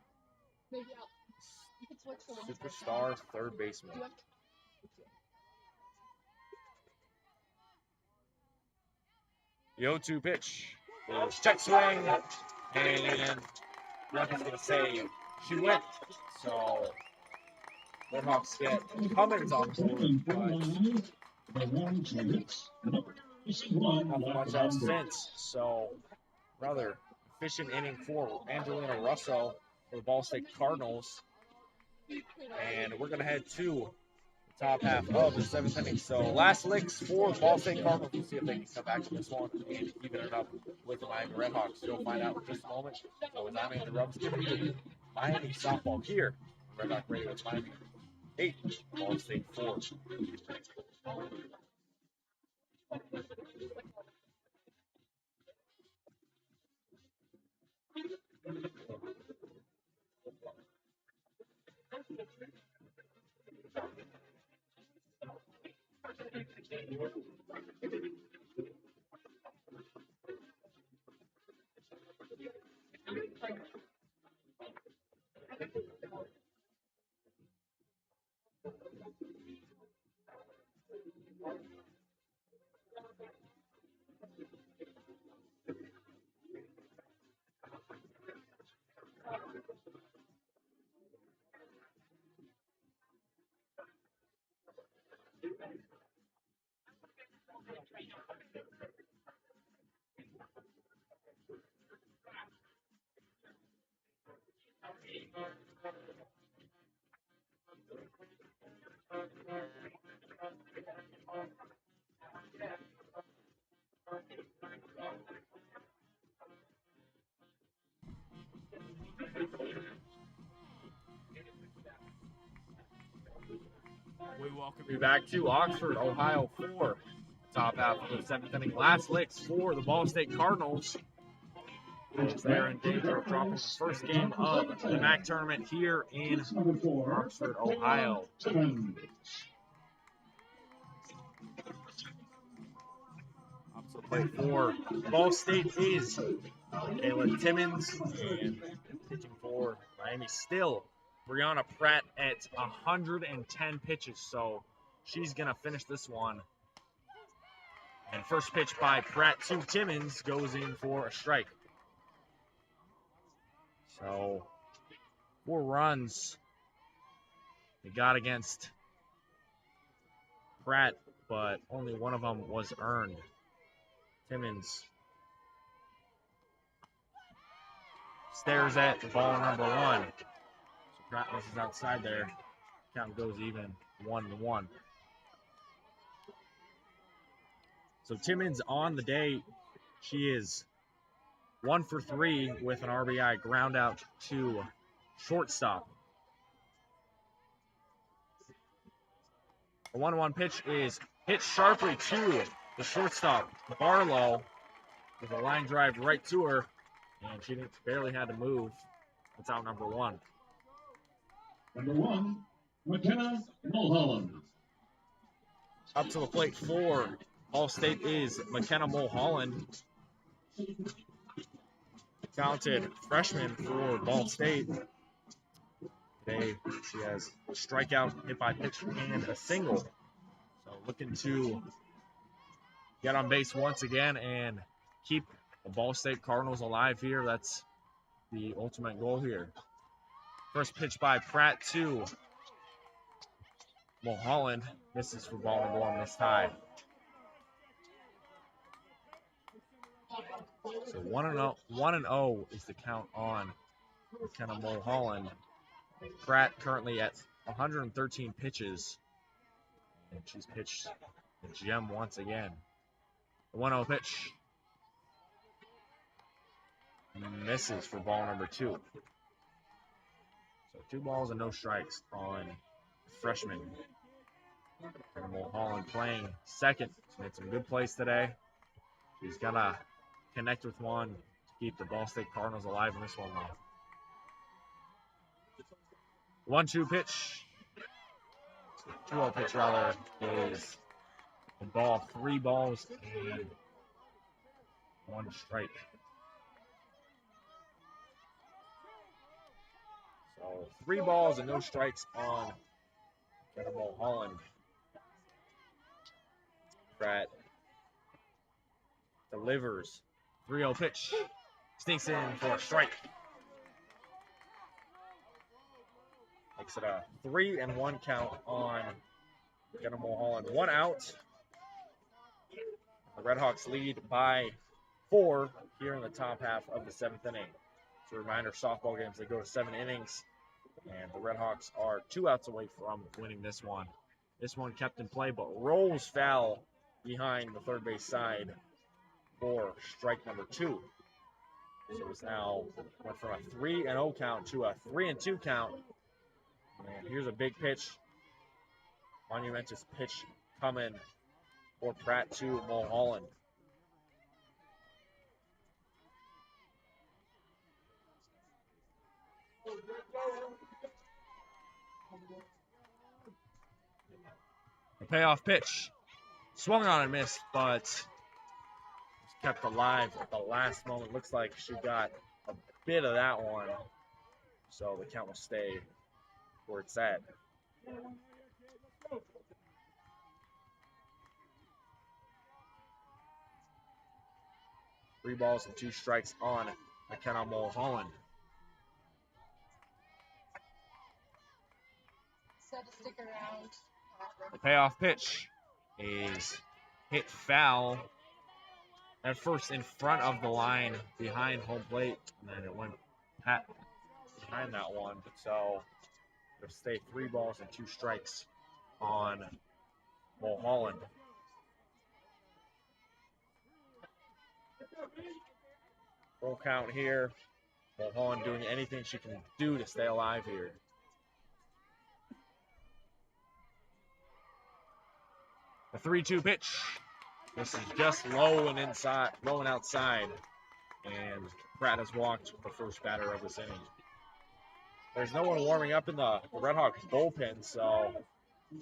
Superstar third baseman. The 0-2 pitch is check swing, and nothing's going to say she went. So RedHawks get Cummins on board, but not much else since. So rather efficient inning for Angelina Russo for the Ball State Cardinals. And we're going to head to the top half of the 7th inning. So last licks for Ball State Cardinals. We'll see if they can come back to this one and even it up with the Miami RedHawks. You'll find out in just a moment. So with I'm Anthony Relvas giving you Miami softball here on Red Hawk Radio. It's Miami 8, Ball State 4. We welcome you back to Oxford, Ohio for the top half of the 7th inning. Last licks for the Ball State Cardinals. They're in danger of dropping the first game of the MAC tournament here in Oxford, Ohio. Up to the plate for Ball State is Kayla Timmons, and pitching for Miami still Brianna Pratt at 110 pitches, so she's going to finish this one. And first pitch by Pratt to Timmons goes in for a strike. So 4 runs they got against Pratt, but only one of them was earned. Timmons stares at the ball number 1. So Pratt misses outside there. Count goes even 1-1. So Timmons on the day, she is 1 for 3 with an RBI ground out to shortstop. The 1-1 pitch is hit sharply to the shortstop, Barlow, with a line drive right to her, and she barely had to move. That's out number 1. Number 1, McKenna Mulholland. Up to the plate for Ball State is McKenna Mulholland. Talented freshman for Ball State. Today she has a strikeout, hit by pitch, and a single. So looking to get on base once again and keep the Ball State Cardinals alive here. That's the ultimate goal here. First pitch by Pratt to Mulholland. Misses for ball number 1, missed high. So 1-0 is the count on McKenna Mulholland. Pratt currently at 113 pitches, and she's pitched the gem once again. The 1-0 pitch misses for ball number 2. So 2 balls and no strikes on freshman. And Mulholland playing second. She's made some good plays today. She's going to connect with one to keep the Ball State Cardinals alive in this one, though. 1-2 pitch. 2-0 pitch, rather, is the ball. 3 balls and 1 strike. So 3 balls and no strikes on McKenna Mulholland. Pratt delivers. 3-0 pitch. Sneaks in for a strike. Makes it a 3-1 count on McKenna Mulholland. 1 out. The RedHawks lead by 4 here in the top half of the 7th inning. As a reminder, softball games, they go to 7 innings, and the RedHawks are 2 outs away from winning this one. This one kept in play, but rolls foul behind the third base side for strike number 2. So it's now went from a 3-0 count to a 3-2 count. And here's a big pitch. Monumentous pitch coming for Pratt to Mulholland. The payoff pitch. Swung on and missed, but was kept alive at the last moment. Looks like she got a bit of that one. So the count will stay where it's at. 3 balls and 2 strikes on McKenna Mulholland. Said to stick around. The payoff pitch is hit foul at first in front of the line behind home plate, and then it went behind that one. So it'll stay 3 balls and 2 strikes on Mulholland. Full count here. Mulholland doing anything she can do to stay alive here. The 3-2 pitch. This is just low and outside. And Pratt has walked the first batter of this inning. There's no one warming up in the RedHawks bullpen, so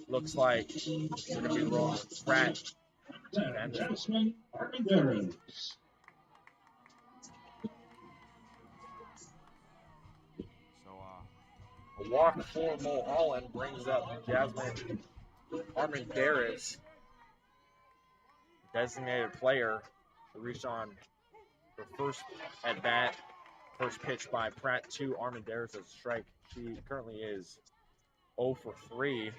looks like we're going to be rolling with Pratt. Jasmine Armendariz. A walk for Mulholland brings up Jasmine Armendariz, designated player, to reach on her first at bat. First pitch by Pratt to Armendariz as a strike. She currently is 0 for 3.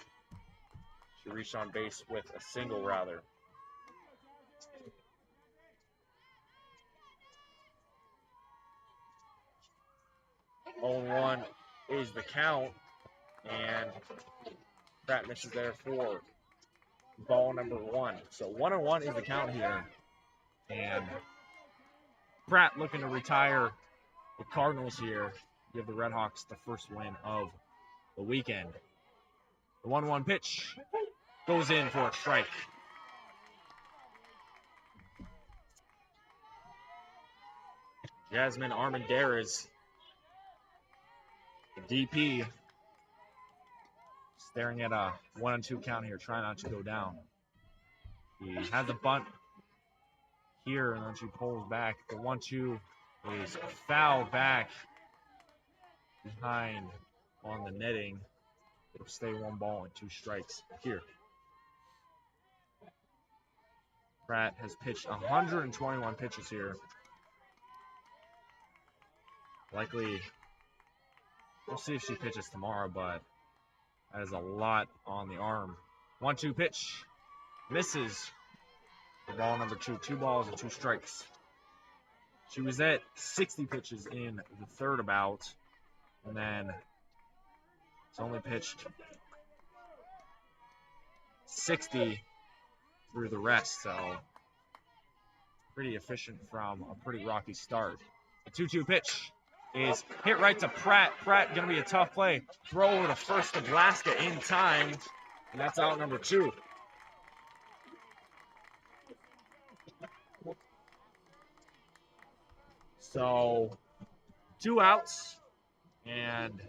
She reached on base with a single, rather. Oh, 1 is the count, and Pratt misses there for ball number 1. So 1-1 is the count here, and Pratt looking to retire the Cardinals here, give the RedHawks the first win of the weekend. The 1-1 pitch goes in for a strike. Jasmine Armendariz, the DP, staring at a 1-2 count here, trying not to go down. He has a bunt here, and then she pulls back. The 1-2 is foul back behind on the netting. It'll stay 1 ball and 2 strikes here. Pratt has pitched 121 pitches here. Likely, we'll see if she pitches tomorrow, but that is a lot on the arm. 1-2 pitch. Misses for ball number 2. 2 balls and 2 strikes. She was at 60 pitches in the third about, and then it's only pitched 60 through the rest, so pretty efficient from a pretty rocky start. The 2-2 pitch is hit right to Pratt. Pratt going to be a tough play. Throw over to first to Blaska in time, and that's out number 2. So 2 outs, and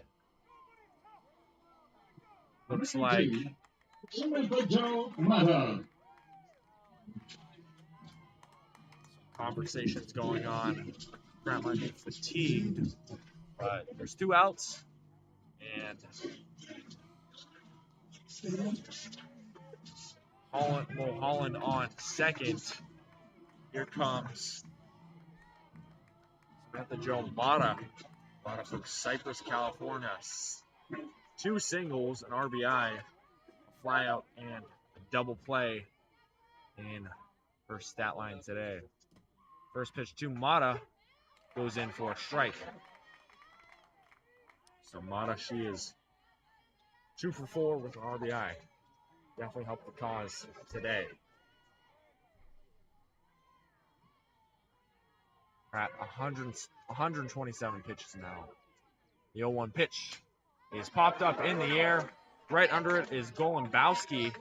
looks like conversations going on. Pratt might be fatigued, but there's 2 outs, and Mulholland on second. Here comes Samantha Joe Mata from Cypress, California. 2 singles, an RBI, a flyout, and a double play in her stat line today. First pitch to Mata goes in for a strike. So Mata, she is 2 for 4 with an RBI. Definitely helped the cause today. At 127 pitches now. The 0-1 pitch is popped up in the air. Right under it is Golembowski.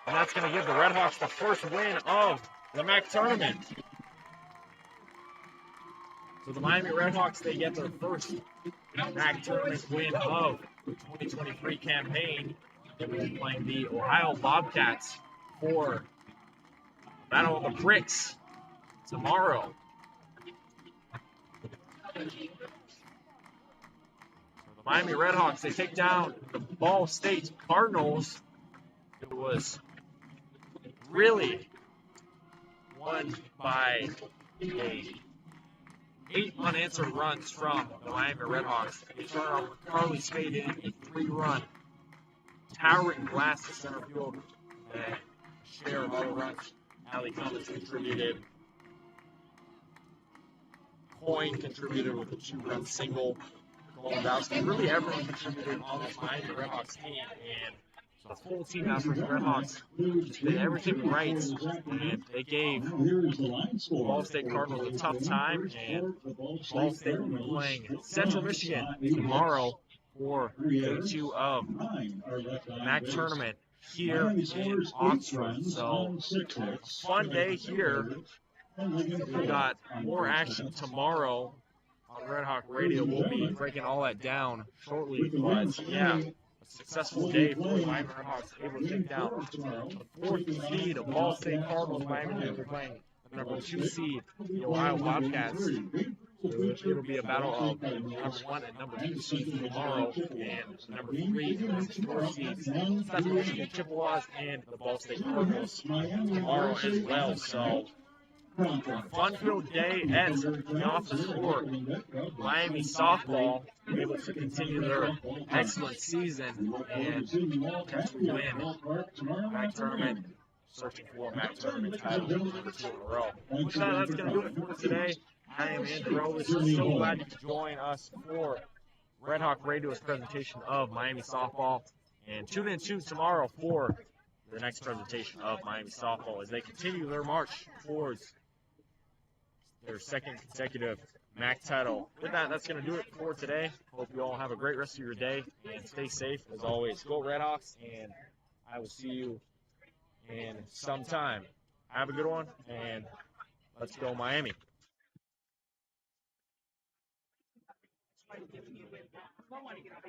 And that's going to give the RedHawks the first win of the MAC tournament. So the Miami RedHawks, they get their first MAC tournament win of the 2023 campaign. They will be playing the Ohio Bobcats for Battle of the Bricks tomorrow. So the Miami RedHawks, they take down the Ball State Cardinals. It was really won by 8 unanswered runs from the Miami RedHawks. They start off with Carly Spade in a 3-run towering blast to center field. And share of other runs. Allie Cummins contributed. Coyne contributed with a 2-run single. Golubowski, really everyone contributed on this Miami RedHawks team, and the whole team after the RedHawks just did everything right, and they gave Ball State Cardinals a tough time, and Ball State will be playing Central Michigan tomorrow for Day 2 of the MAC tournament here in Oxford. So, fun day here. We've got more action tomorrow on Red Hawk Radio. We'll be breaking all that down shortly, but yeah, a successful day for the Miami RedHawks, able to take down the 4th seed of Ball State Cardinals. Miami will be playing the number 2 seed, the Ohio Wildcats. It'll be a battle of number 1 and number 2 seeds tomorrow, and number 3 and number 4 seeds, Central Michigan Chippewas and the Ball State Cardinals tomorrow as well. So, fun-filled day at the office for Miami softball, able to continue their excellent season and win MAC tournament, searching for a MAC tournament title number 2 in a row. So that's going to do it for today. I am Andrew Relvas. So glad you could join us for Red Hawk Radio's presentation of Miami softball, and tune in tomorrow for the next presentation of Miami softball as they continue their march towards their 2nd consecutive MAC title. With that, that's going to do it for today. Hope you all have a great rest of your day and stay safe as always. Go RedHawks, and I will see you in some time. Have a good one, and let's go Miami.